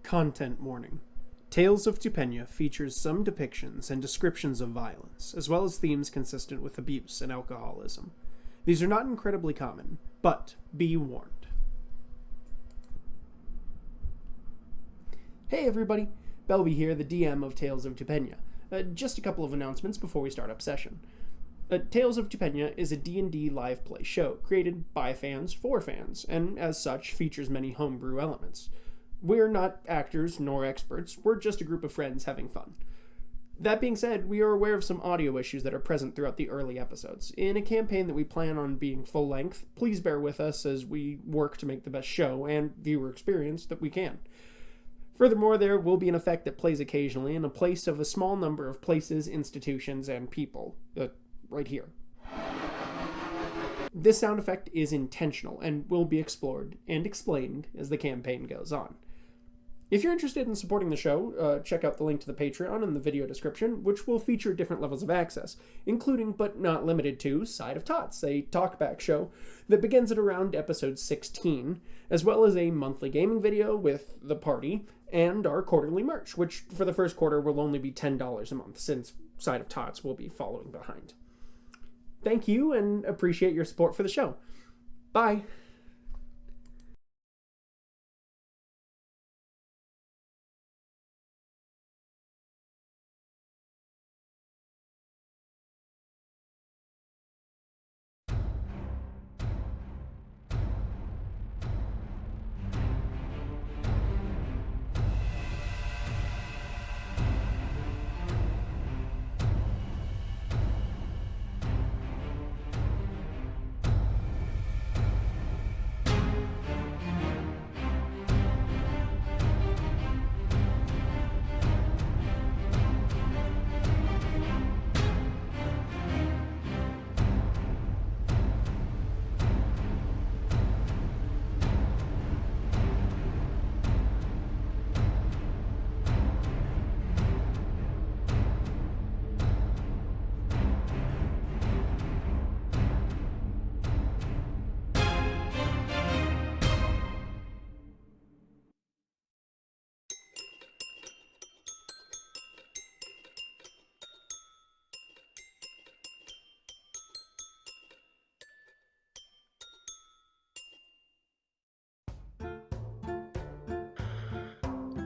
Content warning. Tales of Tupenia features some depictions and descriptions of violence, as well as themes consistent with abuse and alcoholism. These are not incredibly common, but be warned. Hey everybody, Belby here, the DM of Tales of Tupenia. Just a couple of announcements before we start up session. Tales of Tupenia is a D&D live play show created by fans for fans, and as such features many homebrew elements. We're not actors nor experts, we're just a group of friends having fun. That being said, we are aware of some audio issues that are present throughout the early episodes. In a campaign that we plan on being full length, please bear with us as we work to make the best show and viewer experience that we can. Furthermore, there will be an effect that plays occasionally in a place of a small number of places, institutions, and people. Right here. This sound effect is intentional and will be explored and explained as the campaign goes on. If you're interested in supporting the show, check out the link to the Patreon in the video description, which will feature different levels of access, including but not limited to Side of Tots, a talkback show that begins at around episode 16, as well as a monthly gaming video with the party, and our quarterly merch, which for the first quarter will only be $10 a month, since Side of Tots will be following behind. Thank you, and appreciate your support for the show. Bye!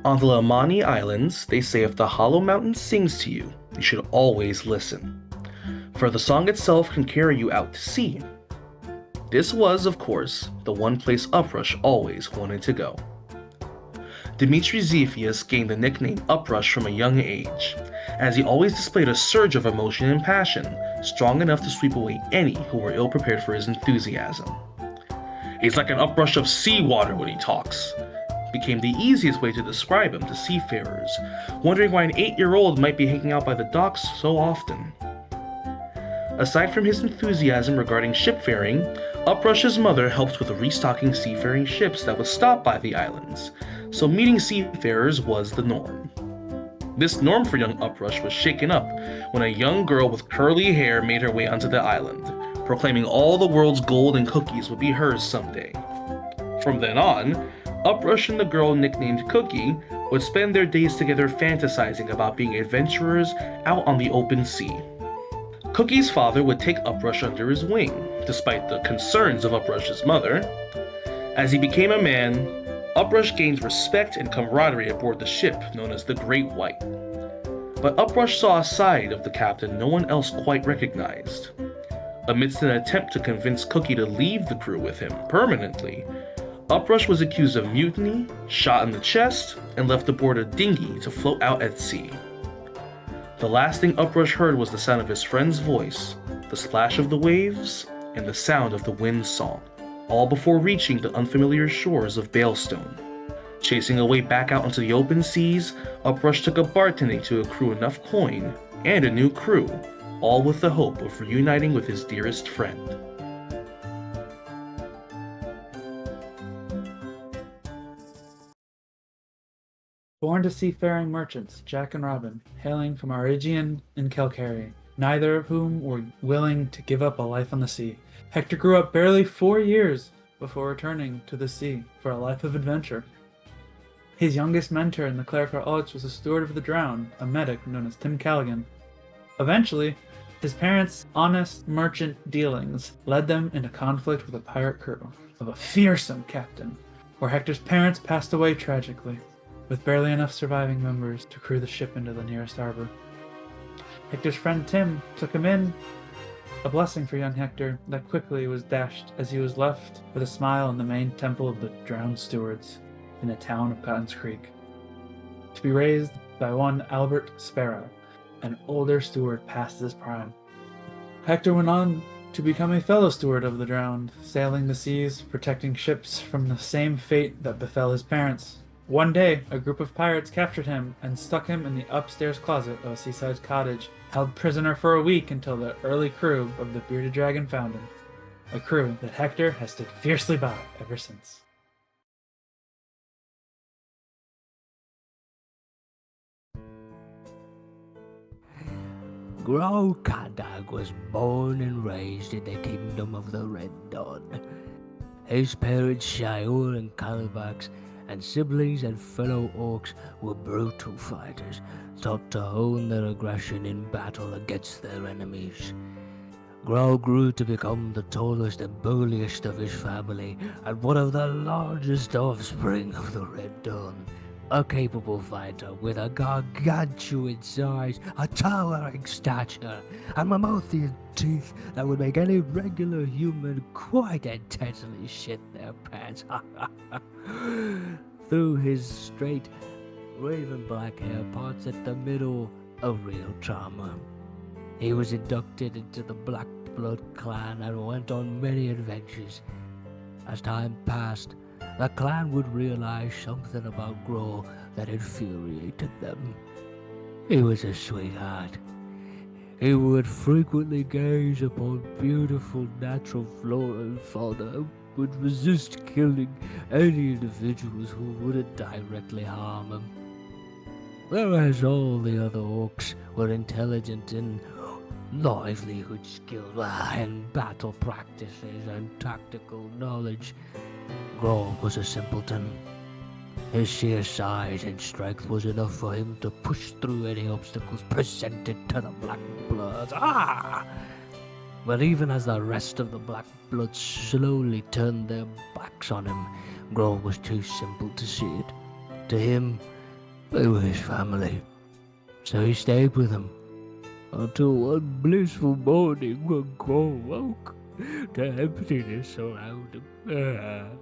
On the Lamani Islands, they say if the Hollow Mountain sings to you, you should always listen, for the song itself can carry you out to sea. This was, of course, the one place Uprush always wanted to go. Dimitri Zephius gained the nickname Uprush from a young age, as he always displayed a surge of emotion and passion, strong enough to sweep away any who were ill-prepared for his enthusiasm. He's like an uprush of seawater when he talks, became the easiest way to describe him to seafarers, wondering why an 8-year-old might be hanging out by the docks so often. Aside from his enthusiasm regarding shipfaring, Uprush's mother helped with restocking seafaring ships that would stop by the islands, so meeting seafarers was the norm. This norm for young Uprush was shaken up when a young girl with curly hair made her way onto the island, proclaiming all the world's gold and cookies would be hers someday. From then on, Uprush and the girl nicknamed Cookie would spend their days together fantasizing about being adventurers out on the open sea. Cookie's father would take Uprush under his wing, despite the concerns of Uprush's mother. As he became a man, Uprush gained respect and camaraderie aboard the ship known as the Great White. But Uprush saw a side of the captain no one else quite recognized. Amidst an attempt to convince Cookie to leave the crew with him permanently, Uprush was accused of mutiny, shot in the chest, and left aboard a dinghy to float out at sea. The last thing Uprush heard was the sound of his friend's voice, the splash of the waves, and the sound of the wind's song, all before reaching the unfamiliar shores of Balestone. Chasing a way back out into the open seas, Uprush took a bartending to accrue enough coin and a new crew, all with the hope of reuniting with his dearest friend. Born to seafaring merchants, Jack and Robin, hailing from Arigian and Calcary, neither of whom were willing to give up a life on the sea. Hector grew up barely 4 years before returning to the sea for a life of adventure. His youngest mentor in the clerical arts was a steward of the drowned, a medic known as Tim Callaghan. Eventually, his parents' honest merchant dealings led them into conflict with a pirate crew of a fearsome captain, where Hector's parents passed away tragically, with barely enough surviving members to crew the ship into the nearest harbor. Hector's friend Tim took him in, a blessing for young Hector that quickly was dashed as he was left with a smile in the main temple of the drowned stewards in the town of Cotton's Creek, to be raised by one Albert Sparrow, an older steward past his prime. Hector went on to become a fellow steward of the drowned, sailing the seas, protecting ships from the same fate that befell his parents. One day, a group of pirates captured him and stuck him in the upstairs closet of a seaside cottage, held prisoner for a week until the early crew of the Bearded Dragon found him, a crew that Hector has stood fiercely by ever since. Grow Kadag was born and raised in the kingdom of the Red Dawn. His parents, Shior and Calibax, and siblings and fellow orcs were brutal fighters, taught to hone their aggression in battle against their enemies. Grow grew to become the tallest and burliest of his family, and one of the largest offspring of the Red Dawn. A capable fighter with a gargantuan size, a towering stature, and mammothian teeth that would make any regular human quite intensely shit their pants. Through his straight, raven black hair parts at the middle, a real charmer. He was inducted into the Black Blood clan and went on many adventures. As time passed, the clan would realize something about Grow that infuriated them. He was a sweetheart. He would frequently gaze upon beautiful natural flora and fauna, would resist killing any individuals who wouldn't directly harm him. Whereas all the other orcs were intelligent in livelihood skills and battle practices and tactical knowledge, Grow was a simpleton. His sheer size and strength was enough for him to push through any obstacles presented to the Black Bloods. But even as the rest of the Black Bloods slowly turned their backs on him, Grow was too simple to see it. To him, they were his family. So he stayed with them, until one blissful morning when Grow woke to emptiness around him.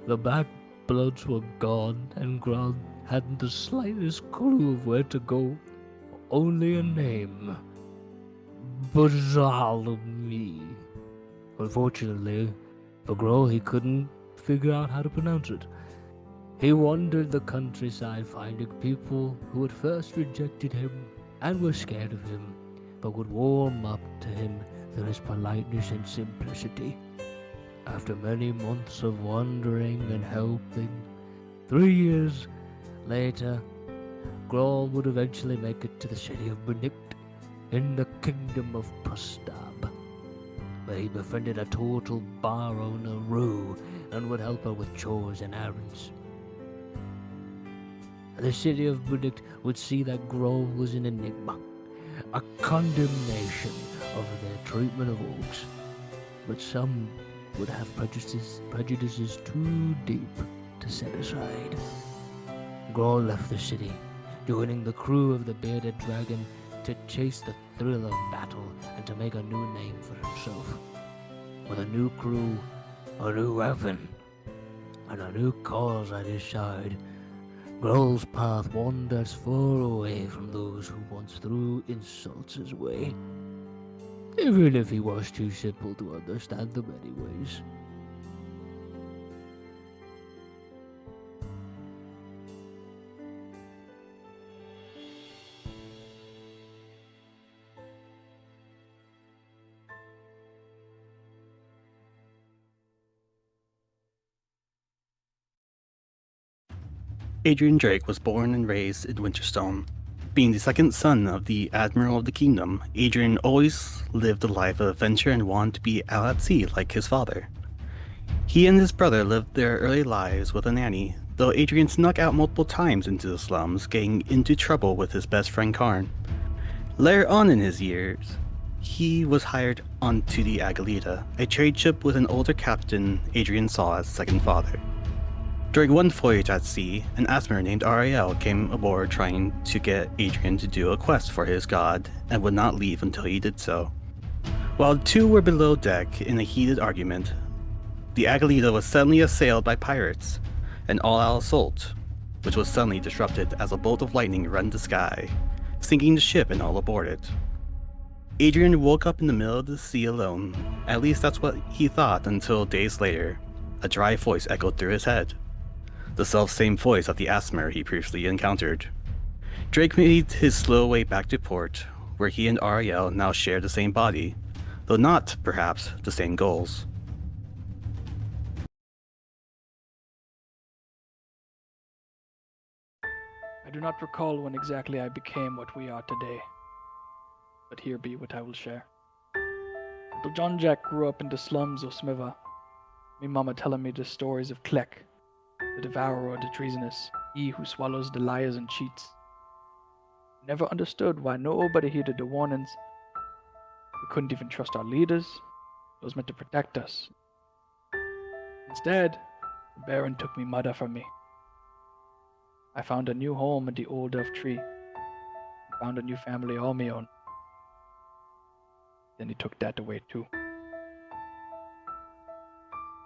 The Black Bloods were gone, and Grow hadn't the slightest clue of where to go. Only a name. Bartholomew. Unfortunately, for Grow, he couldn't figure out how to pronounce it. He wandered the countryside finding people who at first rejected him and were scared of him, but would warm up to him through his politeness and simplicity. After many months of wandering and helping, 3 years later, Grow would eventually make it to the city of Benict in the kingdom of Pustab, where he befriended a total bar owner, Rue, and would help her with chores and errands. The city of Benict would see that Grow was an enigma, a condemnation of their treatment of orcs, but some would have prejudices too deep to set aside. Grow left the city, joining the crew of the Bearded Dragon to chase the thrill of battle and to make a new name for himself. With a new crew, a new weapon, and a new cause at his side, Grow's path wanders far away from those who once threw insults his way, even if he was too simple to understand them anyways. Adrian Drake was born and raised in Winterstone. Being the second son of the Admiral of the Kingdom, Adrian always lived a life of adventure and wanted to be out at sea like his father. He and his brother lived their early lives with a nanny though Adrian snuck out multiple times into the slums, getting into trouble with his best friend Karn. Later on in his years, he was hired onto the Agalita, a trade ship with an older captain Adrian saw as second father. During one voyage at sea, an Asmer named Ariel came aboard trying to get Adrian to do a quest for his god, and would not leave until he did so. While the two were below deck in a heated argument, the Agalita was suddenly assailed by pirates, an all-out assault, which was suddenly disrupted as a bolt of lightning rent the sky, sinking the ship and all aboard it. Adrian woke up in the middle of the sea alone, at least that's what he thought, until days later, a dry voice echoed through his head. The self-same voice of the Asmer he previously encountered. Drake made his slow way back to port, where he and Ariel now share the same body, though not, perhaps, the same goals. I do not recall when exactly I became what we are today, but here be what I will share. Little John Jack grew up in the slums of Smiva, me mama telling me the stories of Klek, the devourer of the treasonous, he who swallows the liars and cheats. Never understood why nobody heeded the warnings. We couldn't even trust our leaders, those meant to protect us. Instead, the Baron took me mother from me. I found a new home in the old elf tree, and found a new family all my own. Then he took that away too.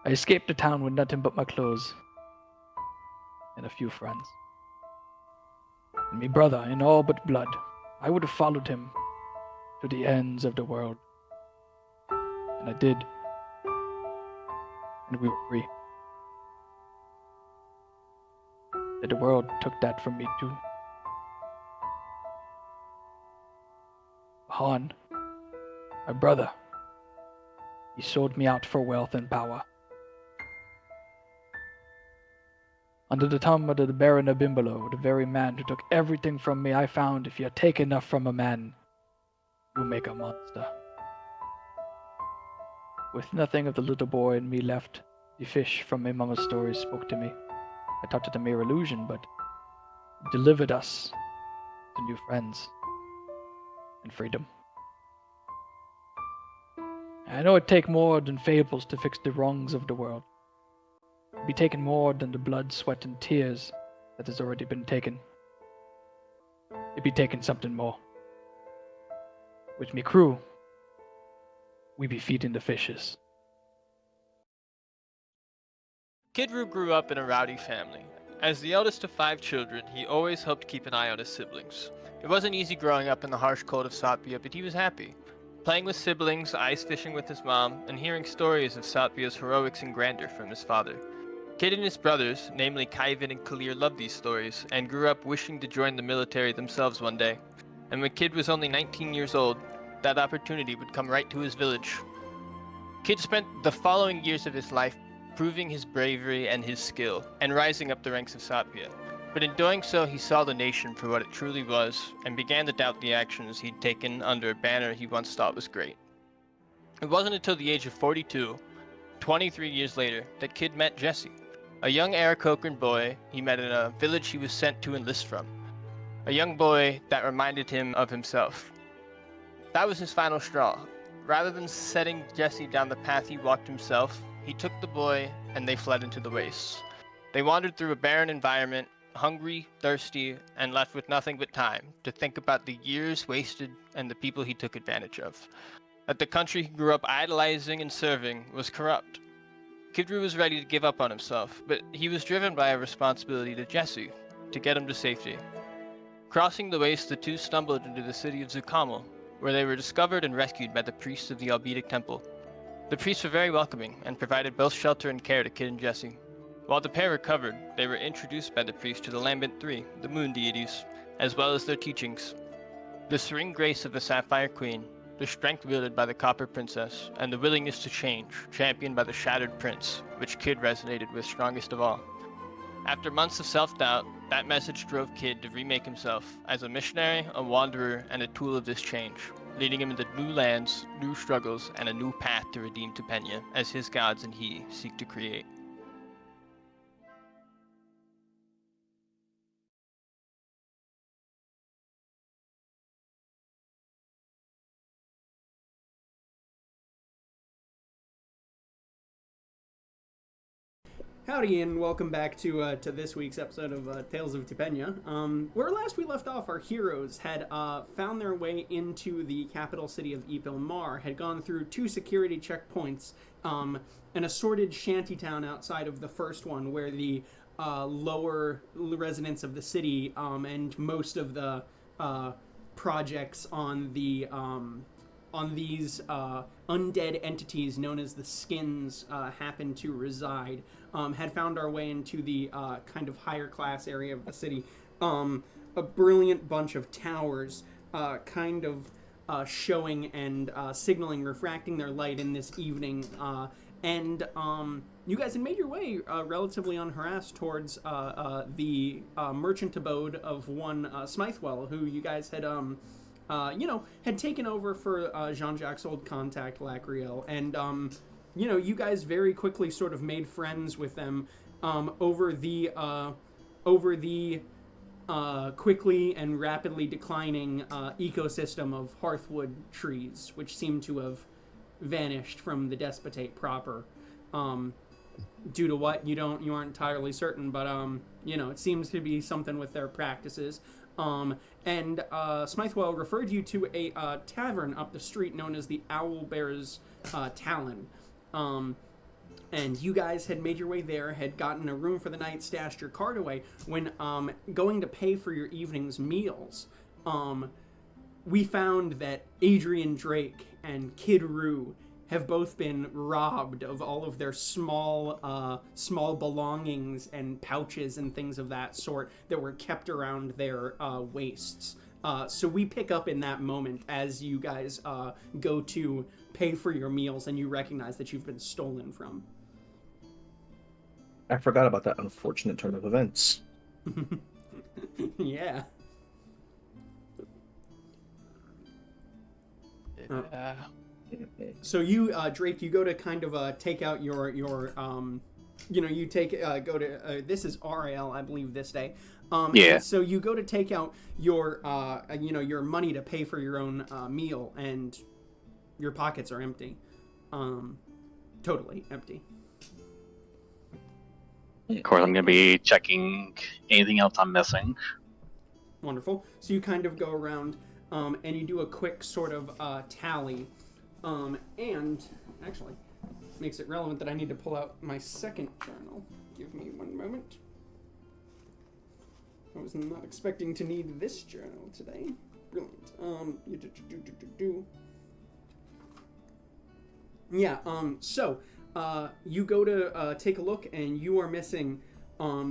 I escaped the town with nothing but my clothes, and a few friends. And me brother, in all but blood, I would have followed him to the ends of the world. And I did. And we were free. But the world took that from me too. Han, my brother, he sold me out for wealth and power. Under the thumb of the Baron of Bimbolo, the very man who took everything from me, I found if you take enough from a man, you make a monster. With nothing of the little boy in me left, the fish from my mama's stories spoke to me. I thought it a mere illusion, but it delivered us to new friends and freedom. I know it take more than fables to fix the wrongs of the world. It'd be taken more than the blood, sweat, and tears that has already been taken. It'd be taken something more. With me crew, we be feeding the fishes. Kidru grew up in a rowdy family. As the eldest of 5 children, he always hoped to keep an eye on his siblings. It wasn't easy growing up in the harsh cold of Satpia, but he was happy. Playing with siblings, ice fishing with his mom, and hearing stories of Satpia's heroics and grandeur from his father. Kid and his brothers, namely Kaivan and Kalir, loved these stories, and grew up wishing to join the military themselves one day. And when Kid was only 19 years old, that opportunity would come right to his village. Kid spent the following years of his life proving his bravery and his skill, and rising up the ranks of Satpia. But in doing so, he saw the nation for what it truly was, and began to doubt the actions he'd taken under a banner he once thought was great. It wasn't until the age of 42, 23 years later, that Kid met Jesse, a young Aarakocran boy he met in a village he was sent to enlist from. A young boy that reminded him of himself. That was his final straw. Rather than setting Jesse down the path he walked himself, he took the boy and they fled into the wastes. They wandered through a barren environment, hungry, thirsty, and left with nothing but time to think about the years wasted and the people he took advantage of. That the country he grew up idolizing and serving was corrupt. Kidru was ready to give up on himself, but he was driven by a responsibility to Jesse, to get him to safety. Crossing the waste, the two stumbled into the city of Zukamel, where they were discovered and rescued by the priests of the Albedic Temple. The priests were very welcoming and provided both shelter and care to Kid and Jesse. While the pair recovered, they were introduced by the priest to the Lambent Three, the moon deities, as well as their teachings. The serene grace of the Sapphire Queen, the strength wielded by the Copper Princess, and the willingness to change, championed by the Shattered Prince, which Kid resonated with strongest of all. After months of self-doubt, that message drove Kid to remake himself as a missionary, a wanderer, and a tool of this change, leading him into new lands, new struggles, and a new path to redeem Tupenia, as his gods and he seek to create. Howdy, and welcome back to this week's episode of Tales of Tupenia. Where last we left off, our heroes had found their way into the capital city of Epilmar, had gone through 2 security checkpoints, an assorted shantytown outside of the first one, where the lower residents of the city and most of the projects on the on these undead entities known as the Skins happen to reside, had found our way into the kind of higher class area of the city. A brilliant bunch of towers kind of showing and signaling, refracting their light in this evening. And you guys had made your way relatively unharassed towards the merchant abode of one Smythewell, who you guys had had taken over for Jean-Jacques' old contact, Lacriel. And, you guys very quickly sort of made friends with them over the quickly and rapidly declining ecosystem of hearthwood trees, which seem to have vanished from the despotate proper. Due to what, you aren't entirely certain, but, it seems to be something with their practices. And Smythewell referred you to a tavern up the street known as the Owlbear's Talon. And you guys had made your way there, had gotten a room for the night, stashed your card away. When going to pay for your evening's meals, we found that Adrian Drake and Kid Roo have both been robbed of all of their small belongings and pouches and things of that sort that were kept around their waists. So we pick up in that moment as you guys go to pay for your meals and you recognize that you've been stolen from. I forgot about that unfortunate turn of events. Yeah. So you, Drake, you go to kind of take out your you take go to this is RL, I believe, this day. Yeah. So you go to take out your your money to pay for your own meal, and your pockets are empty, totally empty. Of course, I'm going to be checking anything else I'm missing. Wonderful. So you kind of go around and you do a quick sort of tally. And actually, makes it relevant that I need to pull out my second journal. Give me one moment. I was not expecting to need this journal today. Brilliant. Yeah, so, you go to take a look, and you are missing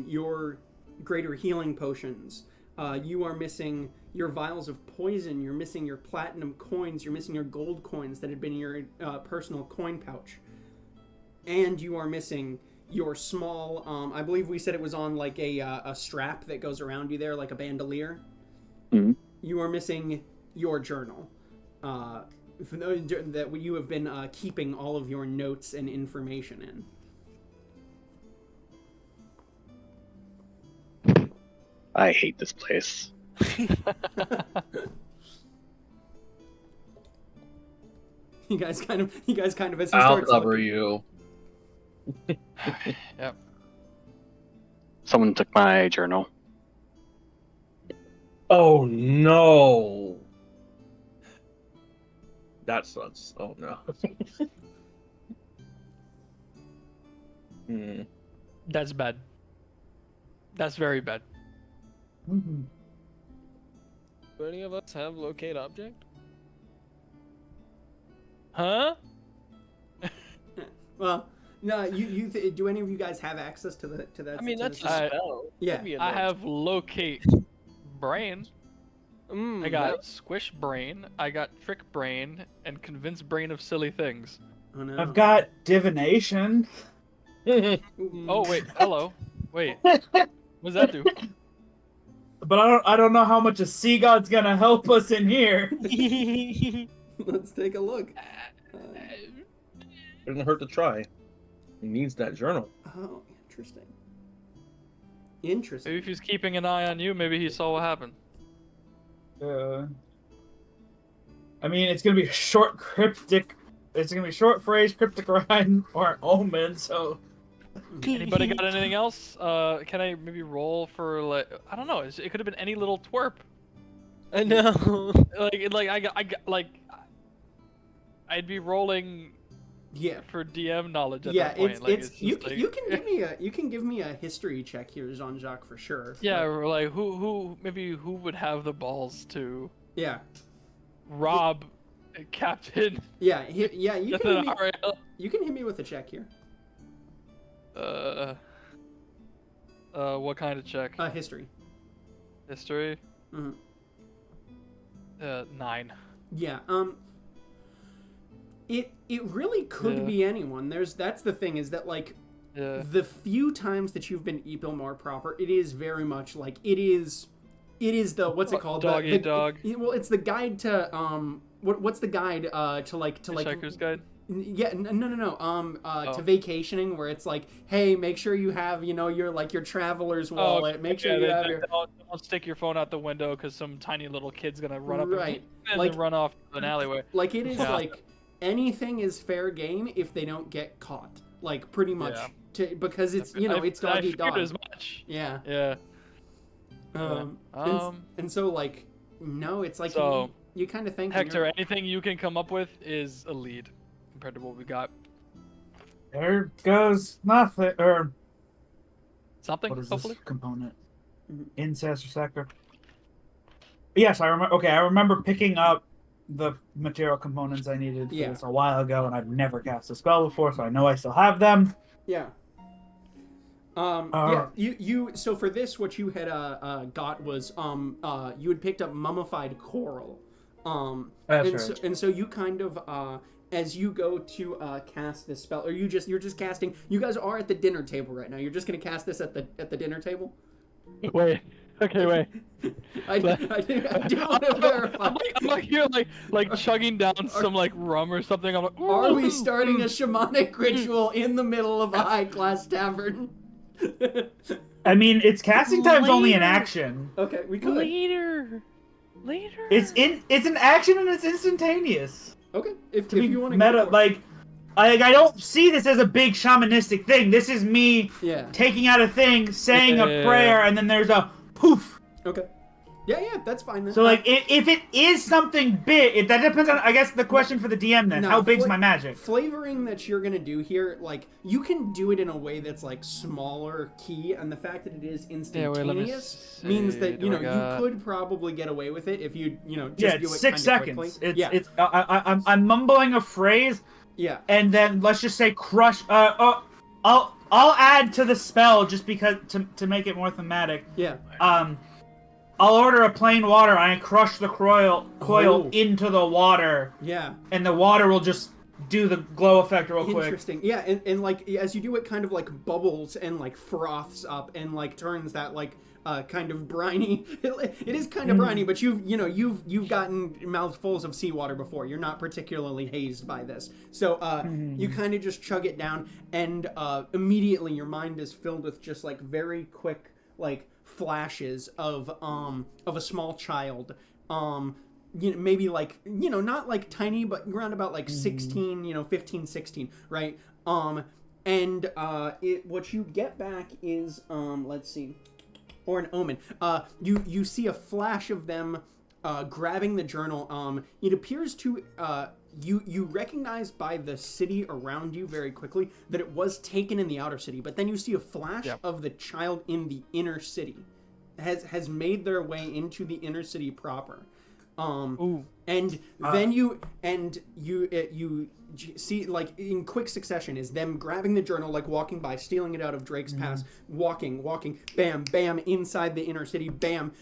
your greater healing potions. You are missing your vials of poison, you're missing your platinum coins, you're missing your gold coins that had been in your personal coin pouch. And you are missing your small, I believe we said it was on like a strap that goes around you there, like a bandolier. Mm-hmm. You are missing your journal. That you have been keeping all of your notes and information in. I hate this place. You guys kind of as he I'll starts cover looking. you. Yep. Someone took my journal. Oh no. That sucks. Oh no. That's bad. That's very bad. Mm-hmm. Do any of us have locate object? Huh? Well, no. Do any of you guys have access to that? I mean, to that's a the- spell. Yeah. Could be a I note. have locate brain. I got squish brain. I got trick brain and convince brain of silly things. Oh no. I've got divination. Oh wait, hello. Wait, what does that do? But I don't know how much a sea god's gonna help us in here. Let's take a look. Doesn't hurt to try. He needs that journal. Oh, interesting. Interesting. Maybe if he's keeping an eye on you, maybe he saw what happened. I mean, it's gonna be short, cryptic. It's gonna be short phrase, cryptic rhyme, or omen. So Anybody got anything else? Can I maybe roll for like I don't know. It could have been any little twerp. I know. I'd be rolling Yeah. for DM knowledge at Yeah, that point. you can give me a history check here, Jean-Jacques, for sure. Yeah, or like who would have the balls to Yeah. rob a captain? Yeah, you That's can an hit me, RL. you can hit me with a check here. What kind of check? History. History. Mhm. 9. Yeah. It really could be anyone. That's the thing, is that like Yeah. the few times that you've been Epilmar proper, it is very much like it is the what's it called? Dog the, eat dog. Well, it's the guide to what's the guide to like Hitchhiker's Guide. Yeah, no. Oh. To vacationing, where it's like, hey, make sure you have, your traveler's wallet. Make sure you have your. Don't stick your phone out the window because some tiny little kid's gonna run up Right. and Like- then run off an alleyway. Like it is Yeah. like anything is fair game if they don't get caught. Like pretty much because it's it's dog I eat figured dog. as much. Yeah. Yeah. And so like no, it's like So, you kind of think Hector, anything you can come up with is a lead compared to what we got. There goes nothing. Or Something, what is hopefully. this component? Mhm. Incest or sacre? Yes, I remember. Okay, I remember picking up the material components I needed for Yeah. this a while ago, and I've never cast a spell before, so I know I still have them. Yeah. You so for this what you had got was you had picked up mummified coral. That's and right. so you kind of as you go to cast this spell, or you're just casting. You guys are at the dinner table right now. You're just gonna cast this at the dinner table. Wait. Okay, wait. I do want to verify. I'm like here, like chugging down some like rum or something. I'm like, Are we "Ooh." starting a shamanic ritual in the middle of a high-class tavern? I mean, it's casting time's only an Later. action. Okay, we could. Later. It's an action and it's instantaneous. Okay, if To be you want to meta, go for it. like, I don't see this as a big shamanistic thing. This is me Yeah. taking out a thing, saying Yeah. a prayer, and then there's a poof. Okay. Yeah, that's fine then. So like, if it is something big, that depends on. I guess the question for the DM then: No, how big's my magic? Flavoring that you're gonna do here, like you can do it in a way that's like smaller key, and the fact that it is instantaneous means that you could probably get away with it if you just Yeah, do it's it 6 kinda seconds. quickly. I'm mumbling a phrase, Yeah. and then let's just say crush. I'll add to the spell just because to make it more thematic. Yeah. I'll order a plain water and I crush the coil Oh. into the water, Yeah. and the water will just do the glow effect real quick. Interesting. Yeah, and like as you do it, kind of like bubbles and like froths up and like turns that like kind of briny. It is kind of briny, but you've gotten mouthfuls of seawater before. You're not particularly hazed by this, so you kind of just chug it down, and immediately your mind is filled with just like very quick like flashes of a small child. Maybe like not like tiny, but around about like 16, 15, 16, right? And what you get back is let's see, or an omen. You see a flash of them grabbing the journal. It appears to you recognize by the city around you very quickly that it was taken in the outer city, but then you see a flash of the child in the inner city has made their way into the inner city proper. And then you see, like in quick succession, is them grabbing the journal, like walking by, stealing it out of Drake's Pass, walking, bam, bam, inside the inner city, bam.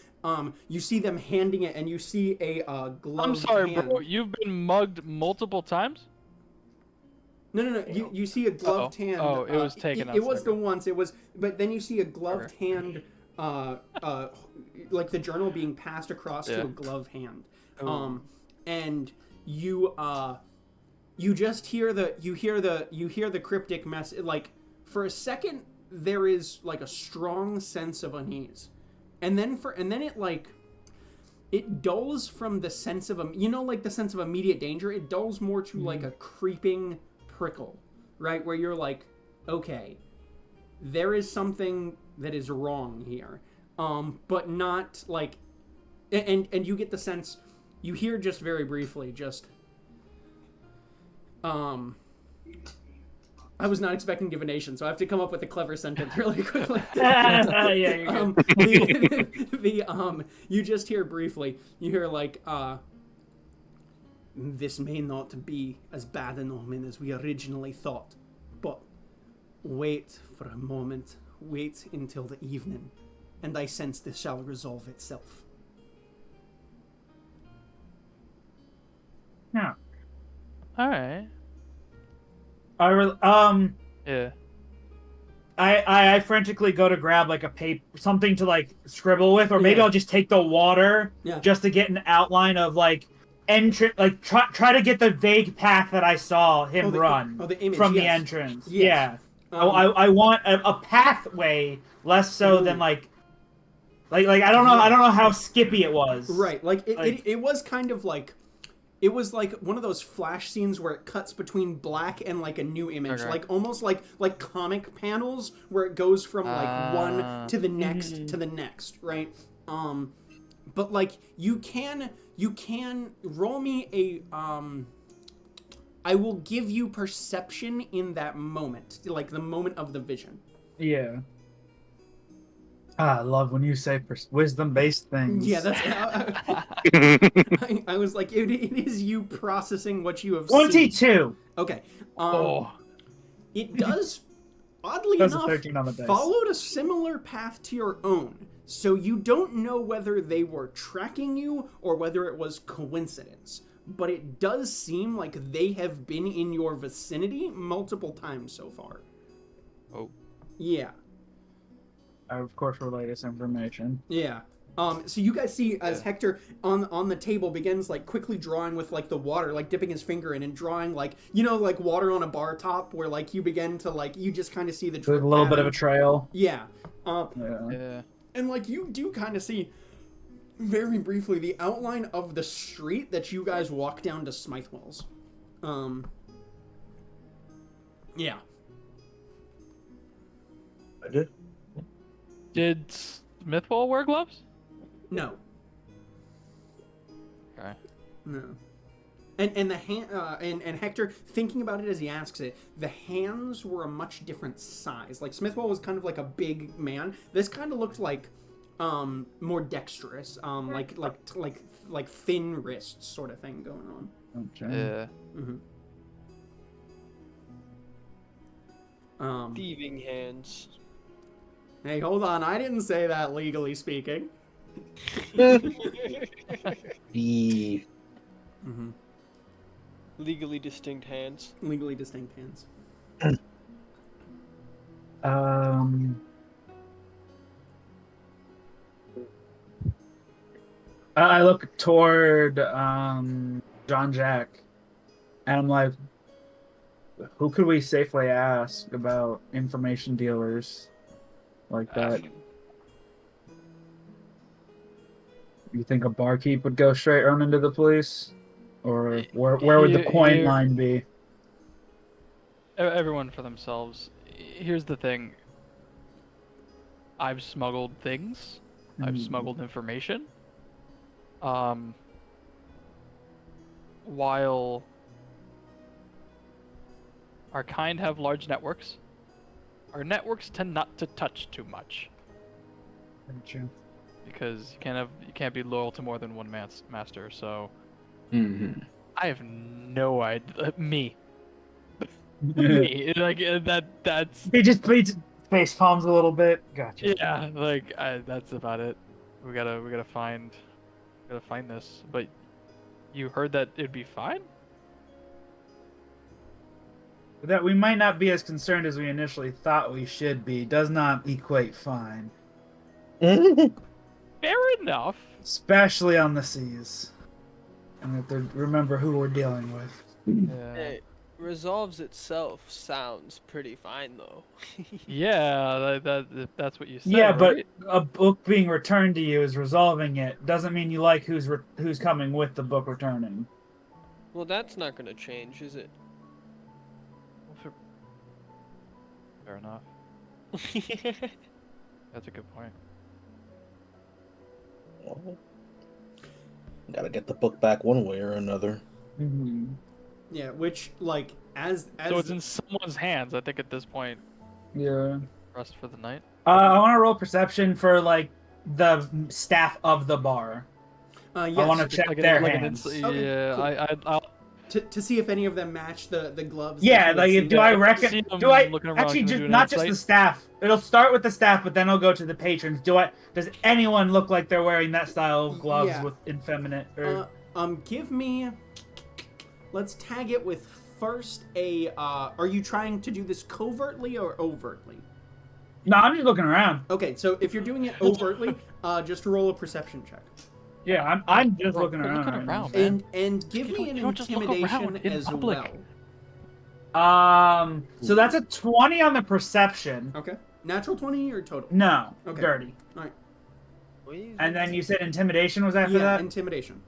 You see them handing it, and you see a gloved I'm sorry, hand. bro. You've been mugged multiple times? No. You see a gloved hand. Oh, it was taken. It was the once. It was, but then you see a gloved hand. Like the journal being passed across to a gloved hand. And you just hear the cryptic mess. Like for a second there is like a strong sense of unease, and then it like it dulls from the sense of like the sense of immediate danger. It dulls more to like a creeping prickle, right, where you're like, okay, there is something that is wrong here. But not like, and you get the sense, you hear just very briefly, I was not expecting divination, so I have to come up with a clever sentence really quickly. Yeah, you're good. You just hear briefly, you hear like, this may not be as bad an omen as we originally thought, but wait for a moment, wait until the evening, and I sense this shall resolve itself. Yeah. All right. Yeah. I frantically go to grab like a paper, something to like scribble with, or maybe Yeah. I'll just take the water just to get an outline of like like try to get the vague path that I saw him run the image, from the yes. entrance. Yes. Yeah. I want a pathway, less so than like I don't know how skippy it was. Right, it was kind of like, it was like one of those flash scenes where it cuts between black and like a new image, Okay. like almost like comic panels where it goes from like one to the next to the next, right? But like you can roll me a I will give you perception in that moment, like the moment of the vision. Yeah. I love when you say wisdom-based things. Yeah, that's. I was like, it is you processing what you have 22. seen. Okay. It does, oddly That's a enough, 13 on the dice. followed a similar path to your own. So you don't know whether they were tracking you or whether it was coincidence. But it does seem like they have been in your vicinity multiple times so far. Oh. Yeah. I, of course, relay this information. Yeah. So you guys see as Hector on the table begins like quickly drawing with like the water, like dipping his finger in and drawing like, you know, like water on a bar top where like you begin to like, you just kind of see the drip With a little bit of a pattern. trail. Yeah. Yeah. And like you do kind of see very briefly the outline of the street that you guys walk down to Smythewells. Yeah. I did. Did Smithwell wear gloves? No. Okay. No. And the hand and Hector, thinking about it as he asks it, the hands were a much different size. Like Smithwell was kind of like a big man. This kind of looked like more dexterous, like thin wrists sort of thing going on. Okay. Yeah. Thieving hands. Hey, hold on. I didn't say that legally speaking. The Legally distinct hands. Legally distinct hands. I look toward John Jack, and I'm like, who could we safely ask about information dealers like that? You think a barkeep would go straight on into the police? Or where would the coin line be? Everyone for themselves. Here's the thing. I've smuggled things. I've smuggled information. While our kind have large networks, our networks tend not to touch too much. True. Because you can't be loyal to more than one master. So I have no idea. Me, like that's. He just face palms a little bit. Gotcha. Yeah, like that's about it. We gotta find this. But you heard that it'd be fine? That we might not be as concerned as we initially thought we should be does not equate fine. Fair enough. Especially on the seas. And that they remember who we're dealing with. Yeah. It resolves itself sounds pretty fine though. Yeah, that's what you said. Yeah, but right? a book being returned to you is resolving it. Doesn't mean you like who's coming with the book returning. Well, that's not gonna change, is it? Fair enough. That's a good point. Well, gotta get the book back one way or another. Mm-hmm. Yeah, which like as So it's in someone's hands, I think, at this point. Yeah. Rest for the night. I want to roll perception for like the staff of the bar. yes, I want to check their hands. Okay, Yeah, cool. I'll to see if any of them match the gloves. Yeah, that you like would see. do I see reckon? them Do I looking around, actually can we just do an not just insight? the staff? It'll start with the staff, but then I'll go to the patrons. Does anyone look like they're wearing that style of gloves Yeah. with effeminate? Or... Give me. Let's tag it with first a. Are you trying to do this covertly or overtly? No, I'm just looking around. Okay, so if you're doing it overtly, just roll a perception check. Yeah, I'm just looking Quit around. looking right around, now. man. And give me an you don't just look intimidation around in as public. well. So that's a 20 on the perception. Okay. Natural 20 or total? No, Okay. dirty. All right. And then you said intimidation was after Yeah, that? intimidation.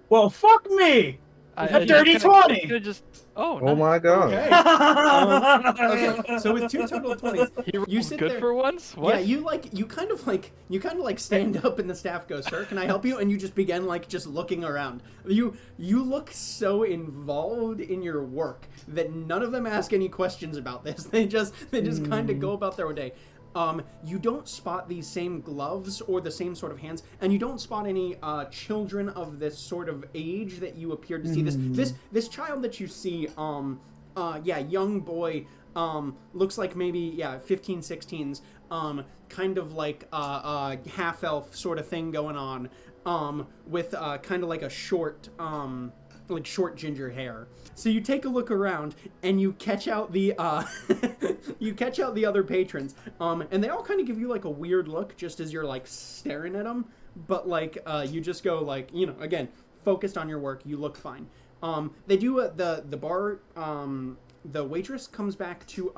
Well, fuck me! A dirty 20! Could just. Oh, Oh nice. my god. Okay. Okay. So with two total 20s, He rolled you sit good there. for once. What? Yeah, you kind of like stand up and the staff goes, "Sir, can I help you?" And you just begin like just looking around. You look so involved in your work that none of them ask any questions about this. They just kind of go about their day. You don't spot these same gloves or the same sort of hands, and you don't spot any children of this sort of age that you appear to see. This child that you see, young boy, looks like maybe 15, 16s, kind of like half elf sort of thing going on, with kind of like a short ginger hair. So you take a look around and you catch out the other patrons, and they all kind of give you like a weird look just as you're like staring at them, but like you just go like, again, focused on your work. You look fine. They do the bar. The waitress comes back to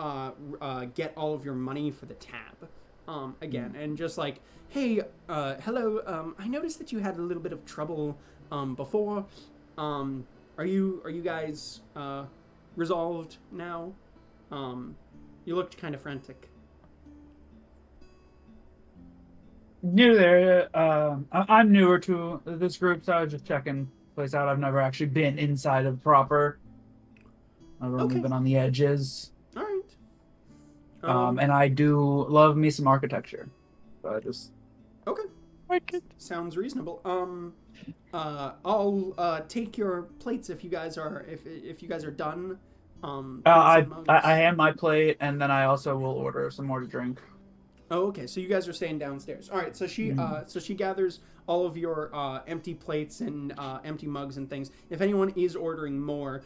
get all of your money for the tab. Again, and just like, hey, hello. I noticed that you had a little bit of trouble before. Are you guys resolved now? You looked kind of frantic. New there. I'm newer to this group, so I was just checking the place out. I've never actually been inside of proper. I've only been on the edges. All right. And I do love me some architecture. So I just... Okay. Like it. Sounds reasonable. I'll take your plates if you guys are done. I hand my plate, and then I also will order some more to drink. Oh, okay. So you guys are staying downstairs. All right. So she gathers all of your empty plates and empty mugs and things. If anyone is ordering more,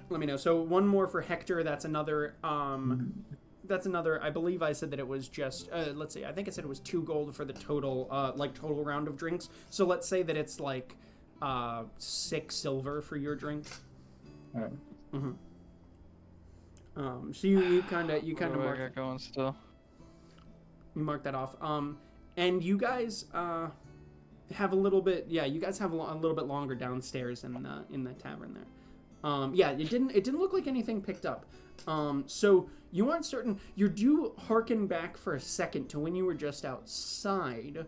let me know. So one more for Hector. That's another. I believe I said that it was just. Let's see. I think I said it was 2 gold for the total, total round of drinks. So let's say that it's like 6 silver for your drink. All right. Mm-hmm. So you kind of What do I mark. got going still? You mark that off. And you guys have a little bit. Yeah, you guys have a little bit longer downstairs in the tavern there. Yeah, it didn't look like anything picked up. So you aren't certain. You do harken back for a second to when you were just outside.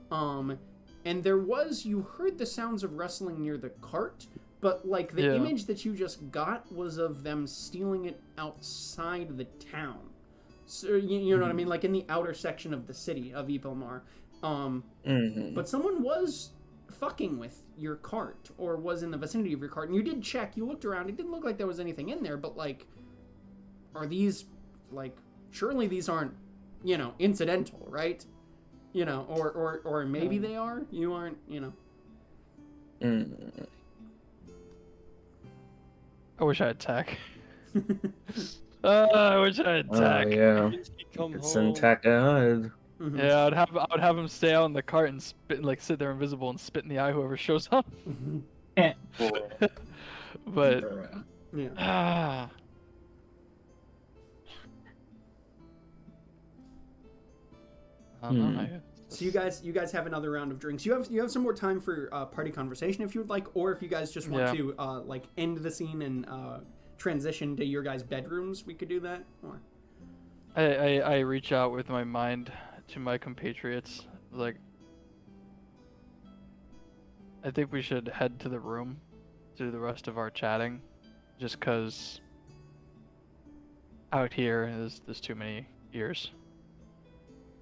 And you heard the sounds of wrestling near the cart, but like the image that you just got was of them stealing it outside of the town. So you know what I mean, like in the outer section of the city of Epilmar. But someone was fucking with your cart or was in the vicinity of your cart, and you did check. You looked around. It didn't look like there was anything in there, but like, are these like? Surely these aren't, incidental, right? Or maybe they are. You aren't, I wish I had tech. I wish I had tech. yeah. Come It's home. in tech ahead. Mhm. Yeah, I would have him stay out in the cart and spit, like sit there invisible and spit in the eye whoever shows up. But Yeah. I don't know. I guess. So you guys have another round of drinks. You have some more time for party conversation if you would like, or if you guys just want to end the scene and transition to your guys' bedrooms, we could do that. Or I reach out with my mind to my compatriots. Like, I think we should head to the room to do the rest of our chatting, just 'cause out here there's too many ears.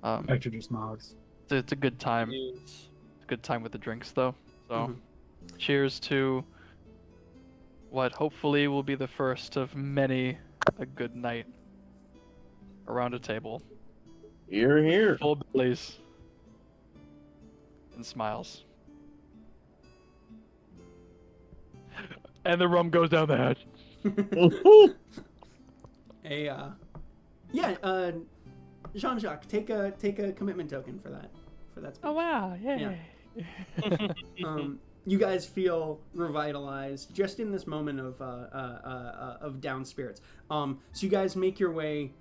Hector just nods. It's a good time. It's a good time with the drinks, though. So, cheers to what hopefully will be the first of many a good night around a table. Here, here. Full bellies and smiles. And the rum goes down the hatch. Jean-Jacques, take a commitment token for that. Oh wow! Yay! Yeah. You guys feel revitalized just in this moment of down spirits. So you guys make your way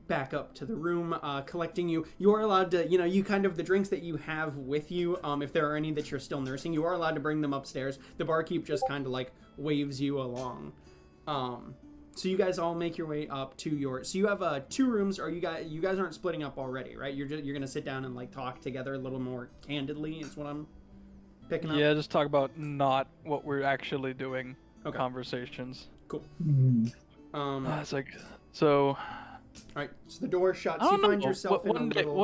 back up to the room, collecting you. You are allowed to, you kind of, the drinks that you have with you, if there are any that you're still nursing, you are allowed to bring them upstairs. The barkeep just kind of like waves you along. So you guys all make your way up to your. So you have 2 rooms. Or you guys aren't splitting up already, right? You're gonna sit down and like talk together a little more candidly. Is what I'm picking up. Yeah, just talk about not what we're actually doing. Okay. Conversations. Cool. It's like so. All right. So the door shuts. I You don't find know. yourself in a little.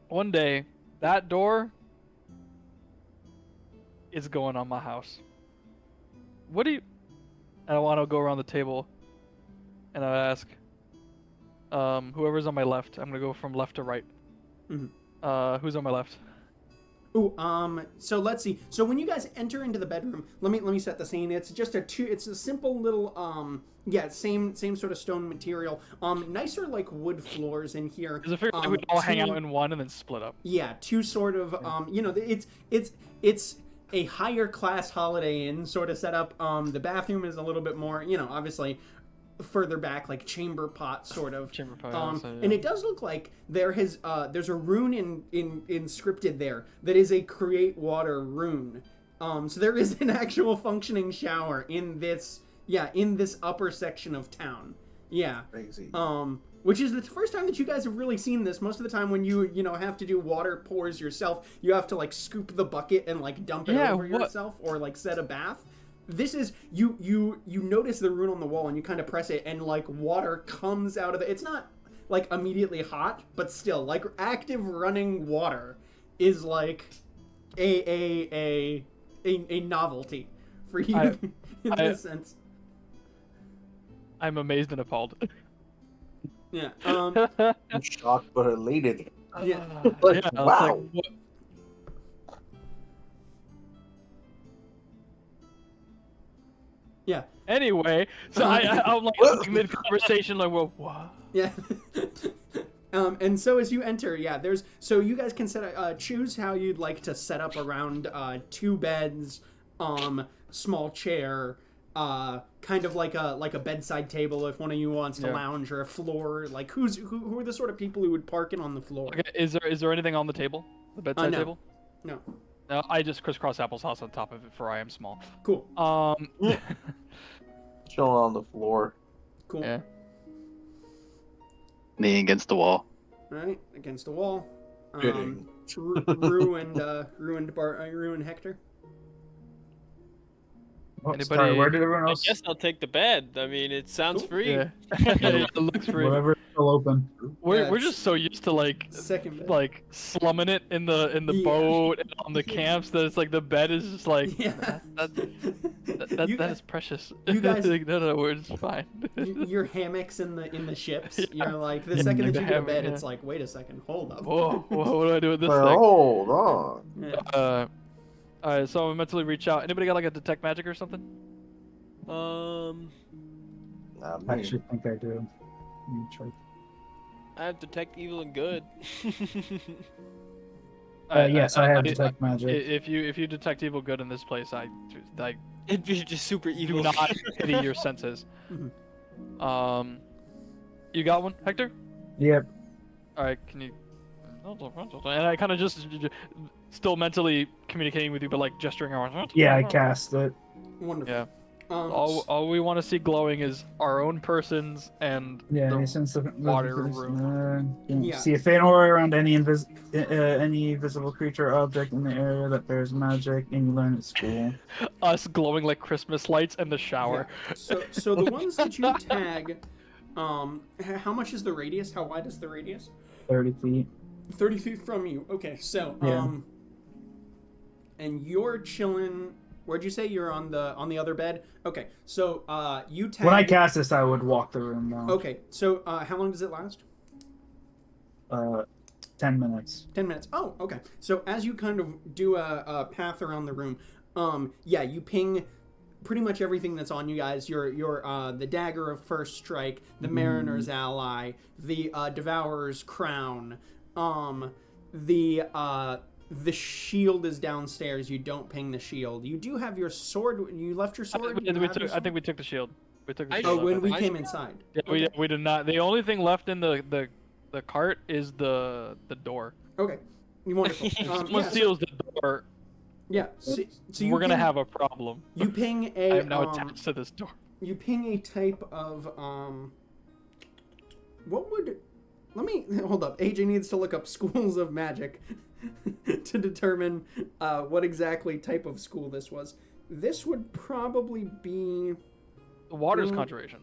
One day, that door is going on my house. What do you? And I want to go around the table, and I ask, whoever's on my left. I'm gonna go from left to right. Who's on my left? Ooh, so let's see. So when you guys enter into the bedroom, let me set the scene. It's just it's a simple little, same sort of stone material. Nicer like wood floors in here. Because I figured we'd all hang out in one and then split up. Yeah, 2 sort of, it's a higher class Holiday Inn sort of setup. The bathroom is a little bit more, obviously further back, like chamber pot sort of. Chamber pot. And it does look like there's a rune inscripted there that is a create water rune. So there is an actual functioning shower in this upper section of town. Yeah. Crazy. Which is the first time that you guys have really seen this. Most of the time when you have to do water pours yourself, you have to like scoop the bucket and like dump it over yourself or like set a bath. This is you notice the rune on the wall and you kind of press it and like water comes out of it. It's not like immediately hot, but still like active running water is like a novelty for you in this sense. I'm amazed and appalled. Yeah. I'm shocked but elated. Yeah. Like, yeah, wow. Like, Yeah. Anyway, so I'm like mid conversation, like, well, what? Yeah. And so as you enter, so you guys can choose how you'd like to set up around 2 beds, small chair, kind of like a bedside table if one of you wants to lounge, or a floor. Like who are the sort of people who would park it on the floor? Okay, is there anything on the table? The bedside no. table? No. No, I just crisscross applesauce on top of it, for I am small. Cool. Chilling on the floor. Cool. Yeah. Knee against the wall. All right, against the wall. Fitting. Ruined Hector. Sorry, where did everyone I else? guess I'll take the bed. I mean, it sounds free. Yeah. It looks free. Whatever's still open. We're just so used to like Second bed. like slumming it in the boat and on the camps that it's like the bed is just like that is precious. You guys- like, no, we're just fine. Your hammocks in the ships. Yeah. You're like the second like that the you get to hammock, bed, yeah. it's like, wait a second, hold up. Whoa, what do I do with this thing? Hold on. Yeah. Alright, so I'm gonna mentally reach out. Anybody got like a detect magic or something? Nah, I me. actually think I do. Let me try. I have detect evil and good. Yes, I have detect magic. If you detect evil good in this place, I It'd be just super do evil. not pity your senses. You got one, Hector? Yep. Alright, can you... And I kind of just still mentally communicating with you, but like gesturing around. Yeah, I cast it. Wonderful. Yeah. All we want to see glowing is our own persons and Yeah, the he sends the water this, room. Yeah. See a faint aura around any visible creature or object in the area that bears magic, and you learn at school. Us glowing like Christmas lights in the shower. Yeah. So the ones that you tag, how much is the radius? How wide is the radius? 30 feet. 30 feet from you. Okay, so Yeah. and you're chilling. Where'd you say you're on the other bed? Okay, so you tag. When I cast this, I would walk the room now. Okay, so how long does it last? 10 minutes. 10 minutes. Oh, okay. So as you kind of do a path around the room, yeah, you ping pretty much everything that's on you guys. Your the dagger of first strike, the mariner's ally, the devourer's crown, the shield is downstairs. You don't ping the shield. You do have your sword. You left your sword. I think we took the shield. We took the Oh, shield. when we came inside. Yeah, Okay. we did not. The only thing left in the cart is the door. Okay. Wonderful. Someone Yeah, steals the door. yeah. So you We're gonna ping- have a problem. You ping a. I'm now attached to this door. You ping a type of what would let me hold up. AJ needs to look up schools of magic to determine what exactly type of school this was. This would probably be The water's conjuration.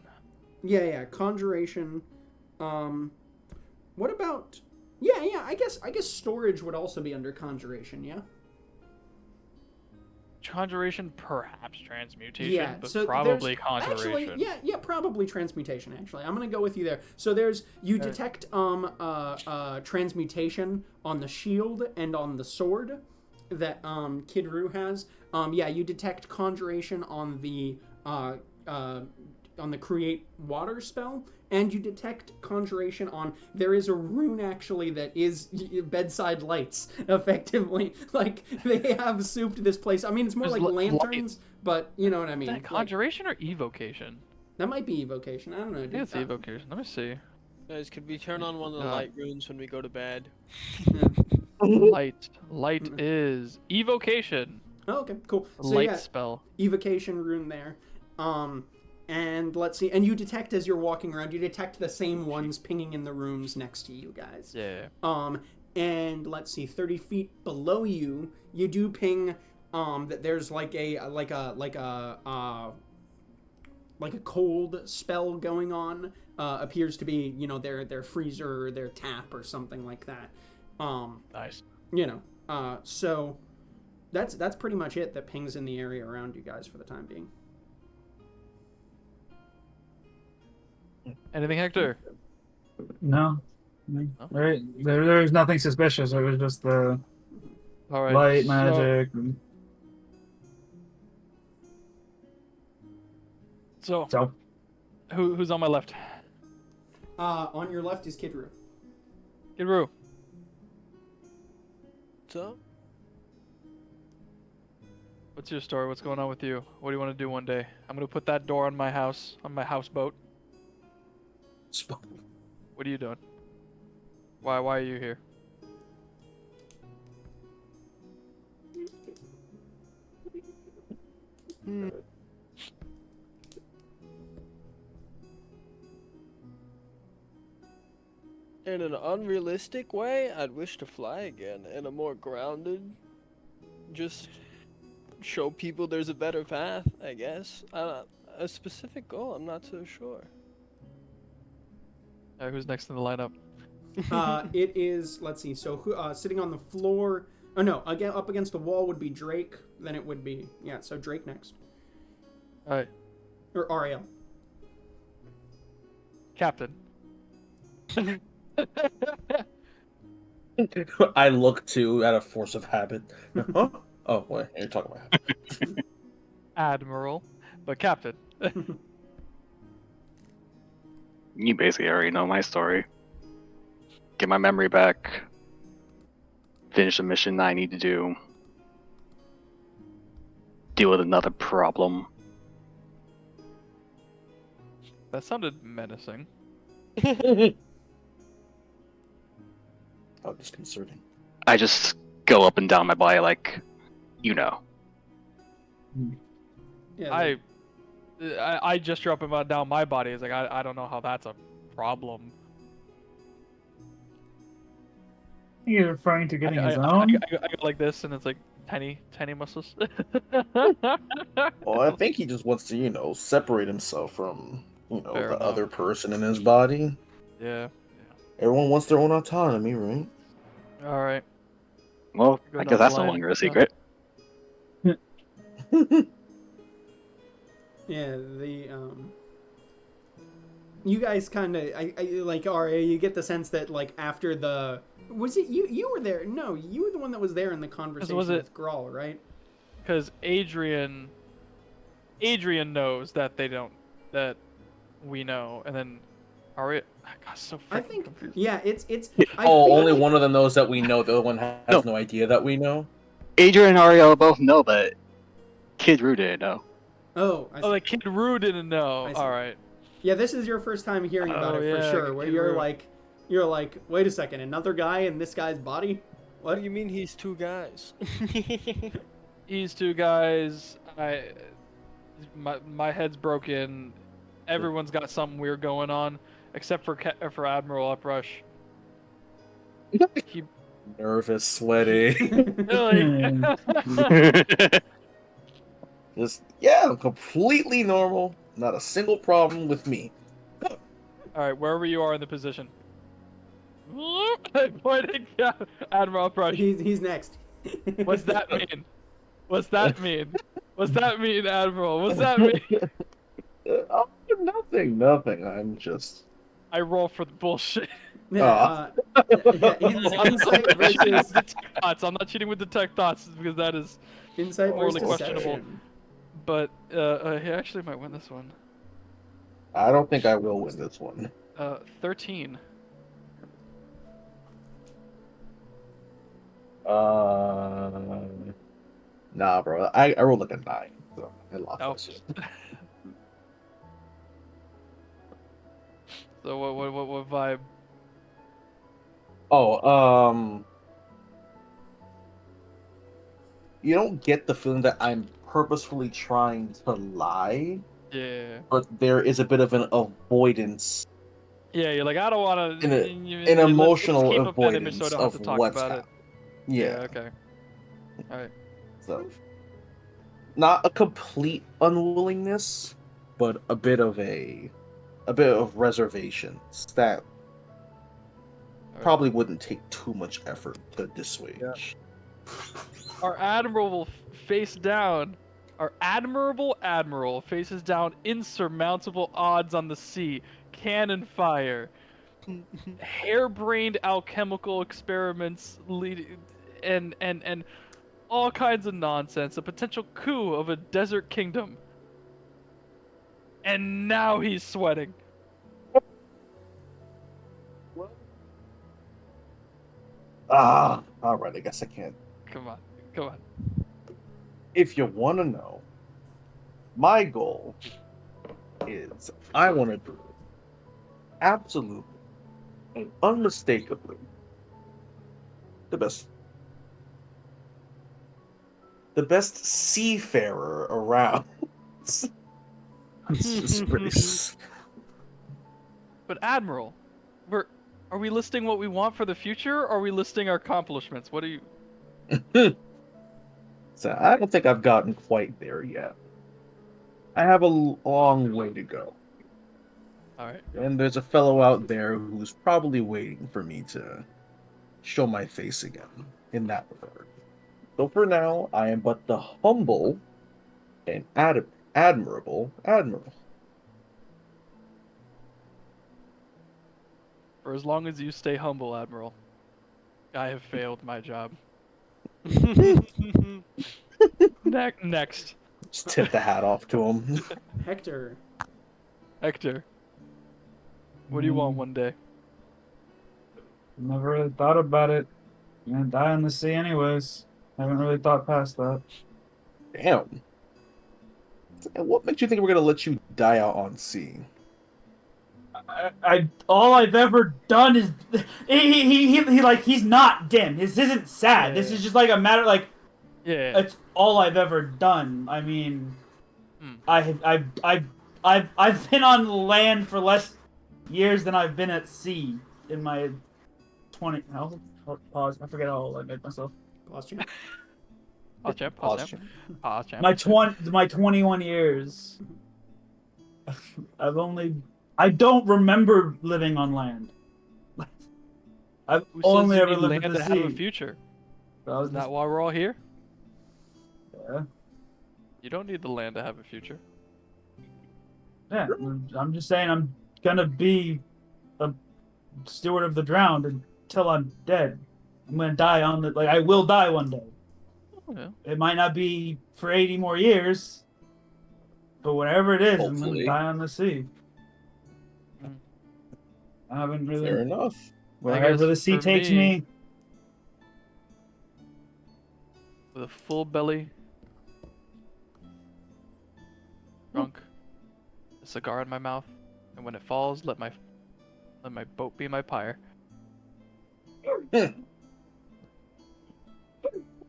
yeah, conjuration. What about yeah, I guess storage would also be under conjuration, yeah? Conjuration, perhaps transmutation, Yeah, but so probably there's- conjuration. Actually, yeah, probably transmutation. Actually, I'm gonna go with you there. So you detect transmutation on the shield and on the sword that Kid Roo has. Yeah, you detect conjuration on the create water spell, and you detect conjuration on. There is a rune actually that is bedside lights. Effectively, like they have souped this place. I mean, it's more There's like light. lanterns, but you know what I mean. Is that conjuration or evocation? That might be evocation. I don't know. I think it's evocation. Let me see. Guys, could we turn on one of the light runes when we go to bed? Light is evocation. Oh, okay, cool. So Light yeah, spell. evocation rune there. And let's see. And you detect as you're walking around, you detect the same ones pinging in the rooms next to you guys. Yeah. And let's see, 30 feet below you, you do ping that there's like a cold spell going on. Appears to be, their freezer or their tap or something like that. Nice. So that's pretty much it that pings in the area around you guys for the time being. Anything, Hector? No. Right. There's nothing suspicious. It was just the All right. light so- magic. So, So who's on my left? On your left is Kid Roo. Kid Roo. So, What's your story? What's going on with you? What do you want to do one day? I'm gonna put that door on my houseboat. What are you doing? Why are you here? in an unrealistic way, I'd wish to fly again. In a more grounded, just show people there's a better path, I guess. A specific goal, I'm not so sure. Who's next in the lineup? It is, let's see, so sitting on the floor, oh no, again, up against the wall would be Drake, then it would be, yeah, so Drake next. Alright. Or Ariel. Captain. I look to out of force of habit. Huh? Oh, wait, you're talking about habit. Admiral. But Captain. You basically already know my story. Get my memory back. Finish the mission I need to do. Deal with another problem. That sounded menacing. How disconcerting. I just go up and down my body like, you know. Yeah, I I gesture up and down my body. It's like I don't know how that's a problem. He's referring to getting his I own. go like this, and it's like tiny muscles. Well, I think he just wants to, separate himself from, Fair the enough. other person in his body. Yeah. Everyone wants their own autonomy, right? All right. Well, Go I down guess that's the no line. longer a secret. Yeah, you guys kind of, I like, Arya, you get the sense that, like, after the, was it, you were there, no, you were the one that was there in the conversation with Grawl, right? Because Adrian knows that that we know, and then Arya, I got so freaking confused. Yeah, it's, I Oh, feel only like- one of them knows that we know. The other one has no idea that we know. Adrian and Ariel both know, but Kid Roo didn't know. Oh, I see. Oh, the Kid Roo didn't know. I see. All right. Yeah, this is your first time hearing about Oh, it for yeah, sure, where Kid you're Roo. like, wait a second, another guy in this guy's body? What do you mean he's two guys? He's two guys. My head's broken. Everyone's got something weird going on, except for Admiral Uprush. He Nervous, sweaty. Just, yeah, completely normal. Not a single problem with me. All right, wherever you are in the position. Pointing at Admiral Uprush. He's next. What's that mean? What's that mean? What's that mean, Admiral? What's that mean? Oh, nothing. I'm just... I roll for the bullshit. Yeah, insight versus Detect thoughts. I'm not cheating with detect thoughts because that is insight morally versus questionable. deception. But he actually might win this one. I don't think I will win this one. 13. Nah, bro. I rolled like a 9, so I lost Oh. this. So what vibe? Oh, you don't get the feeling that I'm purposefully trying to lie, Yeah. but there is a bit of an avoidance, Yeah, you're like, I don't want to. an emotional keep avoidance a pen image so I don't have of to talk what's about it. happening. Yeah. Okay. All right. So, not a complete unwillingness, but a bit of reservations that probably wouldn't take too much effort to dissuade. Our admiral will face down. Our admirable admiral faces down insurmountable odds on the sea, cannon fire, harebrained alchemical experiments leading, and all kinds of nonsense. A potential coup of a desert kingdom. And now he's sweating. Alright, I guess I can't. Come on. If you want to know, my goal is I want to do absolutely and unmistakably the best seafarer around. It's just pretty... But Admiral, are we listing what we want for the future, or are we listing our accomplishments? What are you... So I don't think I've gotten quite there yet. I have a long way to go. Alright. And there's a fellow out there who's probably waiting for me to show my face again in that regard. So for now, I am but the humble and admirable admiral. For as long as you stay humble, Admiral, I have failed my job. Next. Just tip the hat off to him. Hector. What do you want one day? Never really thought about it. I'm gonna die on the sea anyways. Haven't really thought past that. Damn. And what makes you think we're gonna let you die out on sea? I all I've ever done is he like he's not dim. This isn't sad. This is just like a matter like Yeah. it's all I've ever done. I mean, I've been on land for less years than I've been at sea in my 20. Pause. I forget how old I made myself. Pause, champ. Pause, champ. Pause, Pause, champ. champ. Pause, champ. My 21 years. I don't remember living on land. I've Who only says you ever need lived land at the to sea. have a future? So I was Isn't that just- why we're all here? yeah. You don't need the land to have a future. Yeah, I'm just saying I'm gonna be a steward of the drowned until I'm dead. I'm gonna die on the I will die one day. Oh, yeah. It might not be for 80 more years, but whatever it is, I'm Hopefully. gonna die on the sea. Mm. I haven't really Fair enough. wherever the sea for takes me- me. With a full belly, drunk, a cigar in my mouth, and when it falls, let my boat be my pyre.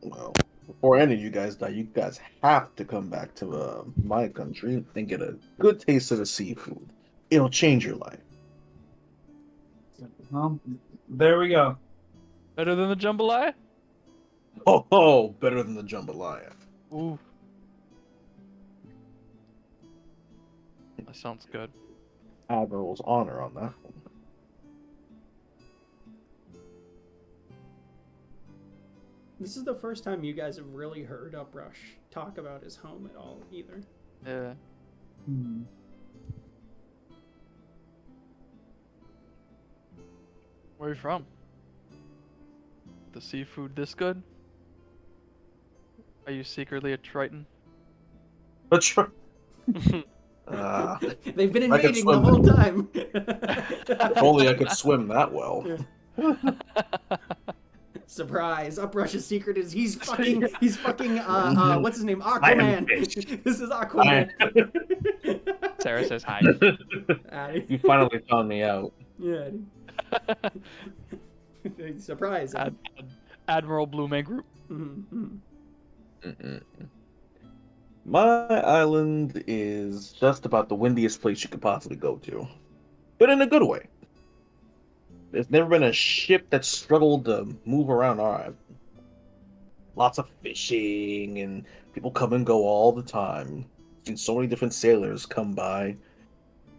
Well, before any of you guys die, you guys have to come back to my country and get a good taste of the seafood. It'll change your life. Well, there we go. Better than the jambalaya? Oh, better than the jambalaya. Ooh. That sounds good. Admiral's honor on that one. This is the first time you guys have really heard Uprush talk about his home at all, either. Yeah. Hmm. Where are you from? The seafood this good? Are you secretly a Triton? That's right. They've been I could invading the swim. whole time. If only I could swim that well. Surprise! Uprush's secret is he's fucking what's his name? Aquaman. This is Aquaman. Sarah says hi. Addy. You finally found me out. Yeah. Addy. Surprise. Admiral Blue Man Group. Mm-hmm. My island is just about the windiest place you could possibly go to, but in a good way. There's never been a ship that struggled to move around our island. Lots of fishing and people come and go all the time. Seen so many different sailors come by.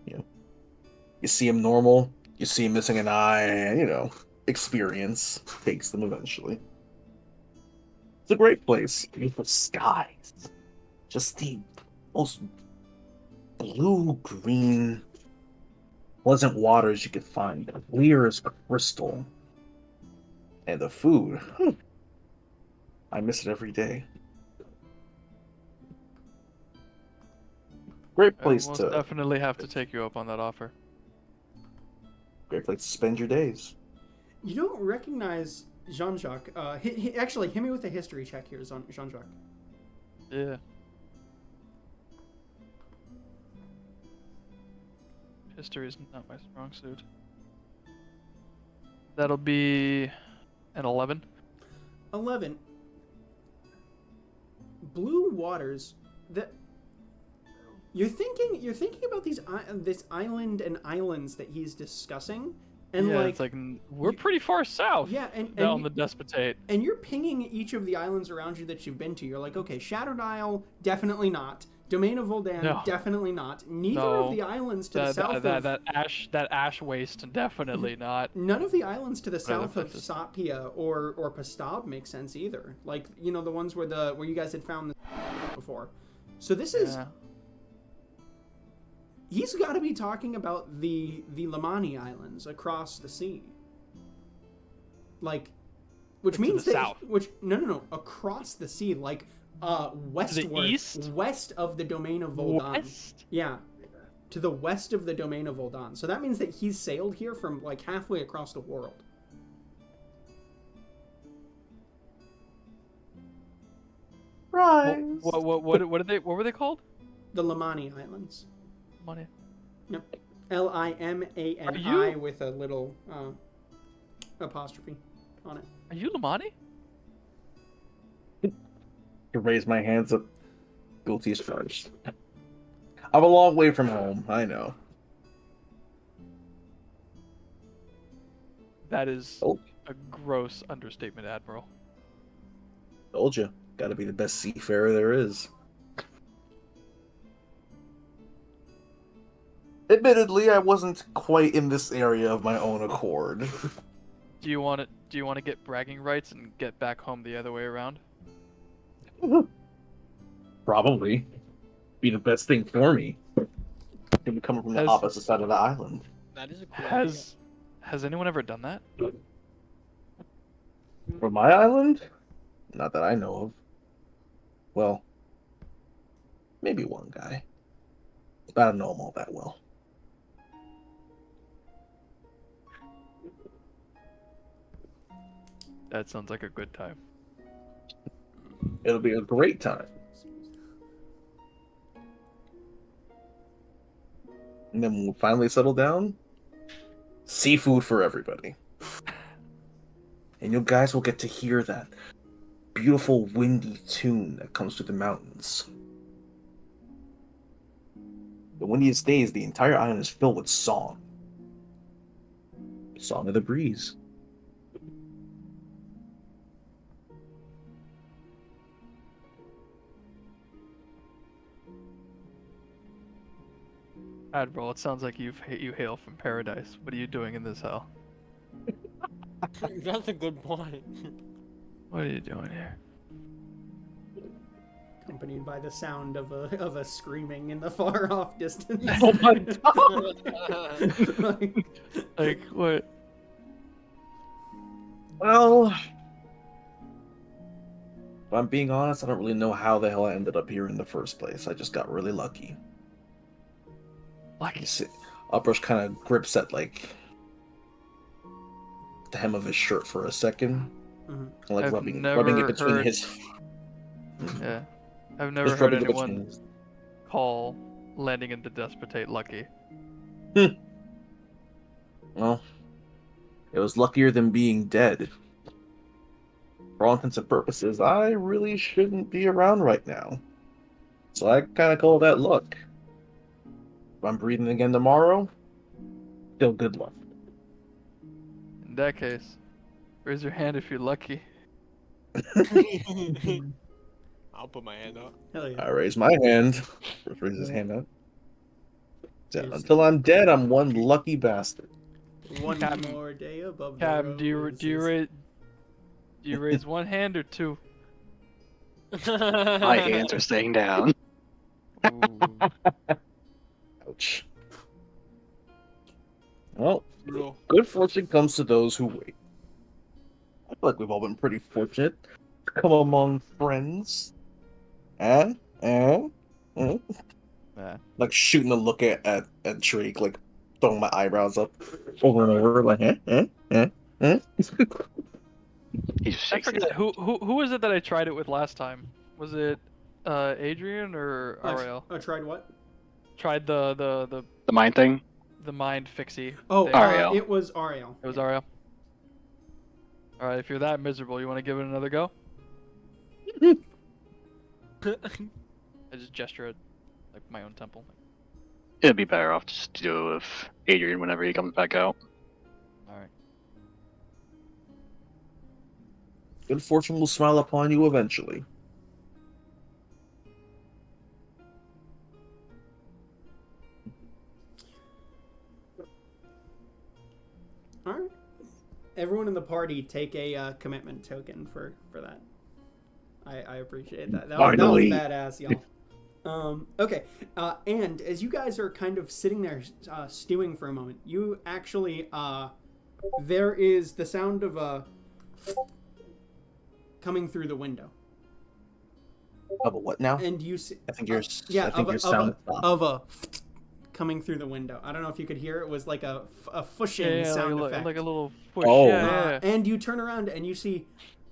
You see them normal, you see them missing an eye, and experience takes them eventually. It's a great place. Beautiful skies. Just the most blue-green, pleasant waters you could find. Clear as crystal. And the food. I miss it every day. Great place We'll to definitely have to take you up on that offer. great place to spend your days. You don't recognize Jean-Jacques. Actually, hit me with a history check here, Jean-Jacques. Yeah. History is not my strong suit. That'll be an 11. 11. Blue waters. That you're thinking about this island and islands that he's discussing, and yeah, it's like we're pretty far south. Yeah, and down the Despotate. And you're pinging each of the islands around you that you've been to. You're like, okay, Shadowed Isle, definitely not. Domain of Voldan, No. definitely not. Neither No. of the islands to the south of... that ash waste, definitely not. None of the islands to the Whatever south of this is. Sapia or Pastab make sense either. Like, the ones where you guys had found the before. So this is... Yeah. He's got to be talking about the Lamani Islands across the sea. Like, which means the that... south. No, across the sea, like... westward, east? west of the domain of Voldan. West? Yeah, to the west of the domain of Voldan. So that means that he's sailed here from like halfway across the world. Right. What were they called? The Lamani Islands. Money. Yep. Limani Are you- with a little apostrophe on it. Are you Lamani? To raise my hands up, guilty as charged. I'm a long way from home. I know. That is Oh. a gross understatement, Admiral. Told you. Got to be the best seafarer there is. Admittedly, I wasn't quite in this area of my own accord. Do you want to get bragging rights and get back home the other way around? Probably. Be the best thing for me. Him coming from the Has- opposite side of the island. That is a cool idea. Has anyone ever done that? From my island? Not that I know of. Well, maybe one guy. I don't know him all that well. That sounds like a good time. It'll be a great time. And then when we finally settle down, seafood for everybody. And you guys will get to hear that beautiful windy tune that comes through the mountains. The windiest days, the entire island is filled with song. Song of the breeze. Admiral, it sounds like you hail from paradise. What are you doing in this hell? That's a good point. What are you doing here? Accompanied by the sound of a screaming in the far off distance. Oh my god! Like what? Well, if I'm being honest, I don't really know how the hell I ended up here in the first place. I just got really lucky. Lucky. Uprush kind of grips at like the hem of his shirt for a second, Mhm. like I've rubbing never it between heard- his. Yeah. I've never Just heard rubbing it between anyone his- call landing into Despotate lucky. Well, it was luckier than being dead. For all intents and purposes, I really shouldn't be around right now. So I kind of call that luck. If I'm breathing again tomorrow, still good luck. In that case, raise your hand if you're lucky. I'll put my hand up. Hell yeah. I raise my hand. Bruce raises his hand up. So, Cheers. until I'm dead, I'm one lucky bastard. One Captain- more day above Cam, the do you roses. raise one hand or two? My hands are staying down. Ooh. Ouch. Well, Bro. good fortune comes to those who wait. I feel like we've all been pretty fortunate to come among friends. Yeah. Like shooting a look at Drake, like throwing my eyebrows up over and over, like He I shakes his forget head. who was it that I tried it with last time? Was it Adrian or Ariel? I tried what? Tried the The mind thing? mind fixie. Oh, thing. Ariel. it was Ariel. It was Ariel. All right, if you're that miserable, you want to give it another go? I just gesture at like my own temple. It'd be better off just to do it with Adrian whenever he comes back out. All right. good fortune will smile upon you eventually. All right. Everyone in the party take a commitment token for that. I appreciate that. That was Finally. badass, y'all. Okay, and as you guys are kind of sitting there stewing for a moment, you actually there is the sound of a coming through the window, Of a what now? and you see I think your yeah I think of your sound stopped. a coming through the window. I don't know if you could hear it. It was like a fushing Yeah, sound like, effect. like a little push. Oh. Yeah. And you turn around and you see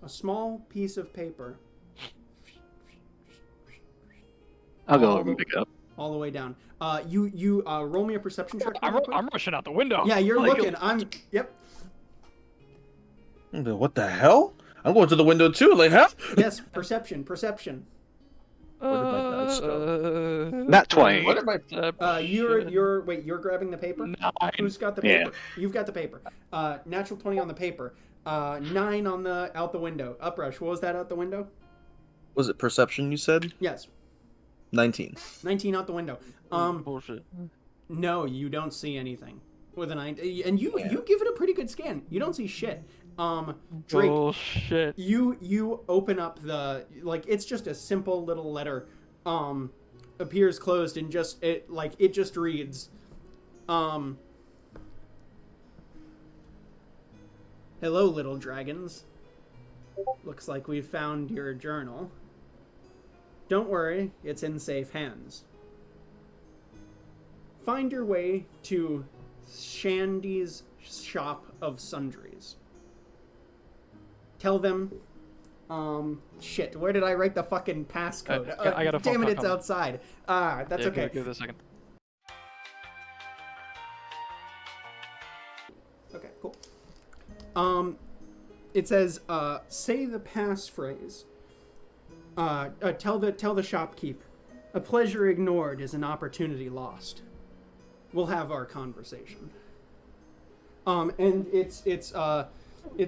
a small piece of paper I'll go over and pick it up. all the way down. You roll me a perception check. I'm, real quick. I'm rushing out the window. Yeah, you're Like, looking. Yep. What the hell? I'm going to the window too. Like, huh? Yes, perception. Where did my dice go? Not 20. What did my You're grabbing the paper? 9. Who's got the Yeah. paper? You've got the paper. Natural 20 on the paper. 9 on the out the window. Uprush. What was that out the window? was it perception you said? Yes. 19. 19 out the window. Bullshit. No, you don't see anything with a 9. And you give it a pretty good scan. You don't see shit. Drake, Bullshit. you open up the, like, it's just a simple little letter. Appears closed and just it just reads, hello, little dragons. Looks like we've found your journal. Don't worry, it's in safe hands. Find your way to Shandy's Shop of Sundries. Tell them, shit, where did I write the fucking passcode? I got a phone damn it, call it's coming. outside. That's Yeah, okay. Give it a second. Okay, cool. It says, say the passphrase. Tell the shopkeep, a pleasure ignored is an opportunity lost. We'll have our conversation. And it's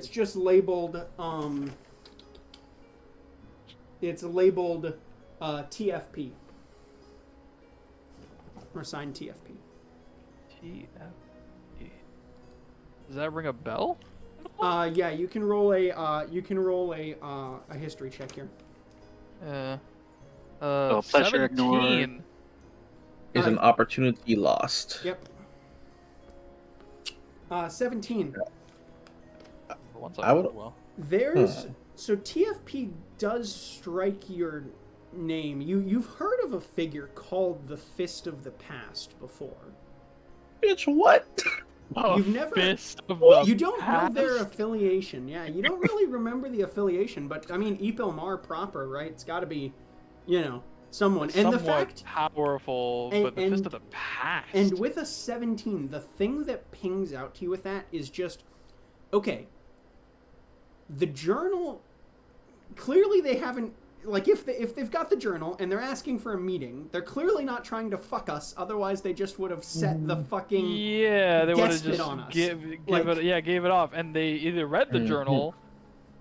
just labeled, it's labeled, TFP. Or signed TFP. TFP. Does that ring a bell? Yeah, you can roll a history check here. pleasure ignored. 17. Is an opportunity lost. Yep. 17. Once I would- rolled well. There's so TFP does strike your name. You've heard of a figure called the Fist of the Past before. Bitch, what? You've never- Fist of the You don't past? know their affiliation. Yeah, you don't really remember the affiliation, but I mean Epilmar proper, right? It's got to be, someone. And the Somewhat fact powerful, and- but the Fist and- of the Past. And with a 17, the thing that pings out to you with that is just, okay, the journal, clearly they haven't, like, if they've got the journal and they're asking for a meeting, they're clearly not trying to fuck us, otherwise they just would have set the fucking yeah, they would have despot just on us. gave Like- gave it off, and they either read the journal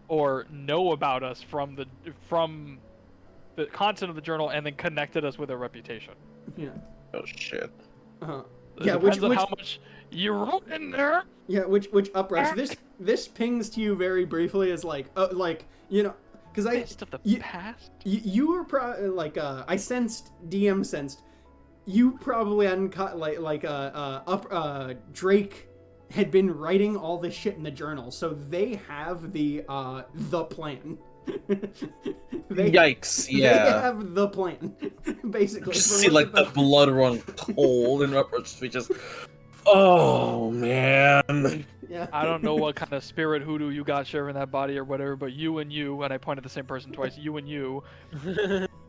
or know about us from the content of the journal, and then connected us with a reputation. Yeah. Oh shit. Uh-huh. It Yeah, depends which on how much you wrote in there. Yeah, which uprush. This pings to you very briefly as because Fist of the Past. You were I sensed DM sensed you probably hadn't caught Drake had been writing all this shit in the journal, so they have the plan. Yikes! They Yeah. have the plan, basically. Just for see what like the blood run cold and Uprush's feet just. Oh man. Yeah. I don't know what kind of spirit hoodoo you got sharing that body or whatever, but you, and I pointed at the same person twice, you,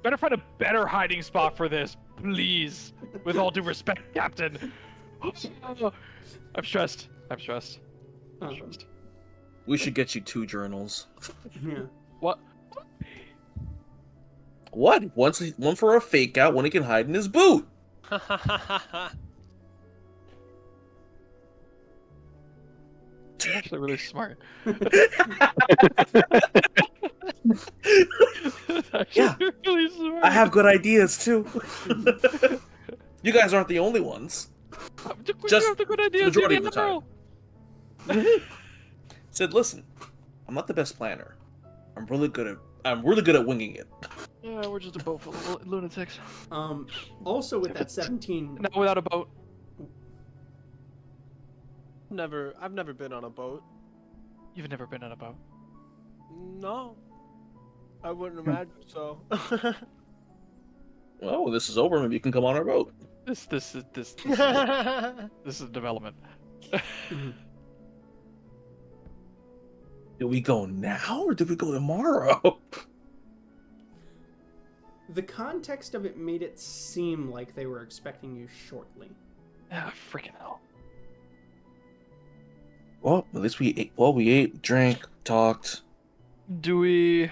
better find a better hiding spot for this, please. With all due respect, Captain. I'm stressed. We should get you 2 journals. Yeah. What? What? One for a fake out, one he can hide in his boot. You're actually really smart. Yeah. Really smart. I have good ideas too. You guys aren't the only ones. We Just have the good ideas. majority in of the time. Said, listen, I'm not the best planner. I'm really good at winging it. Yeah, we're just a boat full of lunatics. Also with that 17. Not without a boat. I've never been on a boat. You've never been on a boat. No. I wouldn't imagine so. Well, when this is over, maybe you can come on our boat. This is development. Do we go now or do we go tomorrow? The context of it made it seem like they were expecting you shortly. Ah, freaking hell. Well, at least we ate. Well, we ate, drank, talked. Do we?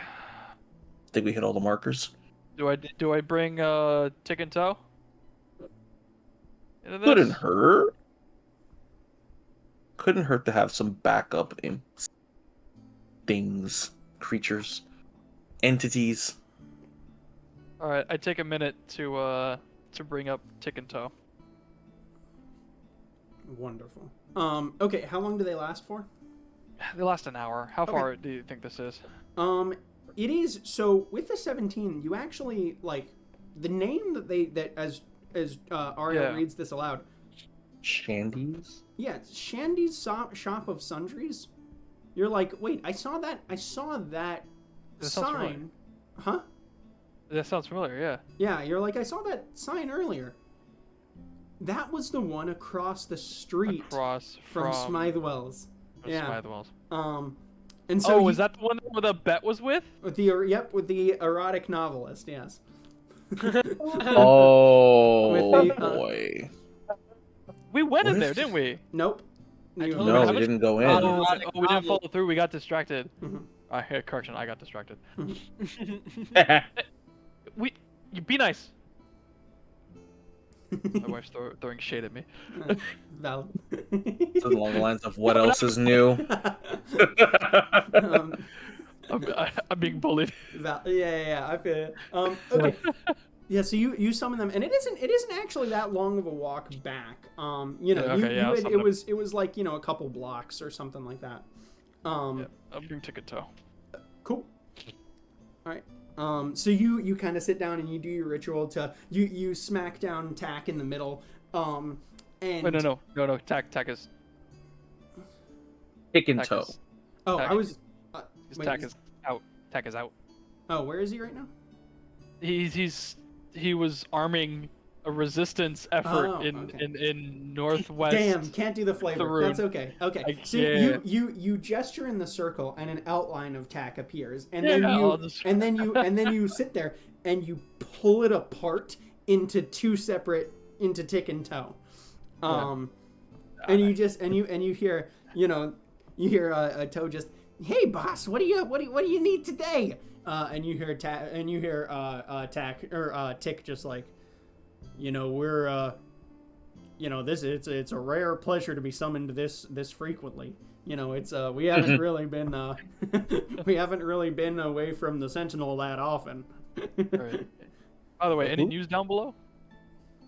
Think we hit all the markers. Do I bring Tick and Toe? Into this? Couldn't hurt. Couldn't hurt to have some backup imps, things, creatures, entities. All right, I take a minute to bring up Tick and Toe. Wonderful. Okay, how long do they last for? They last an hour. How Okay. far do you think this is? It is so with the 17. You actually like the name that as Ariel Yeah. reads this aloud. Shandies? Yeah, it's Shandy's Shop of Sundries. You're like, wait, I saw that That sounds familiar. sign. Huh? That sounds familiar. Yeah. Yeah, you're like, I saw that sign earlier. That was the one across the street Across from Smythewells. Yeah. Smythewells. And so Was that the one where the bet was with? with the with the erotic novelist? Yes. Oh With the, boy. We went What in is there, this? didn't we? Nope. I You- told No, you. we didn't go in. Oh, Erotic we didn't novel. follow through. We got distracted. Mhm. Correction, I got distracted. Oh, You be nice. My wife's throwing shade at me. Valid. So along the lines of what else is new? um, I'm being bullied. yeah, I feel it. Okay. Yeah, so you summon them, and it isn't actually that long of a walk back. You know, Yeah, okay, yeah, I'll summon it was like, you know, a couple blocks or something like that. Yeah, I'll bring Tick and Toe. Cool. All right. So you kind of sit down and you do your ritual to you smack down Tack in the middle. And Wait, no. Tack is. Kick and Tack toe. is- oh, Tack I was. wait, Tack is out. Tack is out. Oh, where is he right now? He was arming a resistance effort Oh, in, okay. in northwest. Damn, can't do the flavor. Thrune. That's okay. Okay. I So can't. you gesture in the circle and an outline of Tack appears, and Yeah, then I'll just- and then you sit there and you pull it apart into two separate into Tick and Toe. And you just and you hear, you know, you hear a Toe just, "Hey boss, what do you need today?" And you hear Tack or Tick just like, you know, we're you know, it's a rare pleasure to be summoned this frequently. You know, it's we haven't really been away from the Sentinel that often. Right. By the way, any news down below?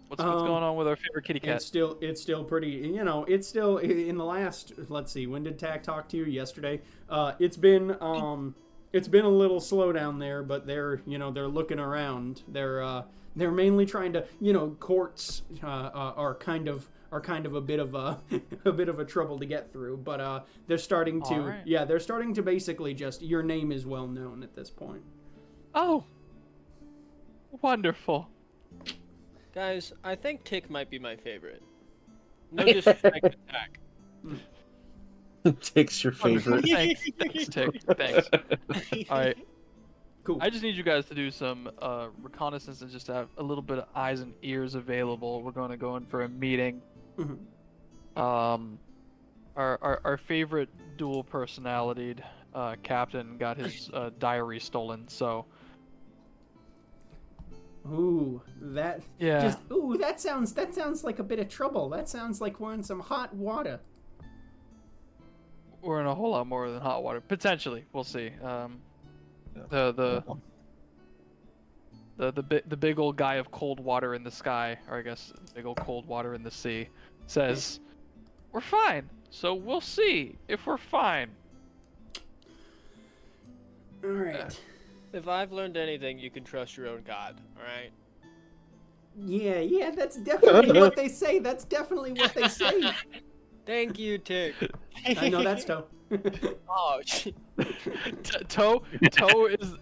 What's going on with our favorite kitty cat? It's still pretty, you know, it's still in the last, let's see, when did Tack talk to you? Yesterday? It's been a little slow down there, but they're looking around. They're mainly trying to, you know, courts are kind of a bit of a trouble to get through, but they're starting to Alright. they're starting to basically just, your name is well known at this point. Oh, wonderful. Guys, I think Tick might be my favorite. No disrespect to Tack. Tick's your favorite. Thanks, Tick. Thanks. All right. Cool. I just need you guys to do some reconnaissance and just have a little bit of eyes and ears available. We're going to go in for a meeting. Mhm. Our favorite dual personality captain got his diary stolen, so Ooh, that yeah. that sounds like a bit of trouble. That sounds like we're in some hot water. We're in a whole lot more than hot water. Potentially, we'll see. The big old guy of cold water in the sky, or I guess big old cold water in the sea, says, "We're fine. So we'll see if we're fine." All right. If I've learned anything, you can trust your own god, alright? Yeah, that's definitely what they say. That's definitely what they say. Thank you, Tick. I know that's Toe. Oh, Toe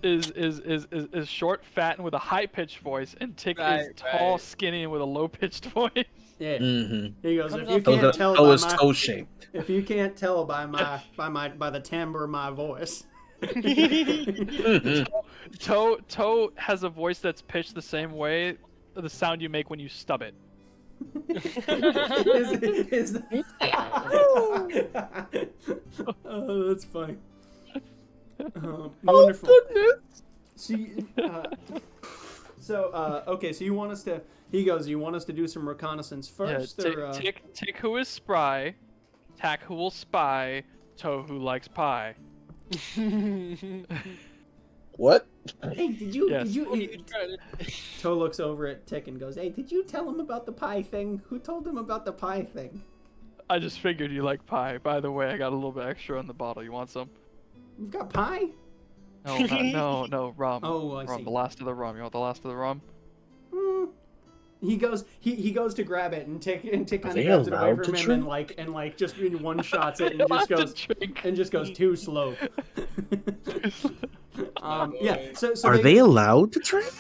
is short, fat, and with a high pitched voice, and Tick is Right, tall, right. skinny, and with a low pitched voice. Yeah. Mm-hmm. He goes, Comes if you off can't tell Toe by is my toe shaped. if you can't tell by the timbre of my voice. Toe has a voice that's pitched the same way the sound you make when you stub it. Oh, that's funny. Wonderful. Goodness. See, So, okay, so you want us to... He goes, you want us to do some reconnaissance first? Yeah, or, tick who is spry, tack who will spy, toe who likes pie. What? Hey, did you... Yes. Toe looks over at Tick and goes, hey, did you tell him about the pie thing? Who told him about the pie thing? I just figured you like pie. By the way, I got a little bit extra in the bottle. You want some? You've got pie? No, rum. Oh, I rum. see. The last of the rum. You want the last of the rum? He goes to grab it and Tick kind of they grabs it away allowed from to him drink? and just in one shots it and just goes too slow. Yeah. So Are they allowed to drink?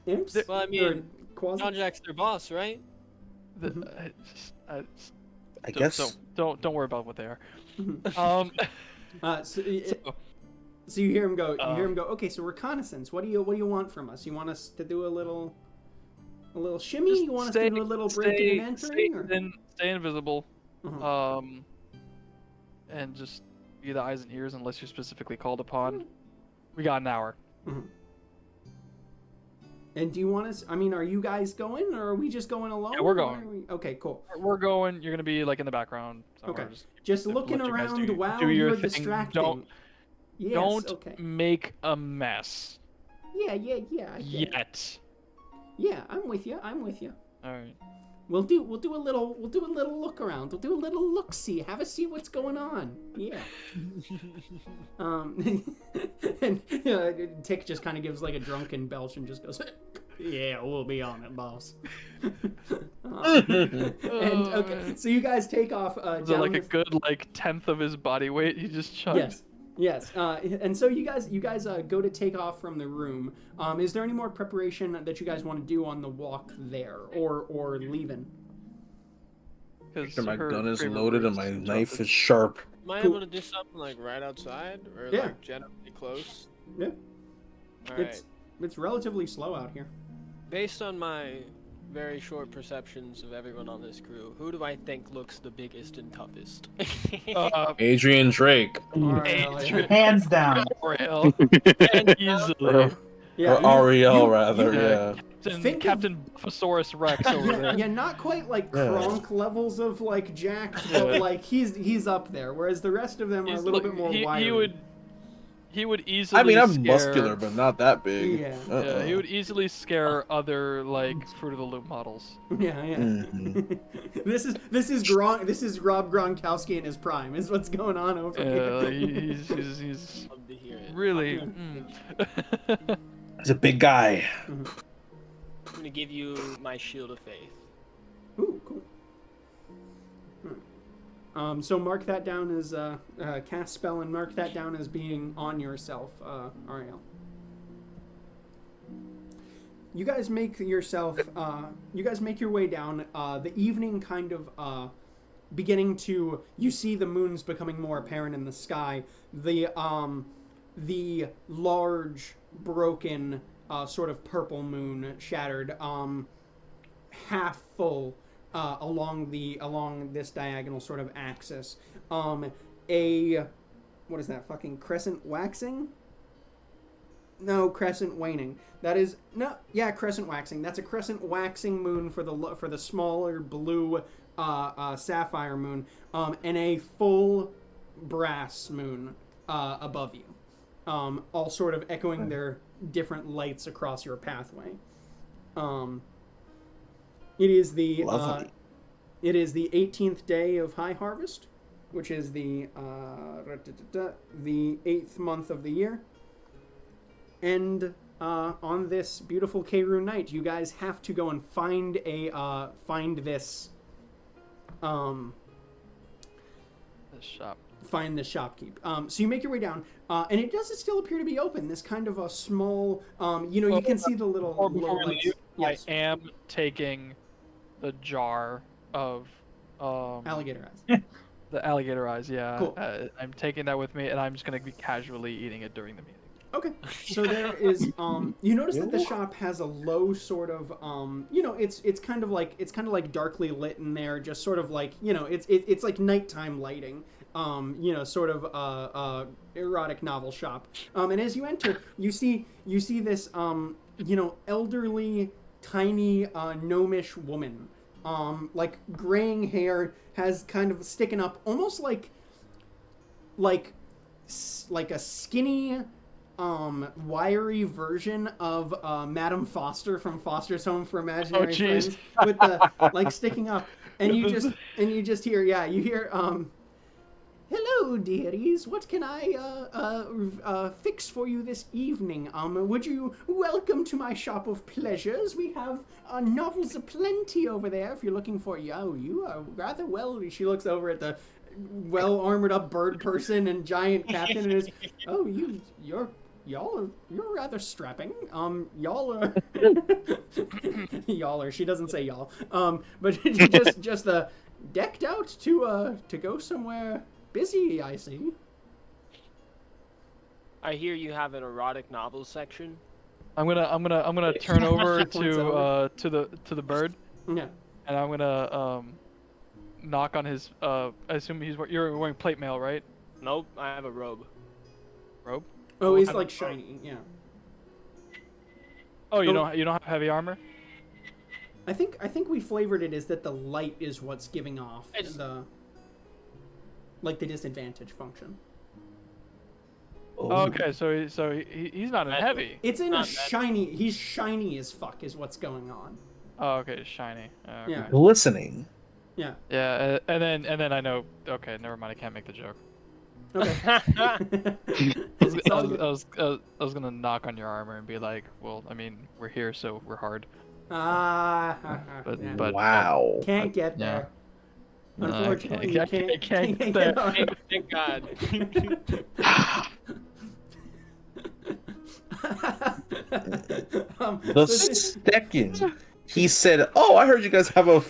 imps? Well, I Or mean, quasi- John Jack's their boss, right? I Don't- guess. Don't worry about what they are. So you hear him go. Okay, so reconnaissance. What do you want from us? You want us to do a little shimmy? Just You want us to do a little breaking and entering? Or? Stay invisible. Uh-huh. And just be the eyes and ears unless you're specifically called upon. We got an hour. And do you want us? I mean, are you guys going, or are we just going alone? Yeah, we're or going. are we- Okay, cool. We're going. You're gonna be like in the background. Okay. somewhere. Just let looking you guys around do while your you're thing. distracting. Yes, Don't okay. make a mess. Yeah. I get it. Yet. Yeah, I'm with you. All right. We'll do a little look around. We'll do a little look see. Have a see what's going on. Yeah. And Tick just kind of gives like a drunken belch and just goes, "Yeah, we'll be on it, boss." And okay, so you guys take off. Is it Down like a this- good tenth of his body weight he just chugged? Yes. And so you guys go to take off from the room. Is there any more preparation that you guys want to do on the walk there, or leaving? Sure, my gun is loaded and my knife is sharp. Am I Cool. able to do something like right outside or Yeah. like generally close? Yeah. All right. It's relatively slow out here. Based on my very short perceptions of everyone on this crew, who do I think looks the biggest and toughest? Adrian Drake. Hands down. Ariel. Easily. Or Ariel, rather, yeah. Captain Buffosaurus Rex over there. Yeah, not quite like Kronk levels of like Jack, but like he's up there. Whereas the rest of them are a little bit more wiry. He would easily. I mean, I'm scare, muscular, but not that big. Yeah. Yeah, he would easily scare other Fruit of the Loop models. Yeah. Mm-hmm. This is Rob Gronkowski in his prime. Is what's going on over here. He's Love to hear it. really. He's a big guy. I'm gonna give you my shield of faith. Ooh, cool. So mark that down as cast spell and mark that down as being on yourself, Ariel. You guys make yourself. You guys make your way down. The evening kind of beginning to. You see the moons becoming more apparent in the sky. The large broken sort of purple moon shattered, half full. Along this diagonal sort of axis, what is that? Fucking crescent waxing? No, crescent waning. That is crescent waxing. That's a crescent waxing moon for the smaller blue sapphire moon, and a full brass moon above you, all sort of echoing their different lights across your pathway. It is the 18th day of High Harvest, which is the 8th month of the year. And on this beautiful Keiru night, you guys have to go and find this shop. Find the shopkeep. So you make your way down, and it does still appear to be open. This kind of a small, you can see the little Before we lights. leave, Yes. I am taking the jar of Alligator eyes. the alligator eyes. Yeah, Cool. I'm taking that with me, and I'm just gonna be casually eating it during the meeting. Okay, so there is you notice that the shop has a low sort of it's kind of like darkly lit in there, just sort of like it's like nighttime lighting, sort of erotic novel shop. And as you enter, you see this elderly, tiny, gnomish woman, like graying hair, has kind of sticking up, almost like a skinny, wiry version of Madame Foster from Foster's Home for Imaginary Friends, with the like sticking up, and you just hear, you hear, hello, dearies. What can I fix for you this evening? Would you welcome to my shop of pleasures? We have novels aplenty over there. If you're looking for, you are rather well. She looks over at the well armored up bird person and giant captain, and is, you're rather strapping. Y'all are y'all are. She doesn't say y'all. But just decked out to go somewhere busy, I see. I hear you have an erotic novel section. I'm gonna turn over to the bird. Yeah. And I'm gonna knock on his. I assume you're wearing plate mail, right? Nope, I have a robe. Robe? Oh, he's like shiny. Yeah. Oh, you don't have heavy armor? I think we flavored it as that the light is what's giving off the disadvantage function. Oh, okay, so he's not in heavy. It's in a shiny. He's shiny as fuck is what's going on. Oh, okay, it's shiny. Okay. Yeah. Glistening. Yeah. Yeah, and then I know. Okay, never mind. I can't make the joke. Okay. I was gonna knock on your armor and be like, well, I mean, we're here, so we're hard. But wow. Can't get there. No, Unfortunately, I can't get there. Thank God. The second he said, "Oh, I heard you guys have an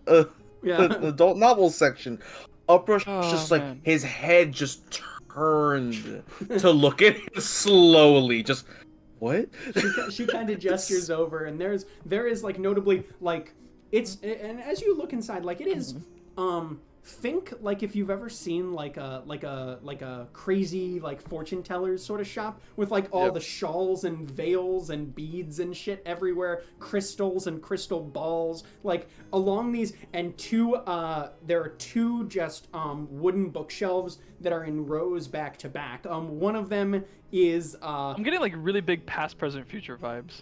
adult novel section," Uprush just like his head just turned to look at him slowly. Just what? She kind of gestures over, and there is like notably like it's, and as you look inside, like it is think like if you've ever seen like a crazy like fortune tellers sort of shop with like all the shawls and veils and beads and shit everywhere, crystals and crystal balls like along these, and there are two just wooden bookshelves that are in rows back to back. One of them is I'm getting like really big past, present, future vibes.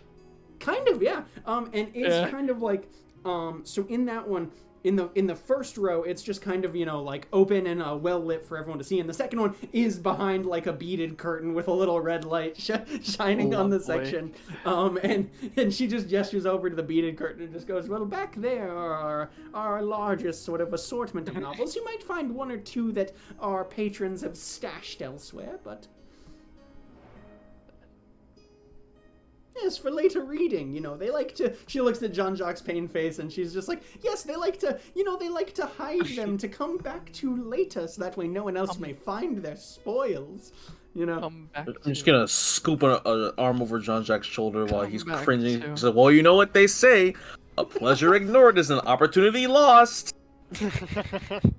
Kind of, yeah. And it's kind of like so in that one, in the first row, it's just kind of, like open and well lit for everyone to see. And the second one is behind like a beaded curtain with a little red light shining on the section. And she just gestures over to the beaded curtain and just goes, well, back there are our largest sort of assortment of novels. You might find one or two that our patrons have stashed elsewhere, but yes, for later reading, they like to. She looks at Jean-Jacques' pain face, and she's just like, yes, they like to, they like to hide them to come back to later, so that way no one else may find their spoils. Come back. I'm just gonna scoop an arm over Jean-Jacques' shoulder while he's cringing. He's like, well, you know what they say: a pleasure ignored is an opportunity lost.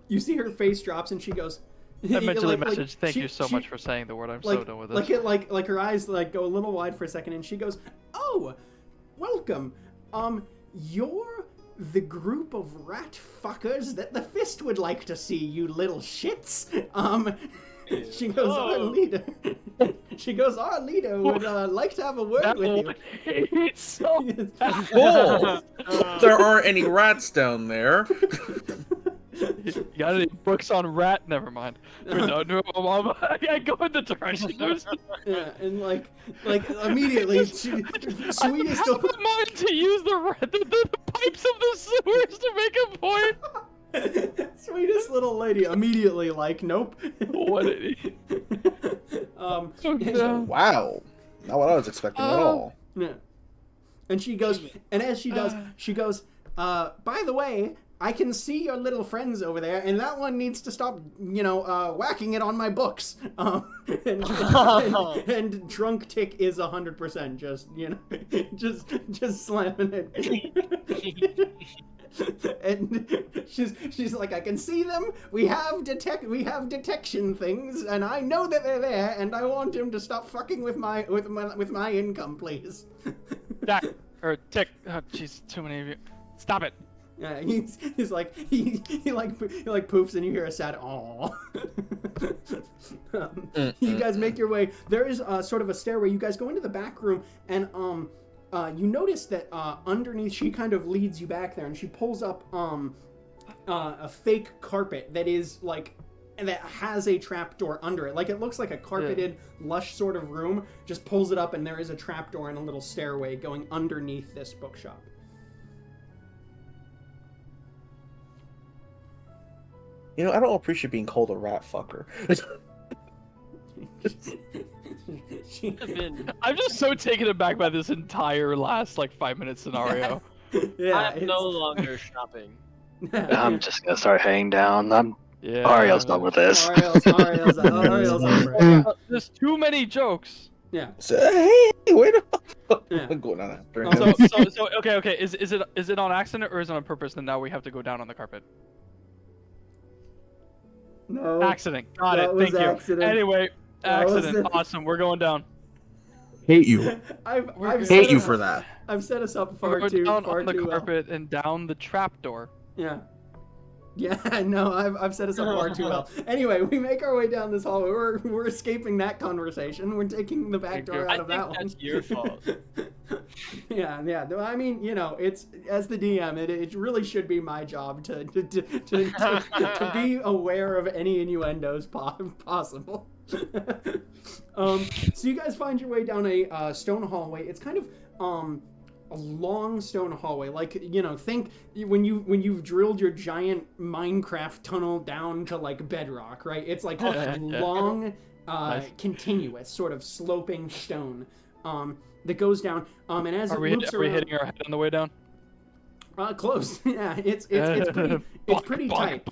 You see her face drops, and she goes. I mentally message. Thank you so much for saying the word. I'm so done with this. Like her eyes like go a little wide for a second, and she goes, "Oh, welcome. You're the group of rat fuckers that the Fist would like to see, you little shits." She goes, "Our leader." She goes, "Our leader would like to have a word with you." So cool. There aren't any rats down there. You got any books on rat? Never mind. I go in the direction. Yeah, and like immediately, Sweetest still mind to use the pipes of the sewers to make a point. Sweetest little lady immediately like, nope. What an wow, not what I was expecting at all. Yeah, and she goes, and as she does, she goes, by the way, I can see your little friends over there, and that one needs to stop, whacking it on my books. And Drunk Tick is 100% just, just slamming it. And she's like, I can see them. We have detection things, and I know that they're there, and I want him to stop fucking with my income, please. Jack or Tick. Oh, jeez, too many of you. Stop it. Yeah, he's like he poofs, and you hear a sad "aww." You guys make your way. There is sort of a stairway. You guys go into the back room, and you notice that underneath, she kind of leads you back there, and she pulls up a fake carpet that is like that has a trapdoor under it. Like it looks like a carpeted, lush sort of room. Just pulls it up, and there is a trapdoor and a little stairway going underneath this bookshop. You know, I don't appreciate being called a rat fucker. I'm just so taken aback by this entire last 5-minute scenario. Yeah, I'm no longer shopping. I'm just gonna start heading down. Ariel's done with this. Ariel's over. There's too many jokes. Yeah. So, hey, wait up. Yeah. I'm going on after him. So okay. Is it on accident or is it on purpose? And now we have to go down on the carpet. No. Accident. Got that it. was Thank you. accident. Anyway, That was accident. it. Awesome. We're going down. Hate you. I've Hate set you us- for that. I've set us up We're far going too down far on the too well. carpet and down the trapdoor. Yeah. Yeah, no, I've set us up far too well. Anyway, we make our way down this hallway. We're escaping that conversation. We're taking the back door out of that one. That's your fault. Yeah. I mean, it's as the DM, it really should be my job to be aware of any innuendos possible. So you guys find your way down a stone hallway. It's kind of a long stone hallway, think when you've drilled your giant Minecraft tunnel down to bedrock, right? It's like long, Nice. continuous sort of sloping stone that goes down. And as Are it we loops hitting around, our head on the way down? close. Yeah, it's pretty tight.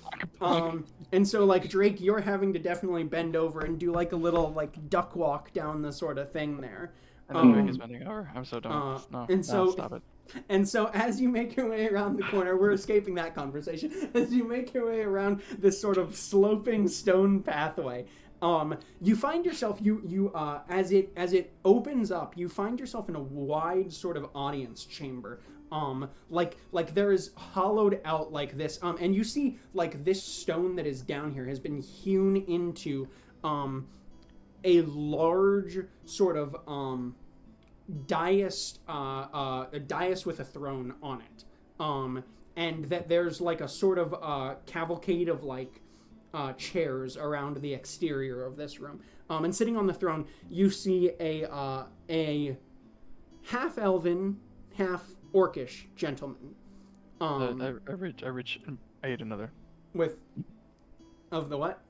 And so Drake, you're having to definitely bend over and do a little duck walk down the sort of thing there. And then Drake is bending over. I'm so done. Stop it. And so as you make your way around the corner, we're escaping that conversation. As you make your way around this sort of sloping stone pathway, you find yourself as it opens up, you find yourself in a wide sort of audience chamber. Like there is hollowed out like this, and you see this stone that is down here has been hewn into a large sort of dais, a dais with a throne on it, and that there's a sort of cavalcade of chairs around the exterior of this room, and sitting on the throne you see a half elven, half orcish gentleman. I reach and I ate another. With of the what?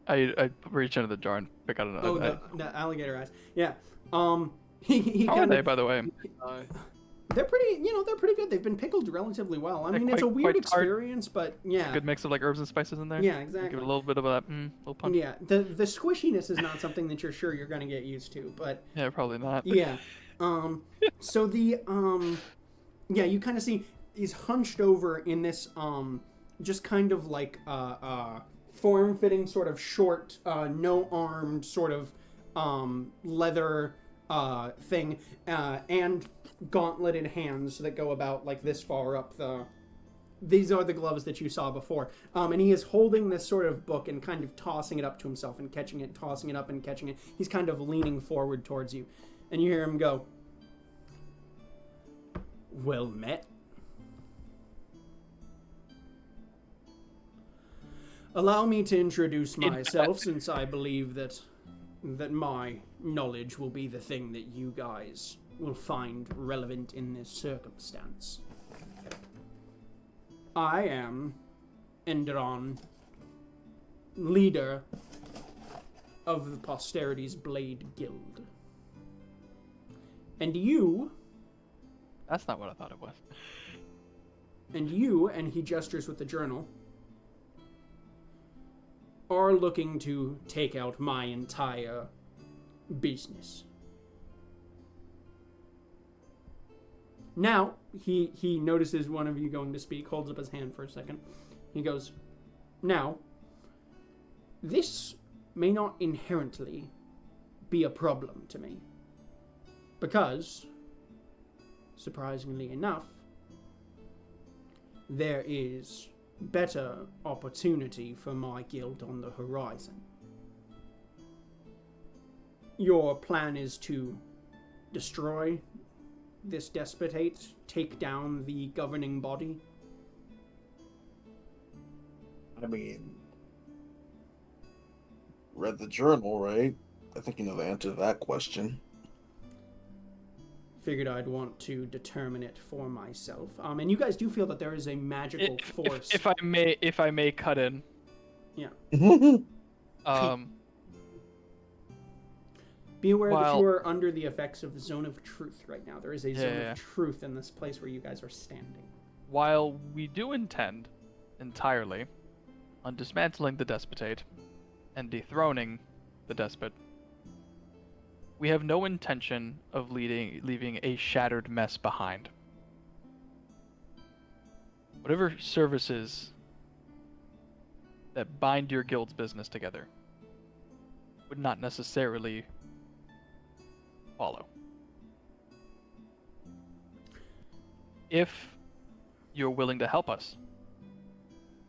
I reach into the jar and pick out another. Oh, the alligator eyes. Yeah. He How are they, by the way? They're pretty, they're pretty good. They've been pickled relatively well. I mean, it's a quite weird tart. experience, but yeah. Good mix of herbs and spices in there. Yeah, exactly. Give it a little bit of that little punch. Yeah, the squishiness is not something that you're sure you're gonna get used to, but Yeah, probably not. yeah. So the yeah, you kind of see he's hunched over in this just kind of form-fitting sort of short, no-armed sort of leather thing, and gauntleted hands that go about this far up the. These are the gloves that you saw before, and he is holding this sort of book and kind of tossing it up to himself and catching it, tossing it up and catching it. He's kind of leaning forward towards you, and you hear him go, "Well met. Allow me to introduce myself, since I believe that my knowledge will be the thing that you guys will find relevant in this circumstance. I am Enderon, leader of the Posterity's Blade Guild. And you..." That's not what I thought it was. "And you," and he gestures with the journal, "are looking to take out my entire business. Now, he notices one of you going to speak, holds up his hand for a second. He goes, now, this may not inherently be a problem to me. Because, surprisingly enough, there is better opportunity for my guild on the horizon. Your plan is to destroy this despotate, take down the governing body? I mean, read the journal, right? I think you know the answer to that question. Figured I'd want to determine it for myself. And you guys do feel that there is a magical force. If I may cut in. Yeah. Be aware that you are under the effects of the zone of truth right now. There is a zone of truth in this place where you guys are standing. While we do intend entirely on dismantling the despotate and dethroning the despot, we have no intention of leaving a shattered mess behind. Whatever services that bind your guild's business together would not necessarily follow. If you're willing to help us,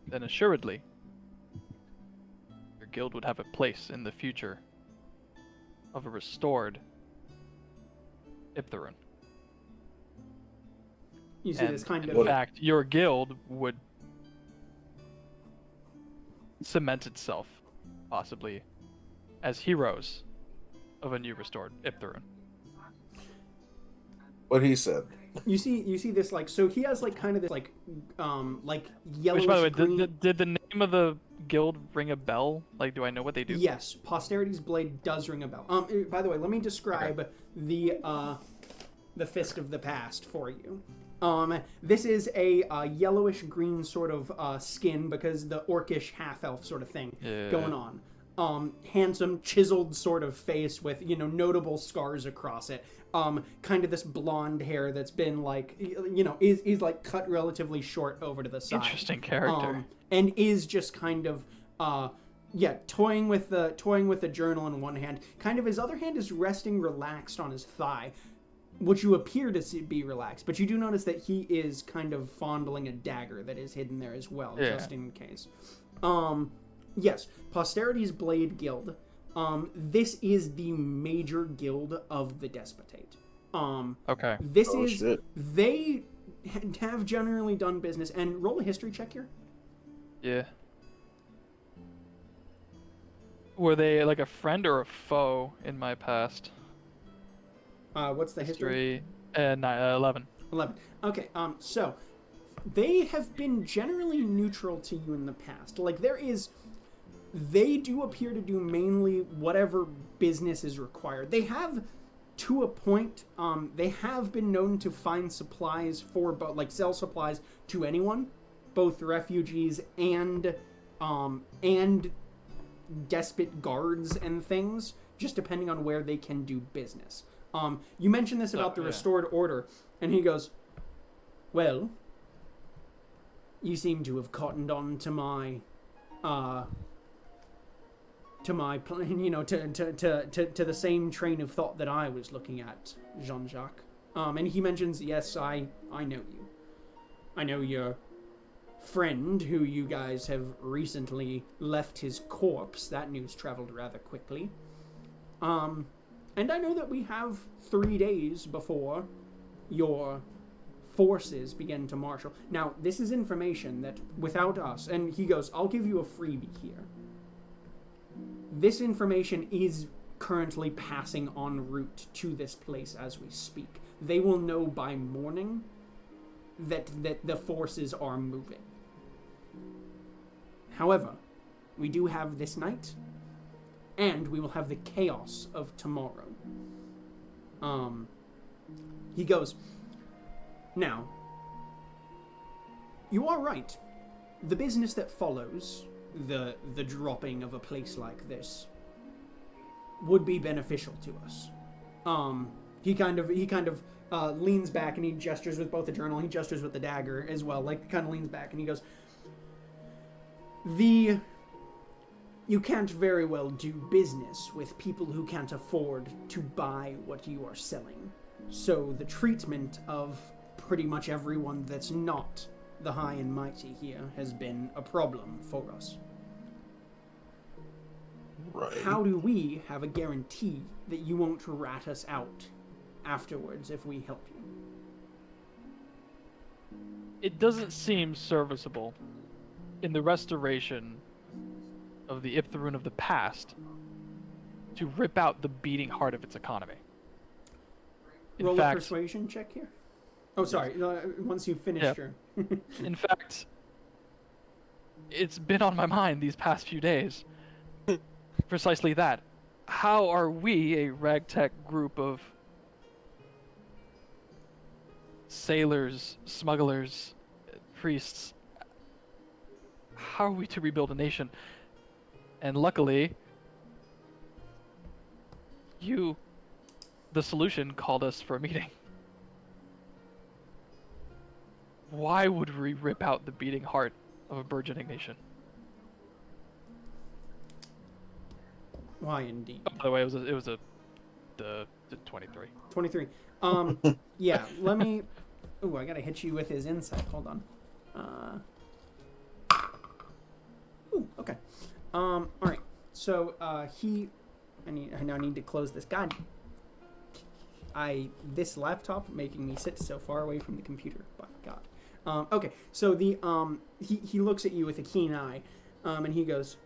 then assuredly your guild would have a place in the future of a restored Iptherun. You see this kind of... In fact, your guild would cement itself, possibly, as heroes of a new restored Iptherun. What he said. You see this, like, so he has, like, kind of this, like yellowish. Which, by the way, green... did the name of the guild ring a bell? Like, do I know what they do? Yes, Posterity's Blade does ring a bell. By the way, let me describe the Fist of the Past for you. This is a yellowish green sort of skin because the orcish half-elf sort of thing going on. Handsome, chiseled sort of face with, notable scars across it. Kind of this blonde hair that's been like, is like cut relatively short over to the side. Interesting character. And is just kind of, toying with the journal in one hand. Kind of his other hand is resting relaxed on his thigh, which you appear to see be relaxed. But you do notice that he is kind of fondling a dagger that is hidden there as well, just in case. Yes, Posterity's Blade Guild. This is the major guild of the Despotate. Okay. They have generally done business, and roll a history check here. Yeah. Were they like a friend or a foe in my past? What's the history? 11. 11. Okay, so they have been generally neutral to you in the past. Like, they do appear to do mainly whatever business is required. They have, to a point, they have been known to find supplies sell supplies to anyone, both refugees and despot guards and things, just depending on where they can do business. You mentioned this about the restored order, and he goes, well, you seem to have cottoned on to my plan, to the same train of thought that I was looking at, Jean-Jacques. And he mentions, yes, I know you. I know your friend, who you guys have recently left his corpse. That news traveled rather quickly. And I know that we have 3 days before your forces begin to marshal. Now, this is information that, without us, and he goes, I'll give you a freebie here. This information is currently passing en route to this place as we speak. They will know by morning that the forces are moving. However, we do have this night, and we will have the chaos of tomorrow. He goes, now, you are right. The business that follows the dropping of a place like this would be beneficial to us. He kind of leans back and he gestures with both the journal. He gestures with the dagger as well. Like, kind of leans back and he goes, you can't very well do business with people who can't afford to buy what you are selling. So the treatment of pretty much everyone that's not the high and mighty here has been a problem for us. Right. How do we have a guarantee that you won't rat us out afterwards if we help you? It doesn't seem serviceable in the restoration of the Iptharun of the past to rip out the beating heart of its economy. In Roll fact, a persuasion check here. Oh, sorry. No, once you've finished your... in fact, it's been on my mind these past few days. Precisely that. How are we, a ragtag group of sailors, smugglers, priests, how are we to rebuild a nation? And luckily, you, the solution, called us for a meeting. Why would we rip out the beating heart of a burgeoning nation? Why indeed? Oh, by the way, it was the 23. 23. Yeah, let me... Ooh, I gotta hit you with his insight. Hold on. Ooh, okay. Alright. So, I now need to close this. God. This laptop making me sit so far away from the computer. By God. Okay. So he looks at you with a keen eye, and he goes,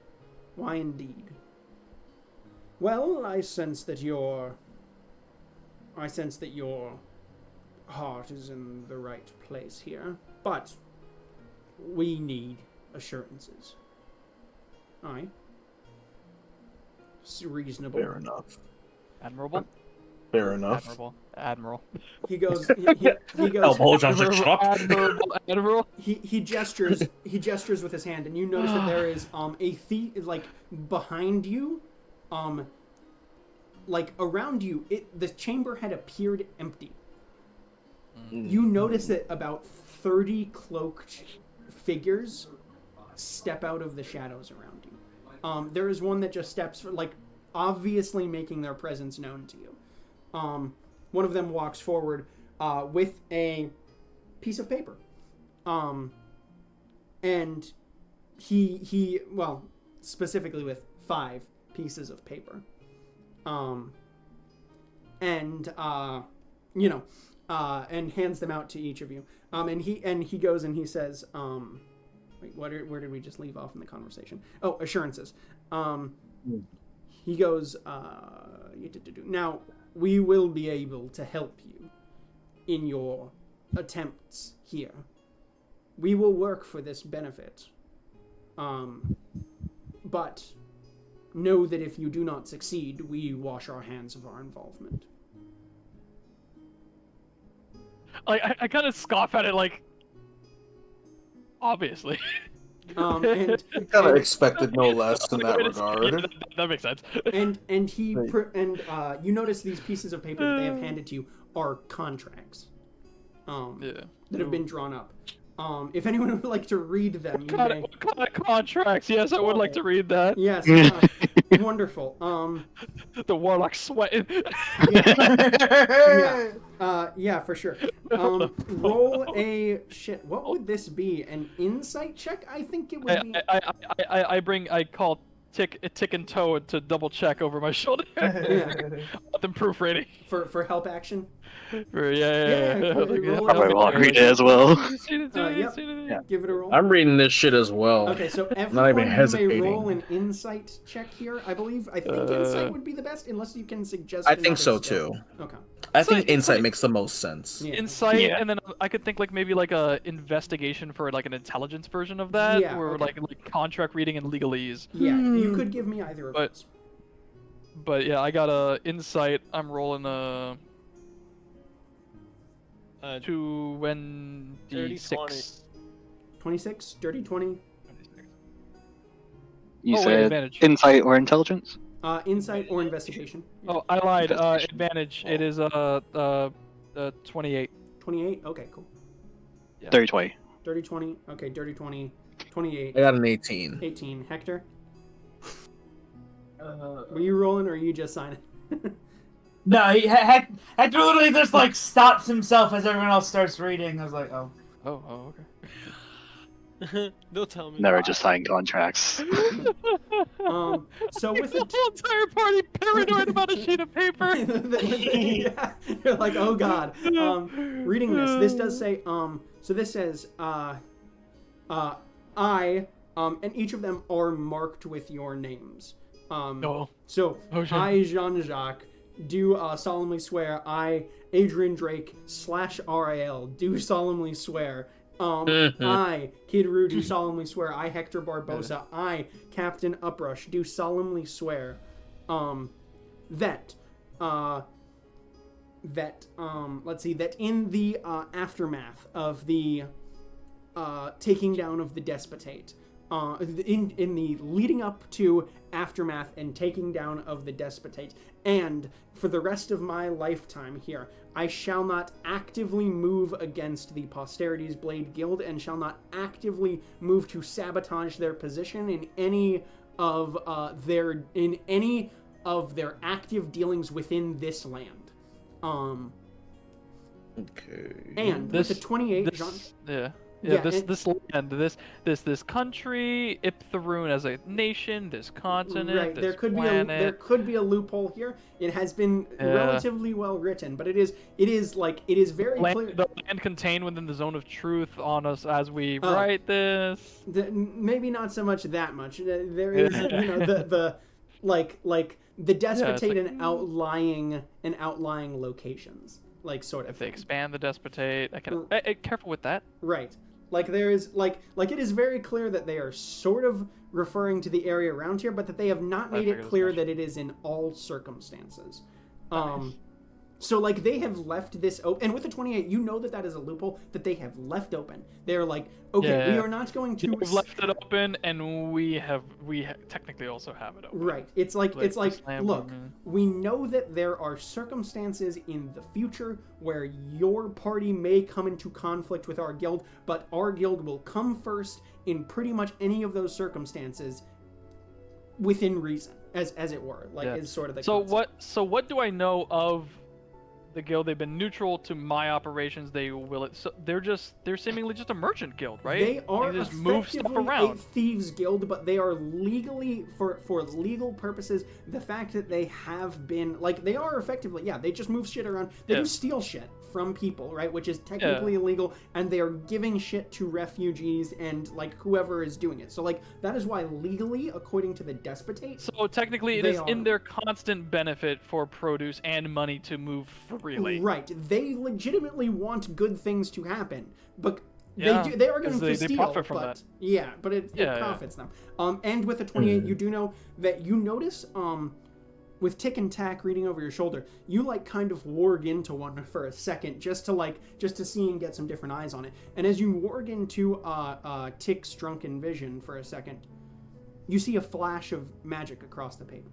"Why indeed? Well, I sense that your heart is in the right place here, but we need assurances." Aye. It's reasonable. Fair enough. Admirable. Fair enough. Admirable. Admiral. He goes. He goes. Admiral. He gestures. He gestures with his hand, and you notice that there is a thief like behind you, like around you. The chamber had appeared empty. You notice that about 30 cloaked figures step out of the shadows around you. There is one that just steps, like, obviously making their presence known to you. One of them walks forward with a piece of paper. And he well, specifically with 5 pieces of paper. And hands them out to each of you. And he goes and he says, wait, where did we just leave off in the conversation? Oh, assurances. He goes, now, we will be able to help you in your attempts here. We will work for this benefit. But know that if you do not succeed, we wash our hands of our involvement. I kind of scoff at it, like, obviously. And kind of expected no less in that regard. That makes sense. And you notice these pieces of paper that they have handed to you are Yeah. contracts. That have been drawn up. If anyone would like to read them, What kind of contracts? Yes, I would like to read that. Yes, wonderful. The warlock sweating. Yeah, for sure. Roll a shit. What would this be? An insight check? I think it would be. I call Tick and Toe to double check over my shoulder. Let them proofreading. For help action. Yeah. I want to read it as well. Give it a roll. I'm reading this shit as well. Okay, so Not everyone even may hesitating. roll an insight check here, I believe. I think insight would be the best, unless you can suggest I think another so skill. too. Okay. I think insight makes the most sense. Yeah. Insight, and then I could think like maybe like a investigation for like an intelligence version of that, Yeah, or okay. like contract reading and legalese. Yeah, you could give me either of those. But yeah, I got a insight. I'm rolling a 26. 26, dirty 20. You Oh, wait, said advantage. insight or intelligence? Insight or investigation. Oh, I lied. Investigation. Advantage. It is 28. 28. Okay, cool. Yeah. 30-20. Dirty 20. Okay, dirty 20. 28. I got an 18. 18. Hector. Were you rolling or are you just signing? No, Hector literally just like stops himself as everyone else starts reading. I was like, oh. Oh, okay. Don't tell me. Never just sign contracts. So with The whole entire party paranoid about a sheet of paper. yeah, you're like, oh god. Reading this does say, so this says, I, and each of them are marked with your names. So, shit. I, Jean-Jacques, do solemnly swear, I, Adrian Drake / RIL, do solemnly swear, I, Kid Roo, do solemnly swear, I, Hector Barbosa, I, Captain Uprush, do solemnly swear, that in the aftermath of the taking down of the despotate, in the leading up to aftermath and taking down of the despotate, and for the rest of my lifetime here, I shall not actively move against the Posterity's Blade Guild and shall not actively move to sabotage their position in any of their active dealings within this land. Okay. And with the 28, This land, this country, Iptharoon as a nation, this continent, right? this There could be a loophole here. It has been relatively well written, but it is very clear. The land contained within the zone of truth on us as we write this. Maybe not so much that much. There is the despotate and outlying locations, like sort of. If they expand the despotate, I can careful with that. Right. Like there is it is very clear that they are sort of referring to the area around here, but that they have not made it clear that it is in all circumstances. So like they have left this open, and with the 28, you know that is a loophole that they have left open. They're like, okay, we are not going to. We've left it open, and we technically also have it open. Right. It's like look, we know that there are circumstances in the future where your party may come into conflict with our guild, but our guild will come first in pretty much any of those circumstances within reason, as it were. Is sort of the concept. So what do I know of the guild? They've been neutral to my operations. They're seemingly just a merchant guild, right? They are just move stuff around. A thieves guild, but they are legally, for legal purposes, the fact that they have been they are effectively, they just move shit around. They do steal shit from people, right? Which is technically illegal, and they are giving shit to refugees and whoever is doing it. So that is why legally, according to the despotate. So technically, it is in their constant benefit for produce and money to move freely. Right. They legitimately want good things to happen, but they are going to steal. They profit from that. Yeah, but it profits them. And with the 28, you do know that you notice with Tick and Tack reading over your shoulder, you kind of warg into one for a second just to see and get some different eyes on it. And as you warg into Tick's drunken vision for a second, you see a flash of magic across the paper.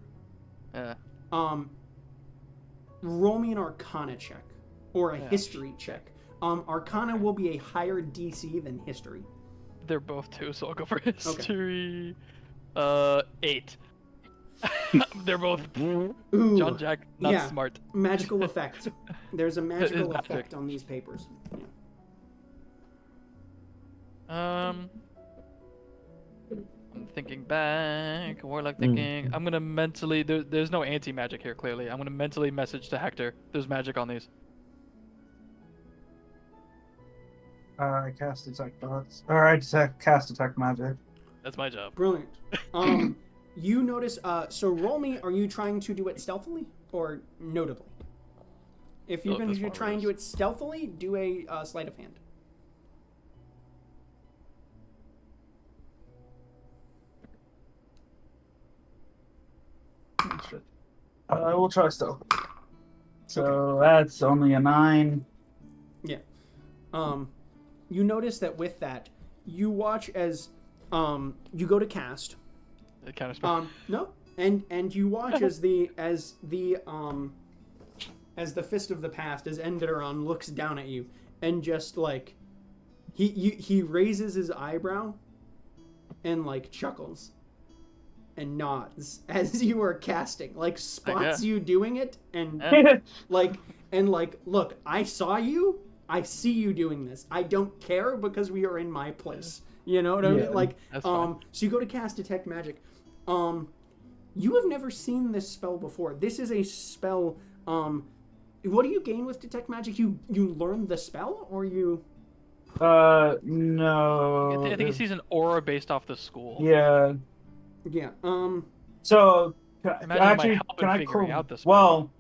Roll me an Arcana check or a history check. Arcana will be a higher DC than history. They're both 2, so I'll go for history. 8. They're both John Jack, not smart. Magical effect. There's a magical effect on these papers. I'm thinking back. Warlock thinking. I'm gonna mentally. There's no anti-magic here. Clearly, I'm gonna mentally message to Hector. There's magic on these. I cast detect thoughts. Or I cast detect magic. That's my job. Brilliant. You notice, so roll me, are you trying to do it stealthily or notably? If you're going to try and do it stealthily, do a sleight of hand. I will try stealth. So that's only a 9. Yeah. You notice that with that, you watch as you go to cast. Counterspell. No, And you watch as the fist of the past, as Enderon looks down at you, and just like he raises his eyebrow and like chuckles and nods as you are casting, like spots you doing it, and like look, I saw you, I see you doing this. I don't care because we are in my place. You know what I mean? Like so you go to cast Detect Magic. You have never seen this spell before. This is a spell. What do you gain with Detect Magic? You learn the spell, or you? No. I think he sees an aura based off the school. Yeah. Yeah. So Imagine actually, help can in I? figuring out this. Well.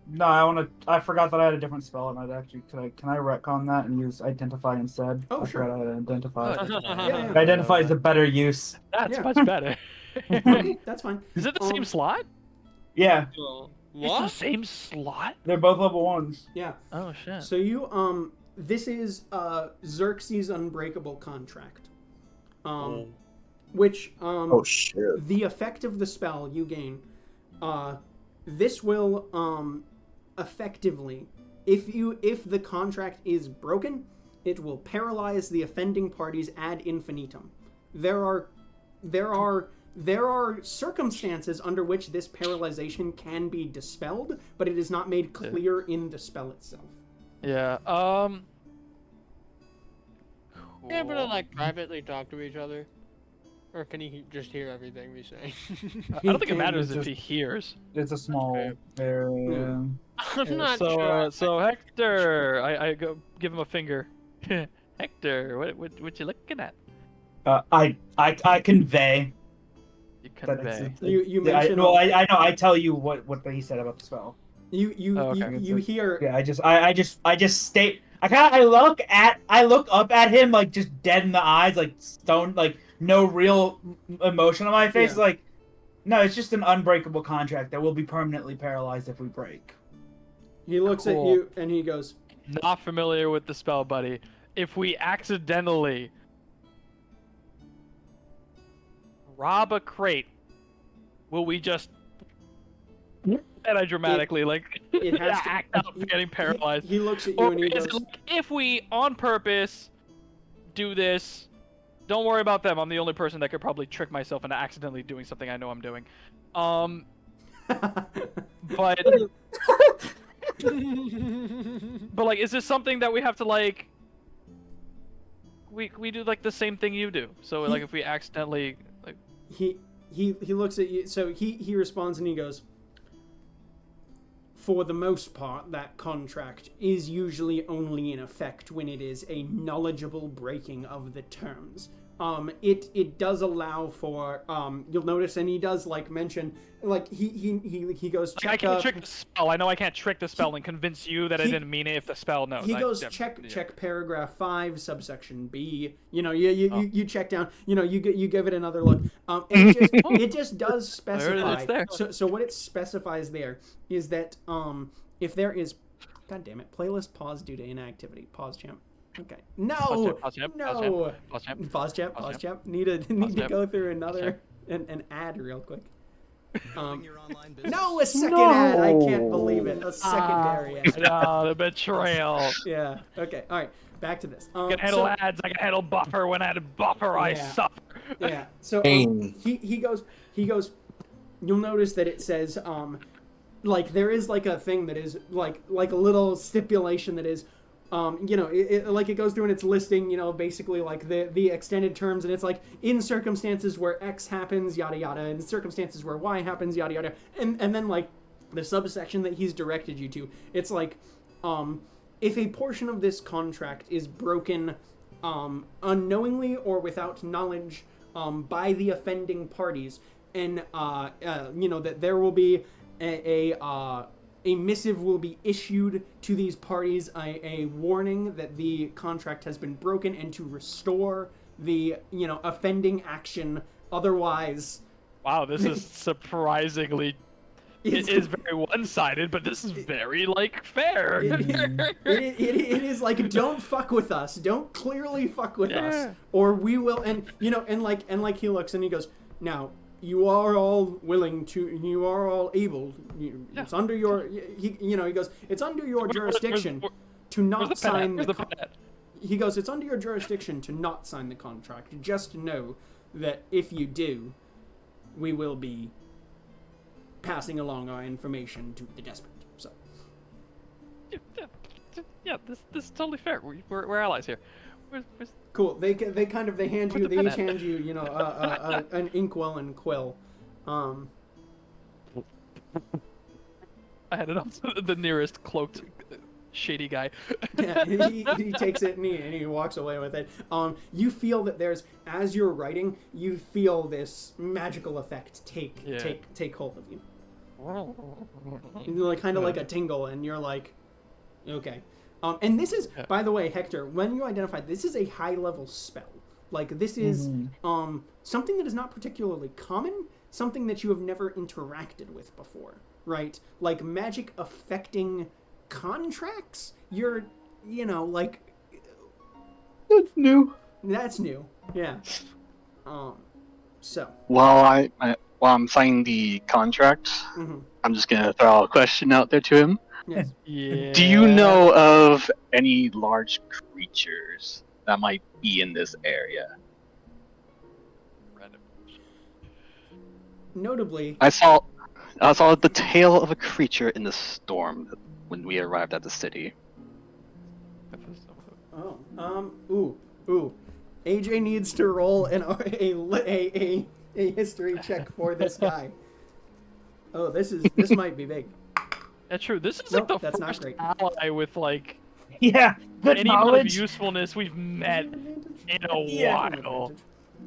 No, I forgot that I had a different spell, and I'd actually. Can I retcon that and use Identify instead? Oh, sure. I forgot I had Identify. Yeah. Identify is a better use. That's much better. Okay, that's fine. Is it the same slot? Yeah. It's the same slot? They're both level 1s. Yeah. Oh shit. So you this is Xerxes' Unbreakable Contract. Which Oh shit. the effect of the spell you gain, this will effectively, if the contract is broken, it will paralyze the offending parties ad infinitum. There are circumstances under which this paralyzation can be dispelled, but it is not made clear in the spell itself. Yeah. Cool. Able to like privately talk to each other, or can he just hear everything we say? I don't think it matters if he hears. It's a small area. I'm not sure. So Hector, I go give him a finger. Hector, what you looking at? I convey. You that convey. You I mentioned know. I know. I tell you what he said about the spell. you hear. Yeah. I just state. I look up at him like just dead in the eyes, like stone, like no real emotion on my face. Yeah. Like, no, it's just an unbreakable contract that will be permanently paralyzed if we break. He looks at you and he goes, Not familiar with the spell, buddy. If we accidentally rob a crate, will we just and I dramatically it has to- act out getting paralyzed? he looks at you Or and he is goes, it like, if we on purpose do this, don't worry about them. I'm the only person that could probably trick myself into accidentally doing something I know I'm doing. But but like, is this something that we have to like? We do like the same thing you do. So like, if we accidentally like, he looks at you. So he responds and he goes, for the most part, that contract is usually only in effect when it is a knowledgeable breaking of the terms. It does allow for you'll notice, and he does like mention like he goes check. I can't trick the spell. I know I can't trick the spell and convince you that I didn't mean it if the spell knows. He goes check paragraph 5 subsection B. You know you check down. You know you give it another look. And it just does specify. So what it specifies there is that if there is, God damn it, playlist pause due to inactivity. Pause champ. Okay. No. Pause champ. Pause champ. Need to go through another an ad real quick. No, a second ad. I can't believe it. A secondary ad. No, the betrayal. Yeah. Okay. All right. Back to this. I can handle ads. I can handle buffer. When I had buffer, I suffer. Yeah. So he goes. You'll notice that it says like there is like a thing that is like a little stipulation that is. It goes through and it's listing, basically like the extended terms, and it's like in circumstances where X happens, yada yada, and circumstances where Y happens, yada yada, and then like the subsection that he's directed you to, it's like, if a portion of this contract is broken, unknowingly or without knowledge, by the offending parties, and that there will be a missive will be issued to these parties, a warning that the contract has been broken, and to restore the, offending action. Otherwise... Wow, this is surprisingly... It is very one-sided, but this is very, fair. It is like, don't fuck with us. Don't clearly fuck with us. Or we will... And he looks and he goes, now, you are all willing to, you are all able, it's under your, he goes, it's under your jurisdiction to not sign the contract. He goes, it's under your jurisdiction to not sign the contract. Just know that if you do, we will be passing along our information to the despot. So. Yeah, this is totally fair. We're allies here. Cool. They hand you, they each hand you, an inkwell and quill. I had it up to the nearest cloaked shady guy. Yeah, he takes it and he walks away with it. You feel that there's, as you're writing, you feel this magical effect take hold of you. Like kind of like a tingle, and you're like, okay. And this is, by the way, Hector, when you identify, this is a high-level spell. Like, this is something that is not particularly common, something that you have never interacted with before, right? Like, magic affecting contracts? You're, like... That's new. That's new, yeah. So... While I'm signing the contract, I'm just going to throw a question out there to him. Yes. Yeah. Do you know of any large creatures that might be in this area? Notably, I saw the tail of a creature in the storm when we arrived at the city. Oh, ooh. AJ needs to roll a history check for this guy. Oh, this might be big. That's true. This is like the first ally with like any amount of usefulness we've met in a while.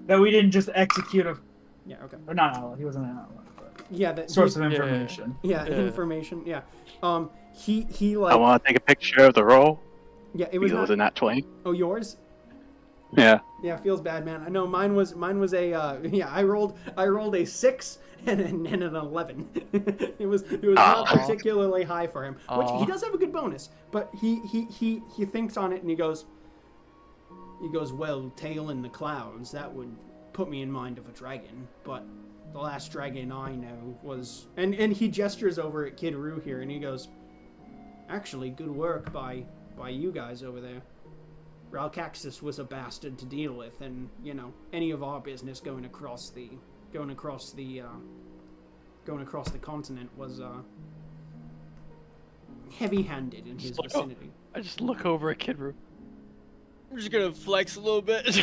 That we didn't just execute a. Yeah. Okay. Or not ally. He wasn't an ally. But yeah. That source of information. Yeah. Information. Yeah. He like. I want to take a picture of the roll. Yeah. It was a nat 20. Oh, yours. Yeah. Yeah. Feels bad, man. I know mine was a. I rolled a 6. And an 11. it was not particularly high for him, which he does have a good bonus. But he thinks on it and he goes, well, tail in the clouds, that would put me in mind of a dragon. But the last dragon I know was, and he gestures over at Kid Roo here and he goes, actually, good work by you guys over there. Ralcaxis was a bastard to deal with, and any of our business going across the continent was heavy-handed in his vicinity. I just look over at Kid Roo. I'm just gonna flex a little bit.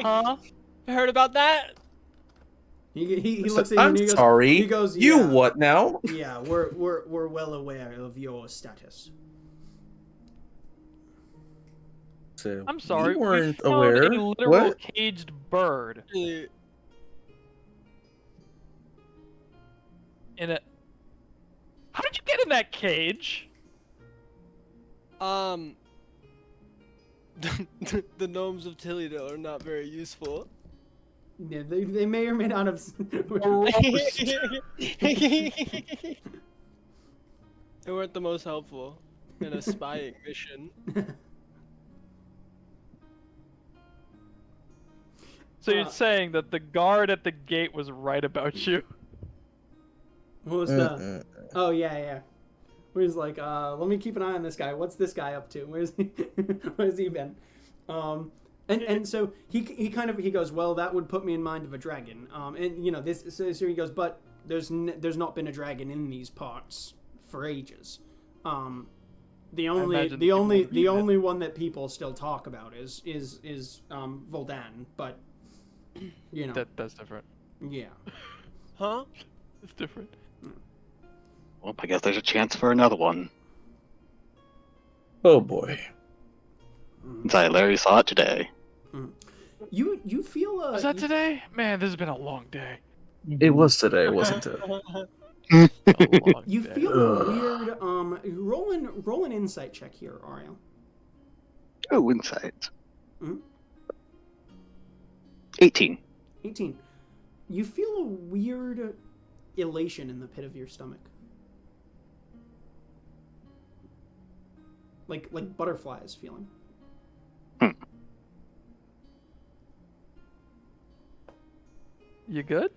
Huh? Heard about that? He looks at you and he goes, sorry. He goes, You what now? Yeah, we're well aware of your status. So I'm sorry. we weren't found aware. a literal What? caged bird. How did you get in that cage? The gnomes of Tilido are not very useful. Yeah, they may or may not have. They weren't the most helpful in a spying mission. So you're saying that the guard at the gate was right about you? What was the? Oh yeah. Where he's like, let me keep an eye on this guy. What's this guy up to? Where's he? Where's he been? And so he goes, well, that would put me in mind of a dragon. And this. So he goes, but there's not been a dragon in these parts for ages. The only one that people still talk about is Voldan, but that's different. Yeah. Huh? It's different. Well, I guess there's a chance for another one. Oh boy. Since I literally saw it today. You feel Was that today? Man, this has been a long day. It was today, wasn't it? You feel weird. Roll an insight check here, Ariel. Oh, insight. Mm-hmm. 18. 18. You feel a weird elation in the pit of your stomach. Like butterflies feeling. You good?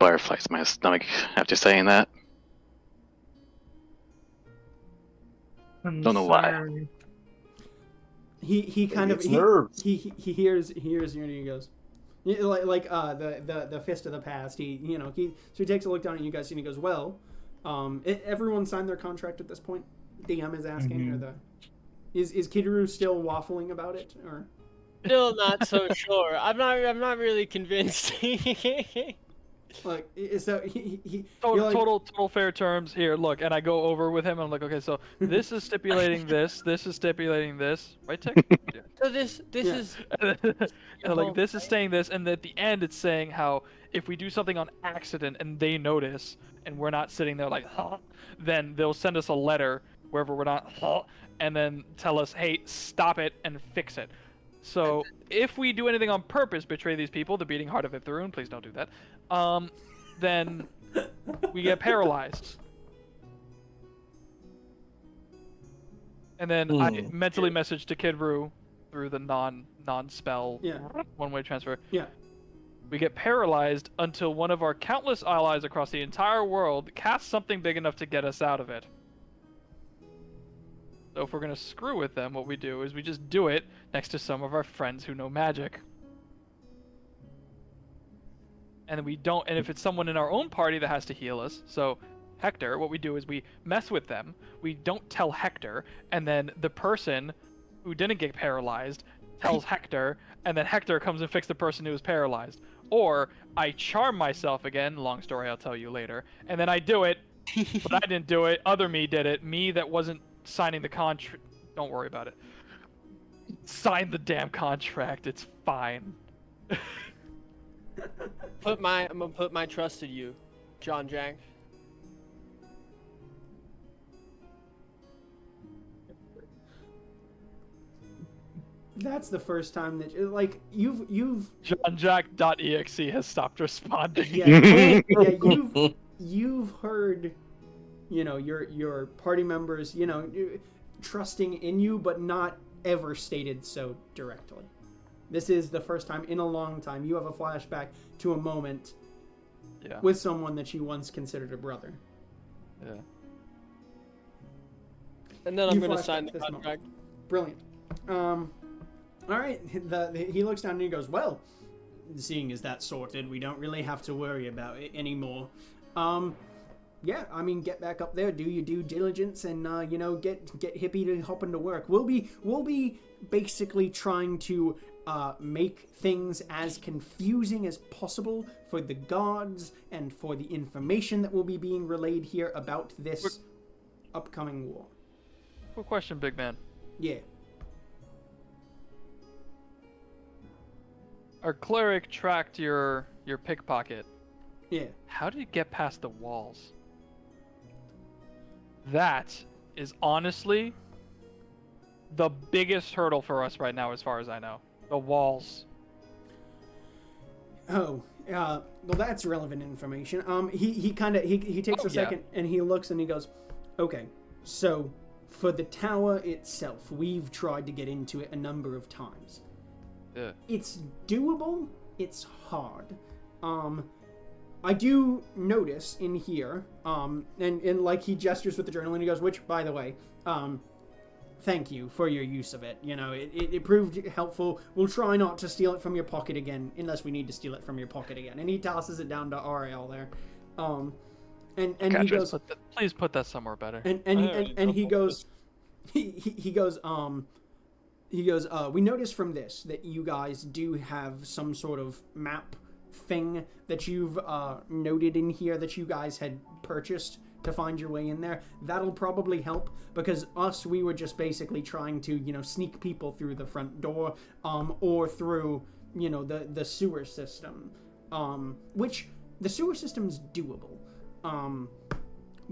butterflies in my stomach after saying that. Don't know why. He kind of It's nerves. he hears you and he goes, like the fist of the past. He takes a look down at you guys and he goes, well, everyone signed their contract at this point. DM is asking, or is Kidaru still waffling about it, or? Still not so sure. I'm not really convinced. Like, so he total fair terms here. Look, and I go over with him. And I'm like, okay, so this is stipulating this. This is stipulating this, right, Tick? Yeah. So this is and like this is saying this, and at the end it's saying how if we do something on accident and they notice, and we're not sitting there like, huh, then they'll send us a letter wherever we're not, huh, and then tell us, hey, stop it and fix it. So if we do anything on purpose, betray these people, the beating heart of Iptharun, please don't do that, then we get paralyzed. And then I mentally message to Kidru through the non-spell one-way transfer. Yeah. We get paralyzed until one of our countless allies across the entire world casts something big enough to get us out of it. So if we're gonna screw with them, what we do is we just do it next to some of our friends who know magic. And then we don't, and if it's someone in our own party that has to heal us, so Hector, what we do is we mess with them, we don't tell Hector, and then the person who didn't get paralyzed tells Hector, and then Hector comes and fixes the person who was paralyzed. Or I charm myself again, long story I'll tell you later, and then I do it, but I didn't do it, other me did it, me that wasn't signing the contract. Don't worry about it. Sign the damn contract. It's fine. I'm gonna put my trust in you, John Jack. That's the first time that you've JohnJack.exe has stopped responding. Yeah, you've heard, your party members, trusting in you, but not ever stated so directly. This is the first time in a long time you have a flashback to a moment with someone that you once considered a brother. Yeah. And then I'm going to sign the contract. Brilliant. All right. He looks down and he goes, well, seeing as that's sorted, we don't really have to worry about it anymore. Yeah, I mean, get back up there, do your due diligence, and get hippie to hop into work. We'll be basically trying to make things as confusing as possible for the gods and for the information that will be being relayed here about this upcoming war. Quick question, big man. Yeah. Our cleric tracked your pickpocket. Yeah. How did you get past the walls? That is honestly the biggest hurdle for us right now, as far as I know. The walls. Oh, well, that's relevant information. He takes a second and he looks and he goes, okay, so for the tower itself, we've tried to get into it a number of times. Yeah. It's doable. It's hard. I do notice in here, and like he gestures with the journal and he goes, which, by the way, thank you for your use of it. It proved helpful. We'll try not to steal it from your pocket again, unless we need to steal it from your pocket again. And he tosses it down to Ariel there. And he goes, please put that somewhere better. And he goes, he goes, we noticed from this that you guys do have some sort of map thing that you've noted in here that you guys had purchased to find your way in there. That'll probably help, because we were just basically trying to, sneak people through the front door, or through, the sewer system, which the sewer system's doable.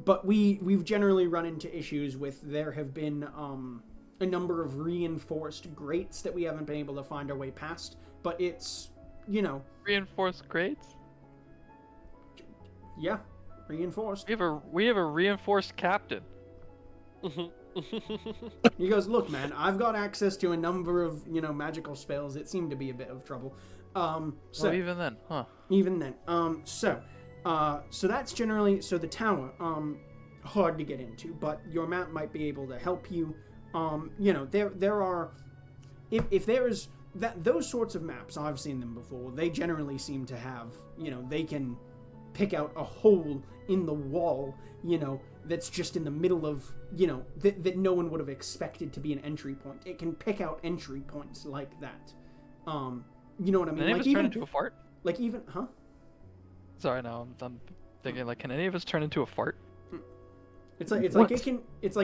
But we've generally run into issues with, there have been, a number of reinforced grates that we haven't been able to find our way past, but it's, Reinforced grates? Yeah, reinforced. We have a reinforced captain. He goes, look, man, I've got access to a number of, magical spells. It seemed to be a bit of trouble. So even then, huh? Even then. So that's generally so the tower. Hard to get into, but your map might be able to help you. There are if there is that those sorts of maps, I've seen them before. They generally seem to have they can pick out a hole in the wall, that's just in the middle of that no one would have expected to be an entry point. It can pick out entry points like that. You know what I mean? Can any of us turn into a fart? Like even, huh? Sorry, no, I'm thinking like, can any of us turn into a fart? It's like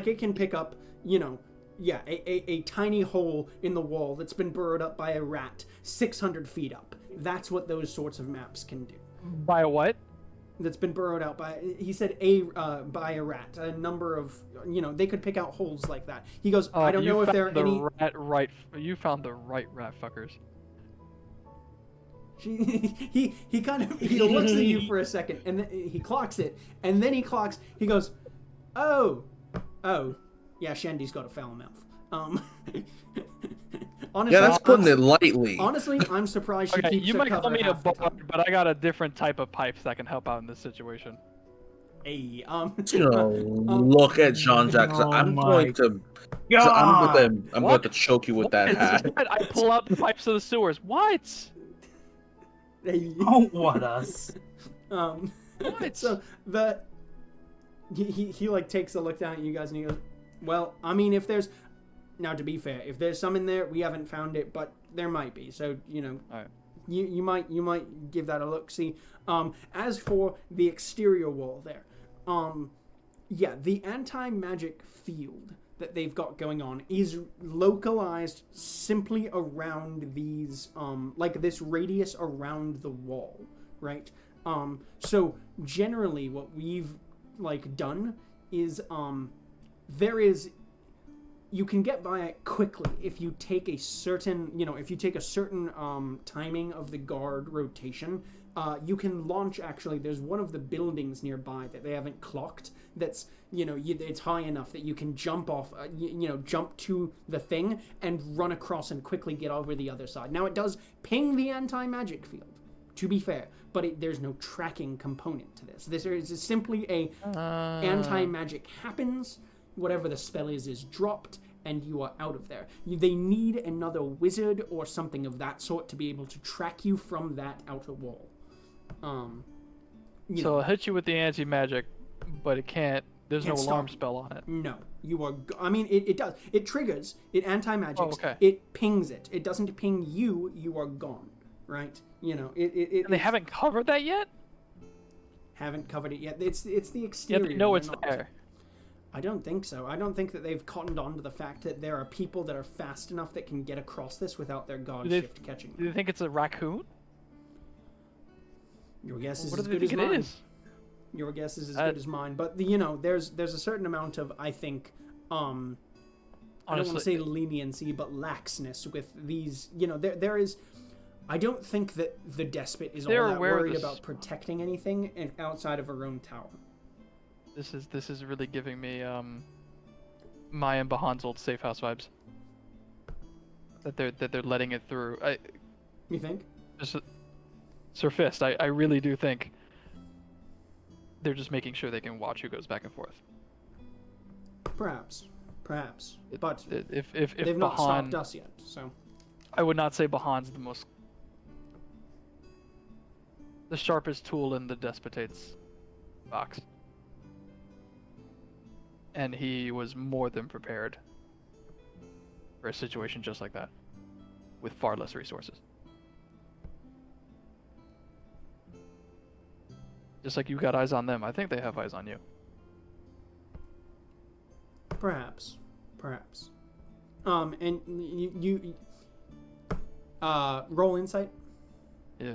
it can pick up, a tiny hole in the wall that's been burrowed up by a rat 600 feet up. That's what those sorts of maps can do. By a what? That's been burrowed out by, he said by a rat. A number of, they could pick out holes like that. He goes, I don't know if there are any. You found the right rat fuckers. He looks at you for a second, and then he clocks it, and then he goes, oh, yeah, Shandy's got a foul mouth. Honestly, yeah, that's putting it lightly. Honestly, I'm surprised she keeps you her might cover call me a half the bard, time. but I got a different type of pipes that can help out in this situation. Hey, look at Jean-Jacques. I'm going to choke you with that hat. I pull out the pipes of the sewers. What? Don't want us. What? So he like takes a look down at you guys and he goes, well, I mean, if there's, now to be fair, if there's some in there, we haven't found it, but there might be. So Alright. you might give that a look. See, as for the exterior wall there, the anti-magic field that they've got going on is localized simply around these, like this radius around the wall, right? So generally what we've done is, you can get by it quickly if you take a certain, timing of the guard rotation. You can launch, actually, there's one of the buildings nearby that they haven't clocked that's, it's high enough that you can jump off, jump to the thing and run across and quickly get over the other side. Now, it does ping the anti-magic field, to be fair, but there's no tracking component to this. This is simply a anti-magic happens, whatever the spell is dropped, and you are out of there. They need another wizard or something of that sort to be able to track you from that outer wall. So it'll hit you with the anti-magic, but it can't. There's no alarm spell on it. No, you are. It does. It triggers. It anti-magics. Oh, okay. It pings it. It doesn't ping you. You are gone. Right? And they haven't covered that yet. Haven't covered it yet. It's the exterior. Yeah, no, it's there. I don't think so. I don't think that they've cottoned on to the fact that there are people that are fast enough that can get across this without their guard shift catching them. Do you think it's a raccoon? Your guess is What as do they good as think it mine. is? Your guess is as good as mine. But there's a certain amount of, I think, I don't want to say leniency, but laxness with these. There is. I don't think that the despot is all that worried about protecting anything outside of her own tower. This is really giving me Maya and Bahan's old safe house vibes. That they're letting it through. You think? Sir Fist, I really do think they're just making sure they can watch who goes back and forth. Perhaps, but if they've not stopped us yet, so I would not say Bahan's the sharpest tool in the despotate's box. And he was more than prepared for a situation just like that, with far less resources. Just like you got eyes on them, I think they have eyes on you. Perhaps. And you roll insight. Yeah.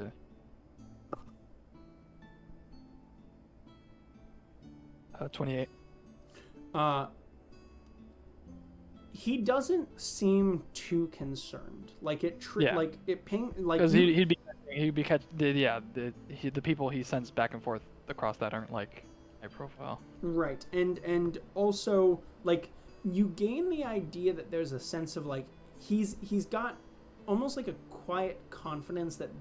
Uh, 28. He doesn't seem too concerned. Like it ping like because he'd be the people he sends back and forth across that aren't like high profile. Right, and also like you gain the idea that there's a sense of like he's got almost like a quiet confidence that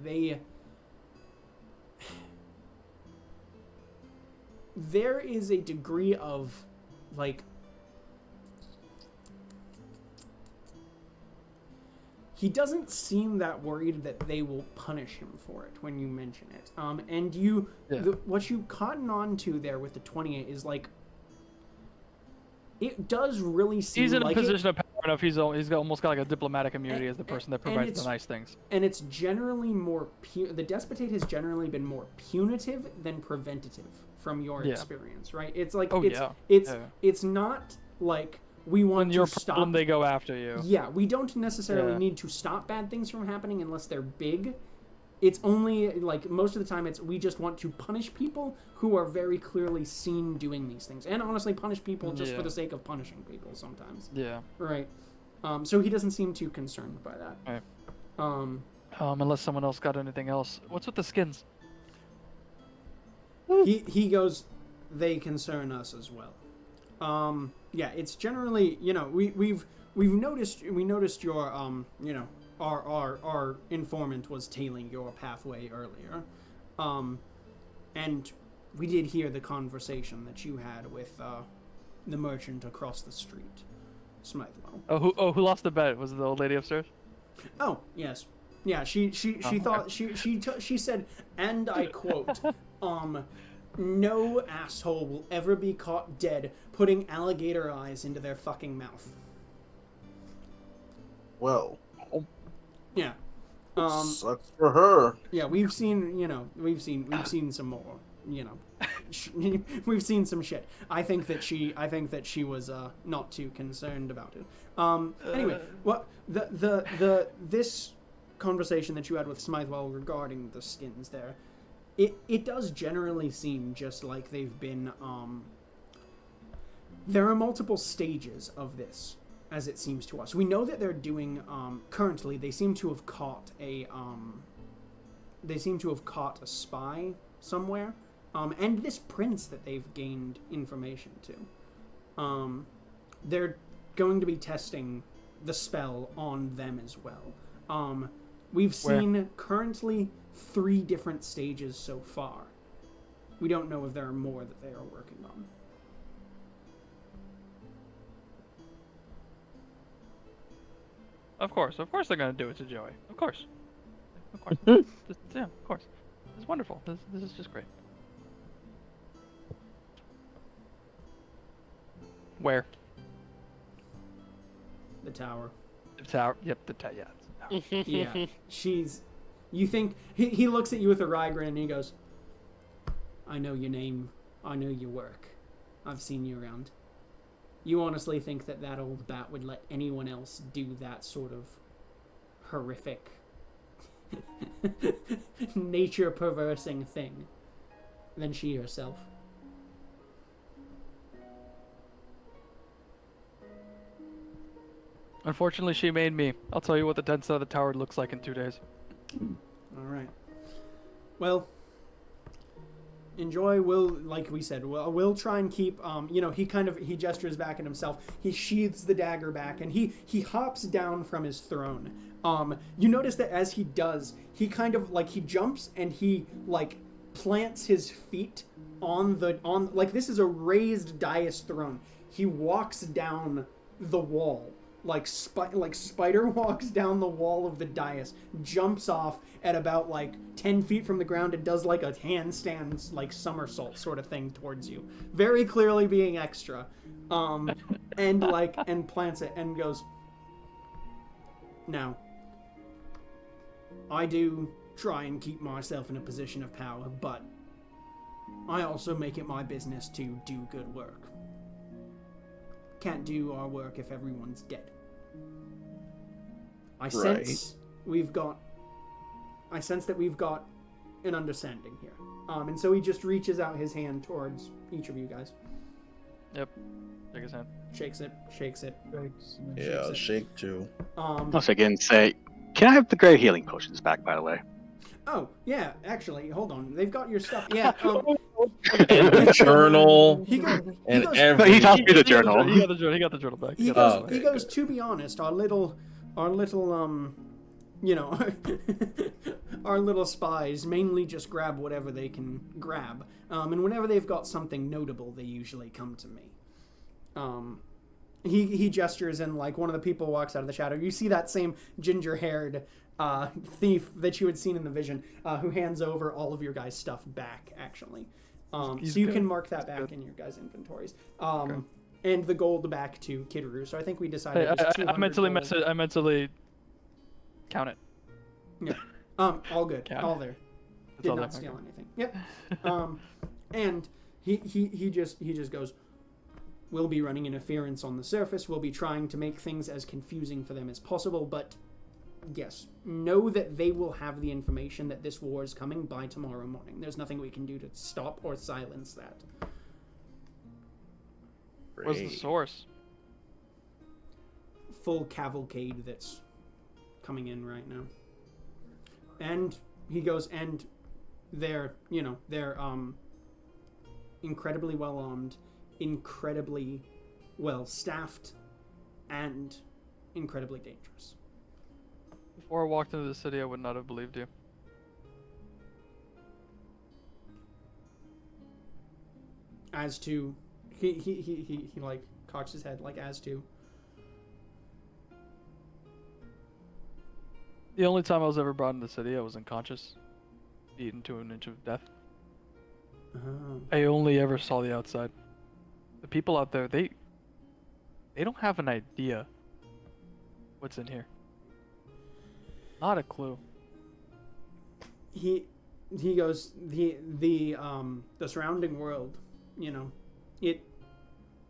there is a degree of, like, he doesn't seem that worried that they will punish him for it when you mention it. And you, what you cotton on to there with the 28 is, like, it does really seem He's in like a position of power enough. He's almost got like a diplomatic immunity as the person that provides it's- the nice things. And it's generally more the despotate has generally been more punitive than preventative from your experience, right? It's like it's not like we want When you're to a problem, stop. they go after you. Yeah, we don't necessarily Yeah. need to stop bad things from happening unless they're big. It's only, like, most of the time we just want to punish people who are very clearly seen doing these things. And honestly, punish people just for the sake of punishing people sometimes. Yeah. Right. So he doesn't seem too concerned by that. Right. Unless someone else got anything else. What's with the skins? He goes, they concern us as well. Yeah, it's generally, you know, we noticed your you know, our informant was tailing your pathway earlier. And we did hear the conversation that you had with the merchant across the street, Smithwell. Who lost the bet? Was it the old lady upstairs? Oh, yes. Yeah, she thought she said, and I quote, no asshole will ever be caught dead putting alligator eyes into their fucking mouth. Well. Yeah. Sucks for her. Yeah, we've seen some more, you know. We've seen some shit. I think that she was not too concerned about it. Anyway, what this conversation that you had with Smithewell regarding the skins there, it does generally seem just like they've been there are multiple stages of this, as it seems to us. We know that they're doing currently they seem to have caught a spy somewhere, and this prince that they've gained information to. They're going to be testing the spell on them as well. We've seen currently 3 different stages so far. We don't know if there are more that they are working on. Of course they're gonna do it to Joey. Of course. Yeah, of course. This is wonderful. This is just great. Where? The tower. The tower. Yep, the tower. Yeah. Yeah. You think he looks at you with a wry grin and he goes, I know your name. I know your work. I've seen you around. You honestly think that old bat would let anyone else do that sort of horrific, nature-perversing thing than she herself? Unfortunately, she made me. I'll tell you what the 10th side of the tower looks like in 2 days. All right. Well, enjoy. Like we said, we'll try and keep. You know, he gestures back at himself. He sheathes the dagger back, and he hops down from his throne. You notice that as he does, he kind of he jumps and he plants his feet on this is a raised dais throne. He walks down the wall. Like Spider walks down the wall of the dais, jumps off at about 10 feet from the ground and does a handstand somersault sort of thing towards you, very clearly being extra, and plants it and goes, now, I do try and keep myself in a position of power, but I also make it my business to do good work. Can't do our work if everyone's dead. I sense that we've got an understanding here. And so he just reaches out his hand towards each of you guys. Yep. Shake his hand. Shakes it. Yeah, shake too. I'll shake it and say, can I have the great healing potions back, by the way? Oh, yeah, actually, hold on. They've got your stuff. Yeah, And the journal. He goes, He tossed me the journal. He got the journal back. He goes, to be honest, our little you know, our little spies mainly just grab whatever they can grab. And whenever they've got something notable, they usually come to me. He gestures and like one of the people walks out of the shadow. You see that same ginger-haired thief that you had seen in the vision, who hands over all of your guys' stuff back, actually. So you can mark that back in your guys' inventories. Okay. And the gold back to Kidru. So I think we decided it was 200 I mentally count it. Yeah. All good. Count all there. Did not steal anything. Yep. And he just goes, we'll be running interference on the surface. We'll be trying to make things as confusing for them as possible, but yes, know that they will have the information that this war is coming by tomorrow morning. There's nothing we can do to stop or silence that. What's the source? Full cavalcade that's coming in right now. And he goes, and they're incredibly well armed, incredibly well staffed, and incredibly dangerous. Before I walked into the city, I would not have believed you. As to, he like cocks his head, like as to. The only time I was ever brought into the city, I was unconscious, beaten to an inch of death. I only ever saw the outside. The people out there, they don't have an idea what's in here. Not a clue. He goes, the surrounding world, you know, it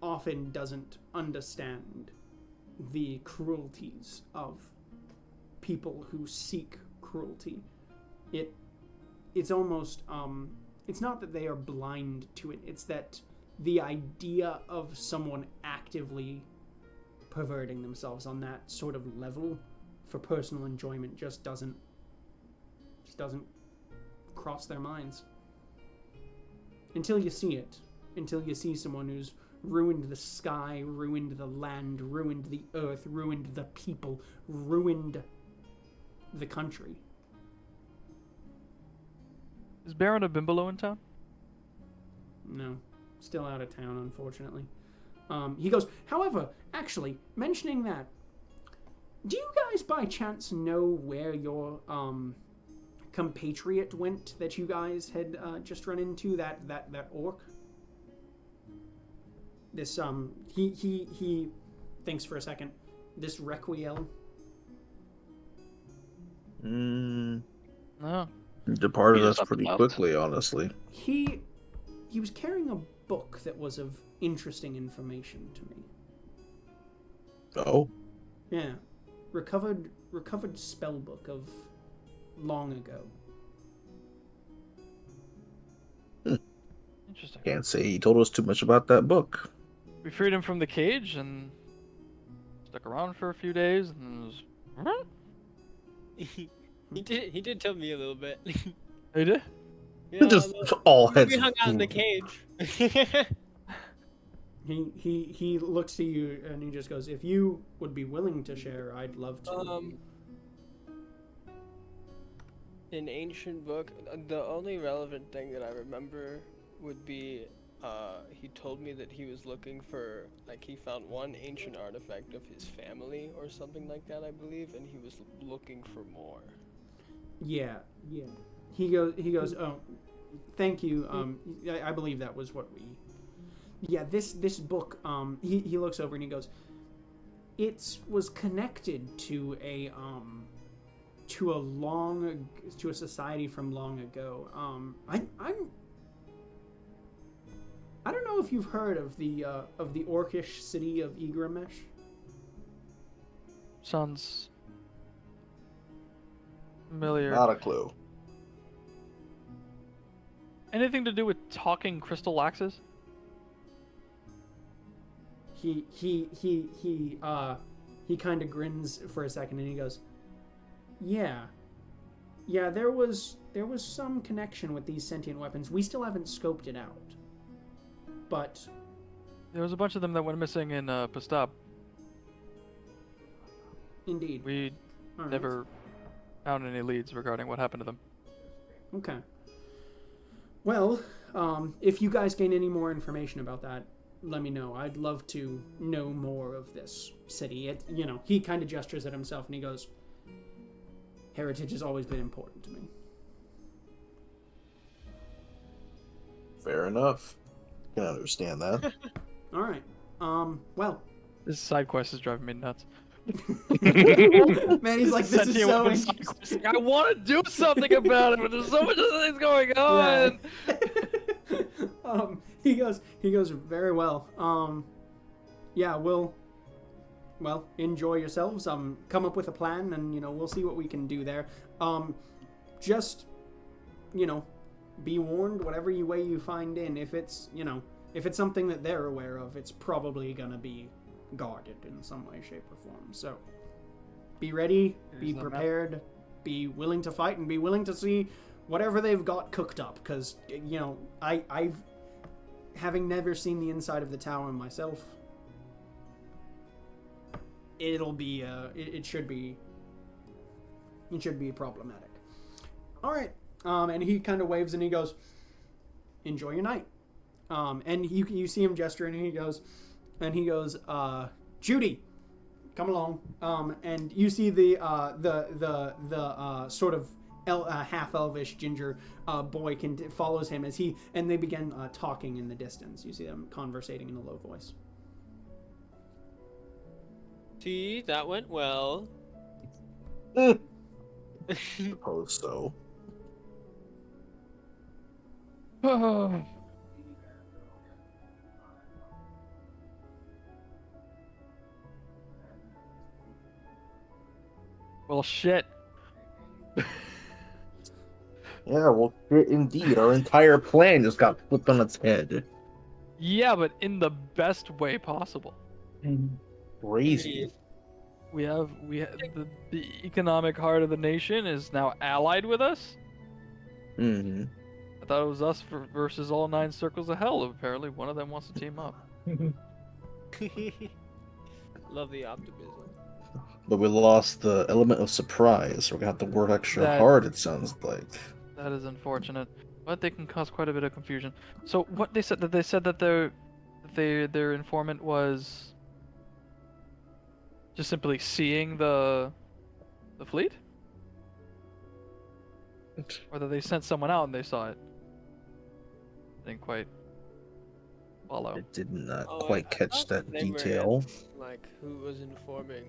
often doesn't understand the cruelties of people who seek cruelty. It's almost it's not that they are blind to it, it's that the idea of someone actively perverting themselves on that sort of level for personal enjoyment just doesn't cross their minds. Until you see it. Until you see someone who's ruined the sky, ruined the land, ruined the earth, ruined the people, ruined the country. Is Baron Abimbalo in town? No. Still out of town, unfortunately. He goes, however, actually, mentioning that, do you guys by chance know where your compatriot went that you guys had just run into, that orc? This he thinks for a second. This Requiel. No. Departed us pretty quickly, honestly. He was carrying a book that was of interesting information to me. Oh? Yeah. Recovered spell book of long ago. Interesting. Can't say he told us too much about that book. We freed him from the cage and stuck around for a few days and was... He did tell me a little bit. He did? Yeah, just all heads. We hung out in the cage. He looks to you and he just goes, if you would be willing to share, I'd love to. An ancient book. The only relevant thing that I remember would be he told me that he was looking for, like, he found one ancient artifact of his family or something like that, I believe, and he was looking for more. Yeah. He goes, oh, thank you. I believe that was what we... Yeah, this book, he looks over and he goes, it was connected to a society from long ago. I don't know if you've heard of the orcish city of Igramesh. Sounds familiar. Not a clue. Anything to do with talking crystal axes? He kind of grins for a second and he goes, yeah, there was some connection with these sentient weapons. We still haven't scoped it out, but there was a bunch of them that went missing in Pastab. Indeed. We never found any leads regarding what happened to them. Okay. Well, if you guys gain any more information about that, let me know. I'd love to know more of this city. He kind of gestures at himself and he goes, heritage has always been important to me. Fair enough. Can understand that. All right. Well. This side quest is driving me nuts. Man, he's like, this is so interesting. I want to do something about it, but there's so much other things going on. Yeah. He goes, very well. Yeah, well, enjoy yourselves. Come up with a plan, and we'll see what we can do there. Just, be warned. Whatever way you find in, if it's something that they're aware of, it's probably gonna be guarded in some way, shape, or form. So, be ready, be prepared, be willing to fight, and be willing to see whatever they've got cooked up. Because I've having never seen the inside of the tower myself, it'll be it should be problematic. All right, and he kind of waves and he goes, "Enjoy your night." And you see him gesture and he goes, Judy, come along. And you see the sort of half elvish ginger boy follows him and they begin talking in the distance. You see them conversating in a low voice. See, that went well. Suppose so. Well, shit. Yeah, well, indeed. Our entire plan just got flipped on its head. Yeah, but in the best way possible. Crazy. We have the economic heart of the nation is now allied with us. Mm-hmm. I thought it was us versus all 9 circles of hell. Apparently, one of them wants to team up. Love the optimism. But we lost the element of surprise. We're gonna have to work extra hard, it sounds like. That is unfortunate, but they can cause quite a bit of confusion. So what they said that their informant was just simply seeing the fleet, or that they sent someone out and they saw it. I didn't quite follow. I did not quite catch that detail. Like who was informing?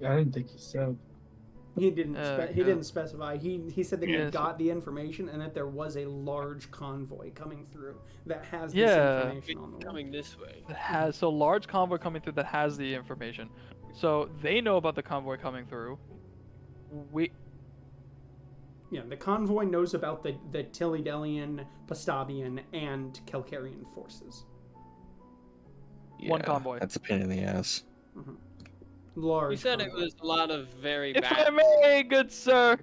I didn't think he said. He didn't specify. He said that he got the information and that there was a large convoy coming through that has this information on the way. Coming this way. Large convoy coming through that has the information. So they know about the convoy coming through. The convoy knows about the Tillydelian, Pastabian, and Calcarian forces. Yeah, one convoy. That's a pain in the ass. Mm-hmm. Large. You said convoy. It was a lot of very if bad. I may, good sir.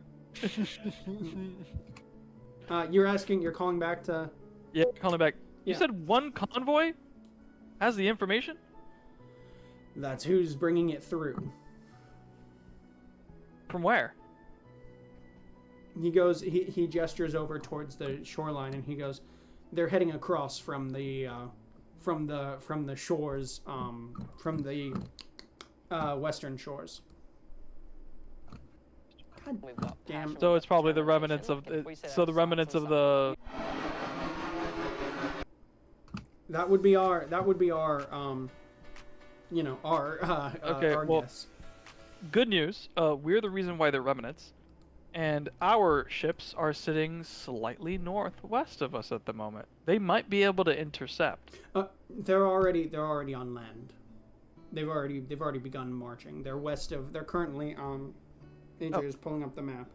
You're calling back to. Yeah, calling back. Yeah. You said one convoy has the information? That's who's bringing it through. From where? He goes. He gestures over towards the shoreline, and he goes, "They're heading across from the shores, from the western shores." God damn. So it's probably the remnants of the That would be our our guess. Good news. We're the reason why they're remnants, and our ships are sitting slightly northwest of us at the moment. They might be able to intercept. They're already on land. They've already begun marching. They're currently AJ is pulling up the map.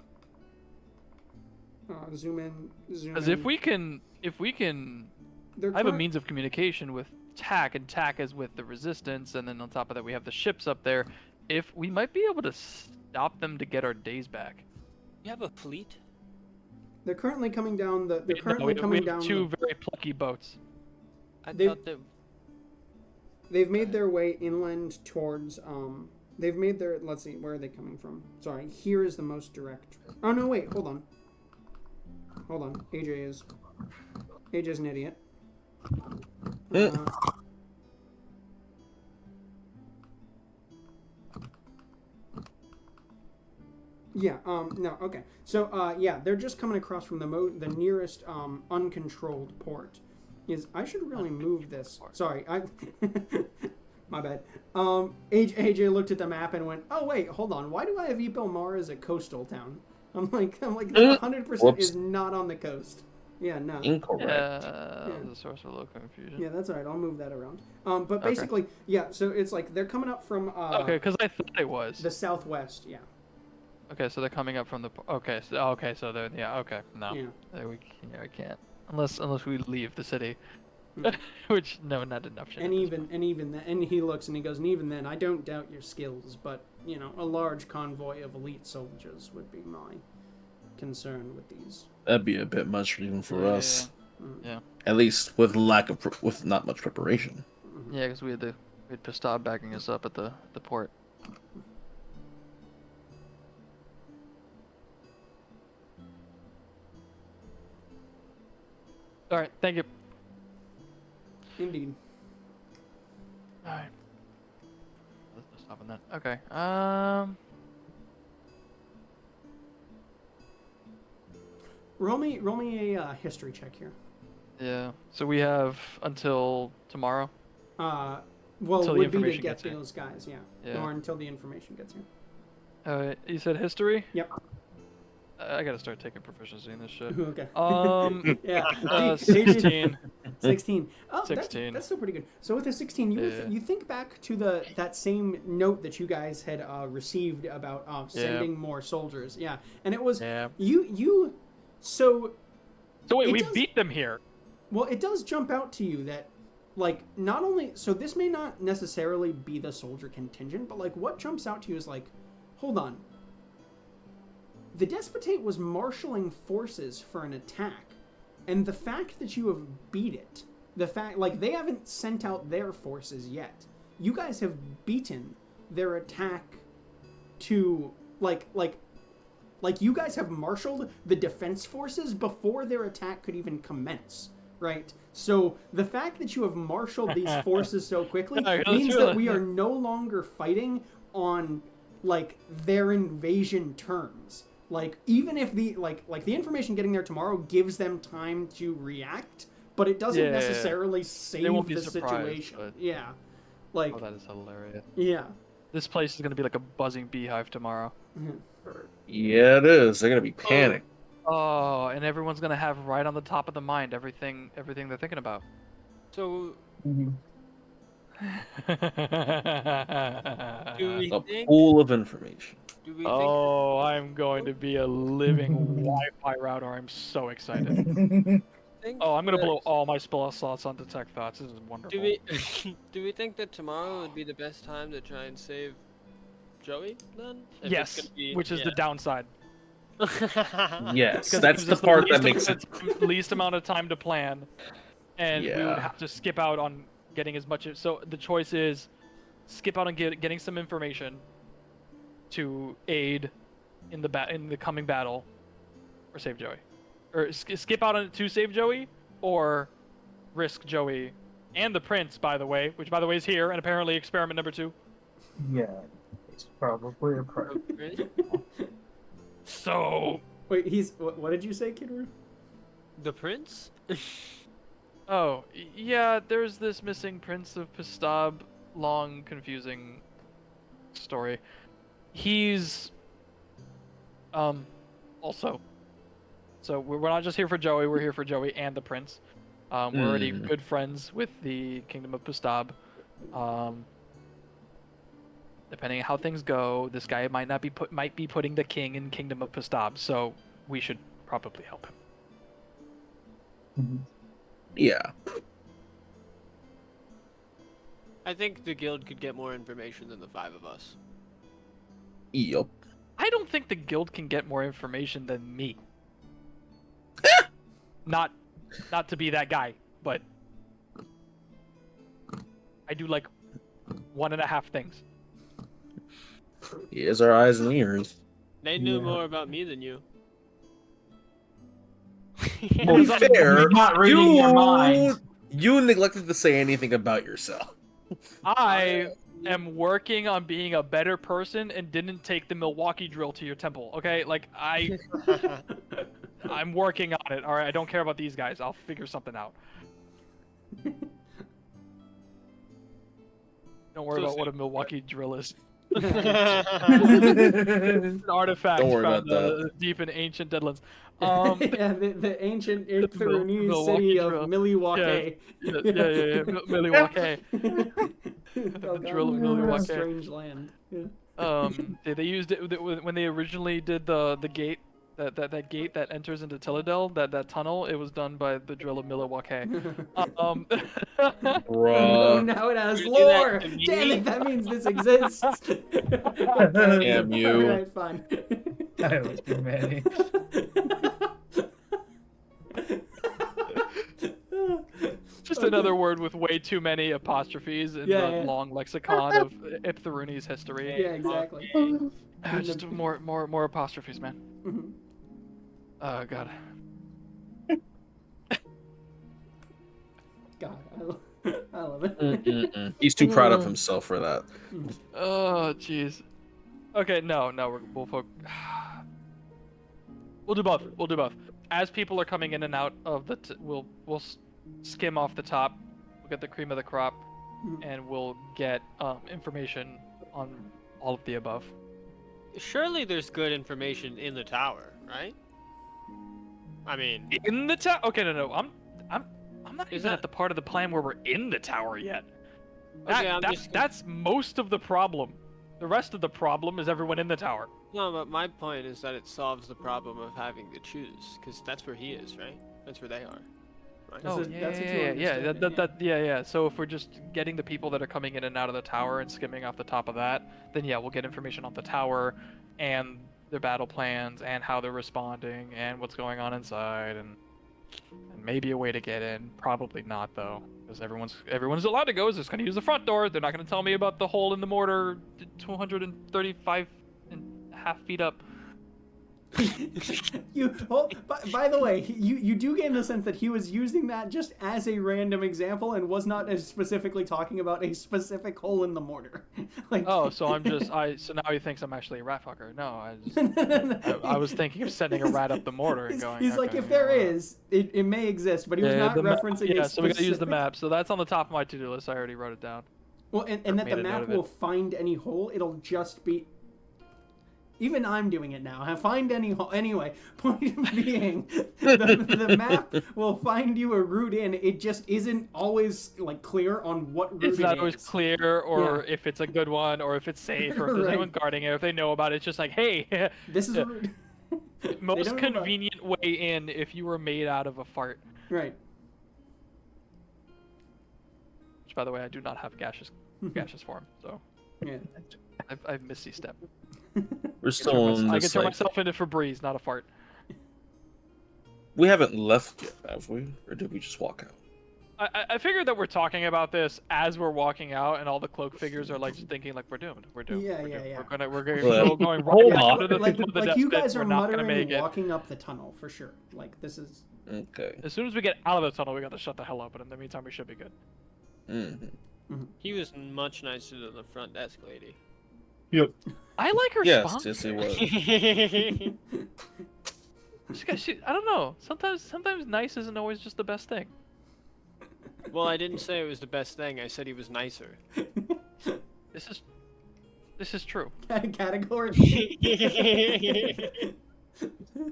Zoom in. Because if we can I have a means of communication with TAC, and TAC is with the Resistance, and then on top of that we have the ships up there. If we might be able to stop them to get our days back. You have a fleet? They're currently coming down the. They're we coming have down. Two very plucky boats. They've made their way inland towards They've made their... Let's see, where are they coming from? Sorry, here is the most direct... Oh, no, wait, hold on. Hold on, AJ's an idiot. No, okay. So, yeah, they're just coming across from the nearest uncontrolled port. I should really move this. Sorry, my bad. AJ looked at the map and went, "Oh wait, hold on. Why do I have Epomar as a coastal town?" I'm like, that 100% is not on the coast. Yeah, no. Incorrect. That was a source of a little confusion. Yeah, that's all right. I'll move that around. But basically, yeah. So it's like they're coming up from. Okay, because I thought it was the southwest. Yeah. Okay, so they're coming up from the. Okay, so they're okay. No, we can't unless we leave the city. Which not enough shit. And he looks and he goes, and even then, I don't doubt your skills, but a large convoy of elite soldiers would be my concern with these. That'd be a bit much even for us. Yeah. At least with with not much preparation. Yeah, because we had Pastab backing us up at the port. All right, thank you. Indeed. All right. Let's stop on that. Okay. Roll me a history check here. Yeah. So we have until tomorrow. Well, until would the be to information get gets those guys, yeah. Yeah. Or until the information gets here. You said history? Yep. I gotta start taking proficiency in this shit. Okay. Yeah. 16. 16. Oh, 16. That's still pretty good. So with a 16, you think back to that same note that you guys had received about sending more soldiers. Yeah, and it was you. So wait, we beat them here. Well, it does jump out to you that, like, not only so this may not necessarily be the soldier contingent, but like what jumps out to you is like, hold on. The Despotate was marshaling forces for an attack, and the fact that you have beat it, the fact, like, they haven't sent out their forces yet. You guys have beaten their attack to, like you guys have marshaled the defense forces before their attack could even commence, right? So the fact that you have marshaled these forces so quickly means that we are no longer fighting on, like, their invasion terms. Like, even if the the information getting there tomorrow gives them time to react, but it doesn't necessarily save the situation. But... Yeah. Like, that is hilarious. Yeah. This place is gonna be like a buzzing beehive tomorrow. Yeah, it is. They're gonna be panicked. Oh, and everyone's gonna have right on the top of the mind everything they're thinking about. So. A pool of information. Oh, I'm going to be a living Wi-Fi router. I'm so excited. Oh, I'm gonna blow all my spell slots on Detect Thoughts. This is wonderful. Do we think that tomorrow would be the best time to try and save Joey then? Yes, which is the downside. Yes, that's the part that makes it least amount of time to plan, and we would have to skip out on getting as much. So the choice is skip out on getting some information to aid in the coming battle, or save Joey, or skip out on it to save Joey, or risk Joey and the prince, by the way, which by the way is here, and apparently experiment number 2. Yeah, it's probably a pro. So wait, what did you say, Kidru? The prince? Oh yeah, there's this missing prince of Pastab. Long, confusing story. He's also. So we're not just here for Joey, we're here for Joey and the prince. We're already good friends with the Kingdom of Pastab. Depending on how things go, this guy might be putting the king in Kingdom of Pastab, so we should probably help him. Yeah. I think the guild could get more information than the 5 of us. Yep. I don't think the guild can get more information than me. Not to be that guy, but I do like 1.5 things. He is our eyes and ears. They knew more about me than you. To be fair, You're not reading your mind. you neglected to say anything about yourself. I am working on being a better person and didn't take the Milwaukee drill to your temple. Okay, like I'm working on it. All right, I don't care about these guys. I'll figure something out. Don't worry about what a Milwaukee drill is. An artifact Don't worry found about that. deep in ancient deadlands. Yeah, the ancient Earthernese city of Milwaukee. Yeah. Milwaukee. The drill of Milwaukee. Strange land. Yeah. They used it when they originally did the gate. That gate that enters into Teledel, that tunnel, it was done by the drill of Milwaukee. Bruh. Now it has You do that lore. to me? Damn it, that means this exists. Damn you. Alright, fine. That was too many. Just another word with way too many apostrophes in the long lexicon of Iptharuni's history. Yeah, exactly. Just more apostrophes, man. Mhm. Oh god. God, I love it. He's too proud of himself for that. Oh jeez. Okay, no, we'll do both. We'll do both. As people are coming in and out of the, we'll skim off the top. We'll get the cream of the crop, and we'll get information on all of the above. Surely there's good information in the tower, right? I mean, In the tower? Okay, no. I'm not Is even that- at the part of the plan where we're in the tower yet. Okay, I'm just- That's most of the problem. The rest of the problem is everyone in the tower. no, but my point is that it solves the problem of having to choose, because that's where he is, right? That's where they are. Right? Oh, That's what you understood, yeah. So if we're just getting the people that are coming in and out of the tower and skimming off the top of that, then yeah, we'll get information on the tower and their battle plans and how they're responding and what's going on inside and maybe a way to get in. Probably not though, because everyone's allowed to go. Is just gonna use the front door. They're not gonna tell me about the hole in the mortar, 235.5 feet up. By the way, you do gain the sense that he was using that just as a random example and was not as specifically talking about a specific hole in the mortar. Like, Oh, so so now he thinks I'm actually a rat fucker. No, I was thinking of sending a rat up the mortar and going. He's like, okay, if there well, is, it may exist, but he was not referencing a so we gotta use the specific- map. So that's on the top of my to-do list. I already wrote it down. Well, and that made the a note map of it. will find any hole. It'll just be. Even I'm doing it now. Find any hole. Anyway, point being, the map will find you a route in. It just isn't always like clear on what route It's not always is. clear, or if it's a good one, or if it's safe, or if there's Right. anyone guarding it, or if they know about it. It's just like, hey, This is a route. most don't know about- convenient way in if you were made out of a fart. Right. Which, by the way, I do not have gaseous form, so Yeah. I've Misty Step. We're still in I can this, turn like, myself into Febreze, not a fart. we haven't left yet, have we? Or did we just walk out? I figured that we're talking about this as we're walking out, and all the cloak figures are like just thinking like we're doomed. We're doomed. Yeah, we're yeah, doomed. yeah. We're going Well, right hold back on. to the Like you deathbed. guys are We're not gonna muttering make it. walking up the tunnel for sure. Like this is. Okay. As soon as we get out of the tunnel, we got to shut the hell up. But in the meantime, we should be good. Mm-hmm. He was much nicer than the front desk lady. Yep. I like her Yes, spunk. yes, it was. I don't know. Sometimes nice isn't always just the best thing. Well, I didn't say it was the best thing. I said he was nicer. This is true. Categorically.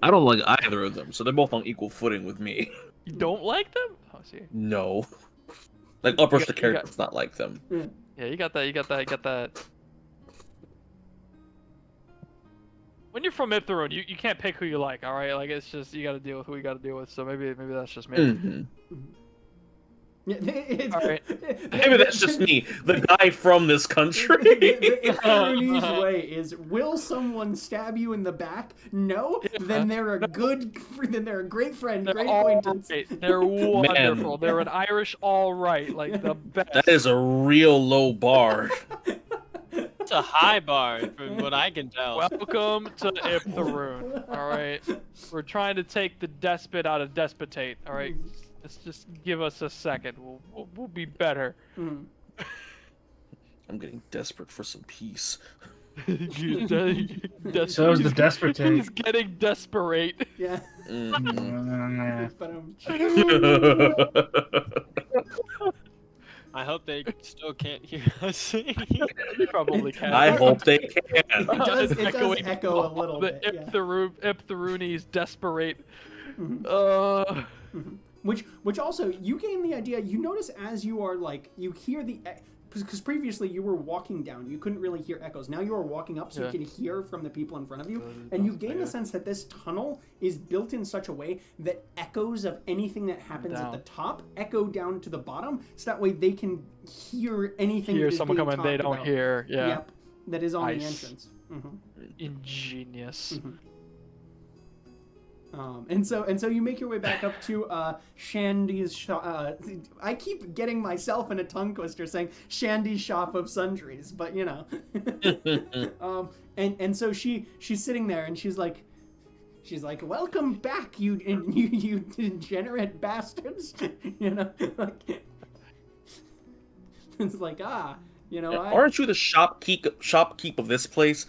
I don't like either of them, so they're both on equal footing with me. You don't like them? Oh, see. No. Like, I'll brush the You got- characters not like them. Yeah, you got that. When you're from Iptharun, you can't pick who you like, all right? Like it's just you got to deal with who you got to deal with. So maybe that's just me. Mm-hmm. Yeah, it's, All right. Maybe that's just me, the guy from this country. The Iptharunese way is: will someone stab you in the back? No. Then they're a great friend, They're great all acquaintance. right. They're wonderful. They're an Irish all right, like the best. That is a real low bar. It's a high bar from what I can tell. Welcome to Iptharoon. All right, we're trying to take the despot out of despotate. All right, let's just give us a second. We'll be better. I'm getting desperate for some peace. So is the desperate. He's getting desperate. Yeah. I hope they still can't hear us. You probably can. I hope they can. It does Echoing echo a little the bit. Yeah. Iptharoonies desperate. Which also, you gain the idea, you notice as you are like, you hear the, because previously you were walking down, you couldn't really hear echoes. Now you are walking up so you can hear from the people in front of you, and you gain the sense that this tunnel is built in such a way that echoes of anything that happens at the top echo down to the bottom, so that way they can hear anything that is someone being coming they talked don't about. hear. Yeah. Yep, that is on the Nice. entrance. Ingenious. And so you make your way back up to Shandy's shop. I keep getting myself in a tongue twister saying Shandy's shop of sundries, but you know. And so she's sitting there and she's like, "Welcome back, you degenerate bastards," you know. Like, it's like you know. Aren't you the shopkeep of this place?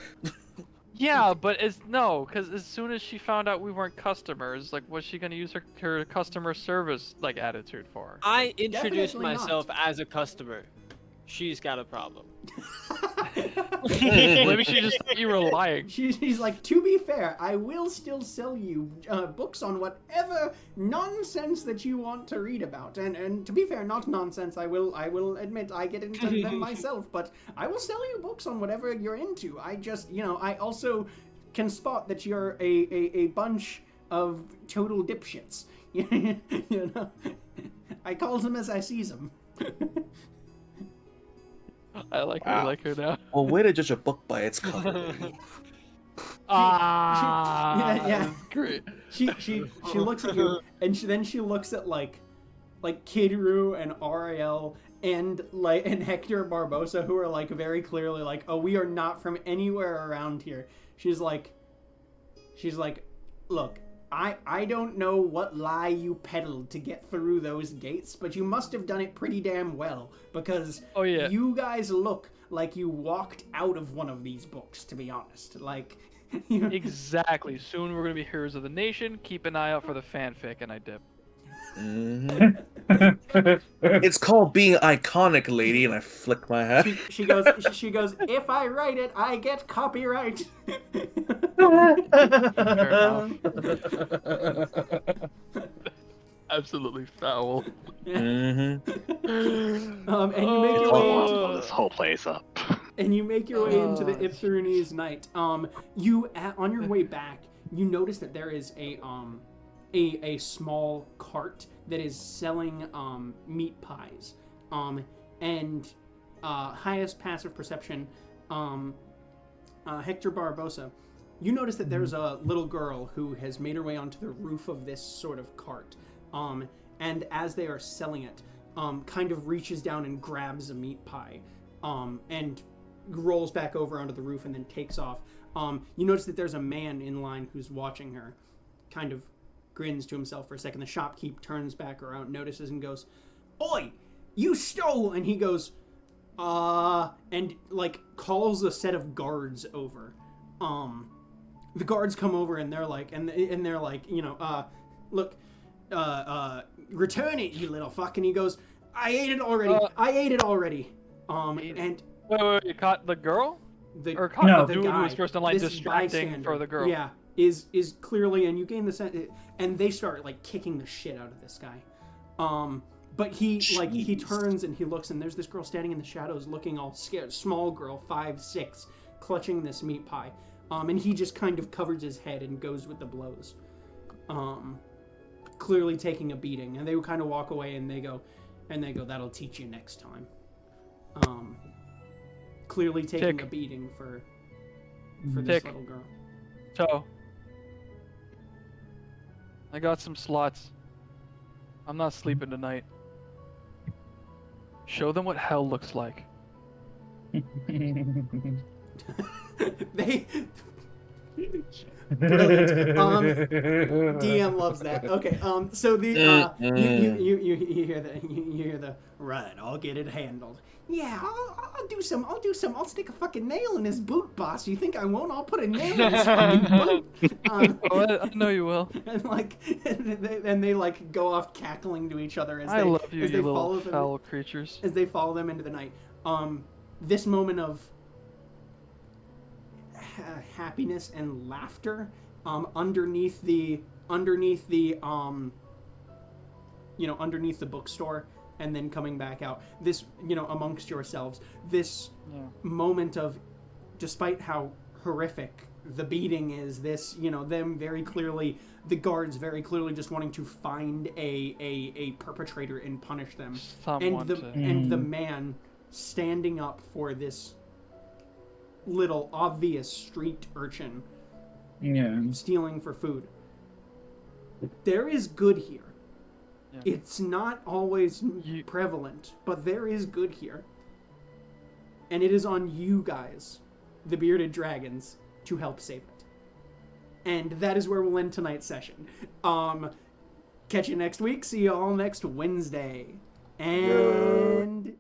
Yeah, but because as soon as she found out we weren't customers, like, what's she gonna use her customer service like attitude for? I introduced Definitely myself as a customer. She's got a problem. Maybe she just thought you were lying. She's like, to be fair, I will still sell you books on whatever nonsense that you want to read about. And to be fair, not nonsense. I will admit I get into them myself, but I will sell you books on whatever you're into. I just, I also can spot that you're a bunch of total dipshits. You know, I calls them as I sees them. I like her now. Well, way to judge a book by its cover. Yeah. Great. She looks at you, and then she looks at like Kidru and Ariel and Hector Barbosa, who are like very clearly like, oh, we are not from anywhere around here. She's like, look, I don't know what lie you peddled to get through those gates, but you must have done it pretty damn well, because you guys look like you walked out of one of these books, to be honest. Like, Exactly. Soon we're gonna be heroes of the nation. Keep an eye out for the fanfic, and I dip. It's called being iconic, lady, and I flick my hat. She goes, if I write it, I get copyright. Absolutely foul. And you make your way into Blow this whole place up. And you make your way into the Iptharoonese night. On your way back, you notice that there is a small cart that is selling meat pies. And highest passive perception, Hector Barbosa, you notice that there's a little girl who has made her way onto the roof of this sort of cart. And as they are selling it, kind of reaches down and grabs a meat pie, and rolls back over onto the roof and then takes off. You notice that there's a man in line who's watching her, kind of grins to himself for a second. The shopkeep turns back around, notices, and goes, "Oi, you stole!" And he goes, and like calls a set of guards over. The guards come over and they're like, look, return it, you little fuck. And he goes, I ate it already. And wait, you caught the girl? The dude who was first in line distracting for the girl. Yeah, is clearly, and you gain the sense, and they start like kicking the shit out of this guy. But he turns and he looks, and there's this girl standing in the shadows looking all scared, small girl, 5'6", clutching this meat pie. And he just kind of covers his head and goes with the blows. Clearly taking a beating, and they kind of walk away and they go, that'll teach you next time. Clearly taking a beating for this little girl. So, I got some slots. I'm not sleeping tonight. Show them what hell looks like. They brilliant. DM loves that. Okay, so the you hear the right. I'll get it handled. Yeah, I'll do some. I'll stick a fucking nail in his boot, boss. You think I won't? I'll put a nail in his fucking boot. I know you will. And they like go off cackling to each other as I they love you, as they you follow little them foul creatures. as they follow them into the night. This moment of happiness and laughter underneath the underneath the bookstore, and then coming back out, this amongst yourselves, this moment of, despite how horrific the beating is, this them very clearly, the guards very clearly just wanting to find a perpetrator and punish them, and the man standing up for this little obvious street urchin stealing for food. There is good here. It's not always prevalent, but there is good here. And it is on you guys, the bearded dragons, to help save it. And that is where we'll end tonight's session. Catch you next week. See you all next Wednesday. And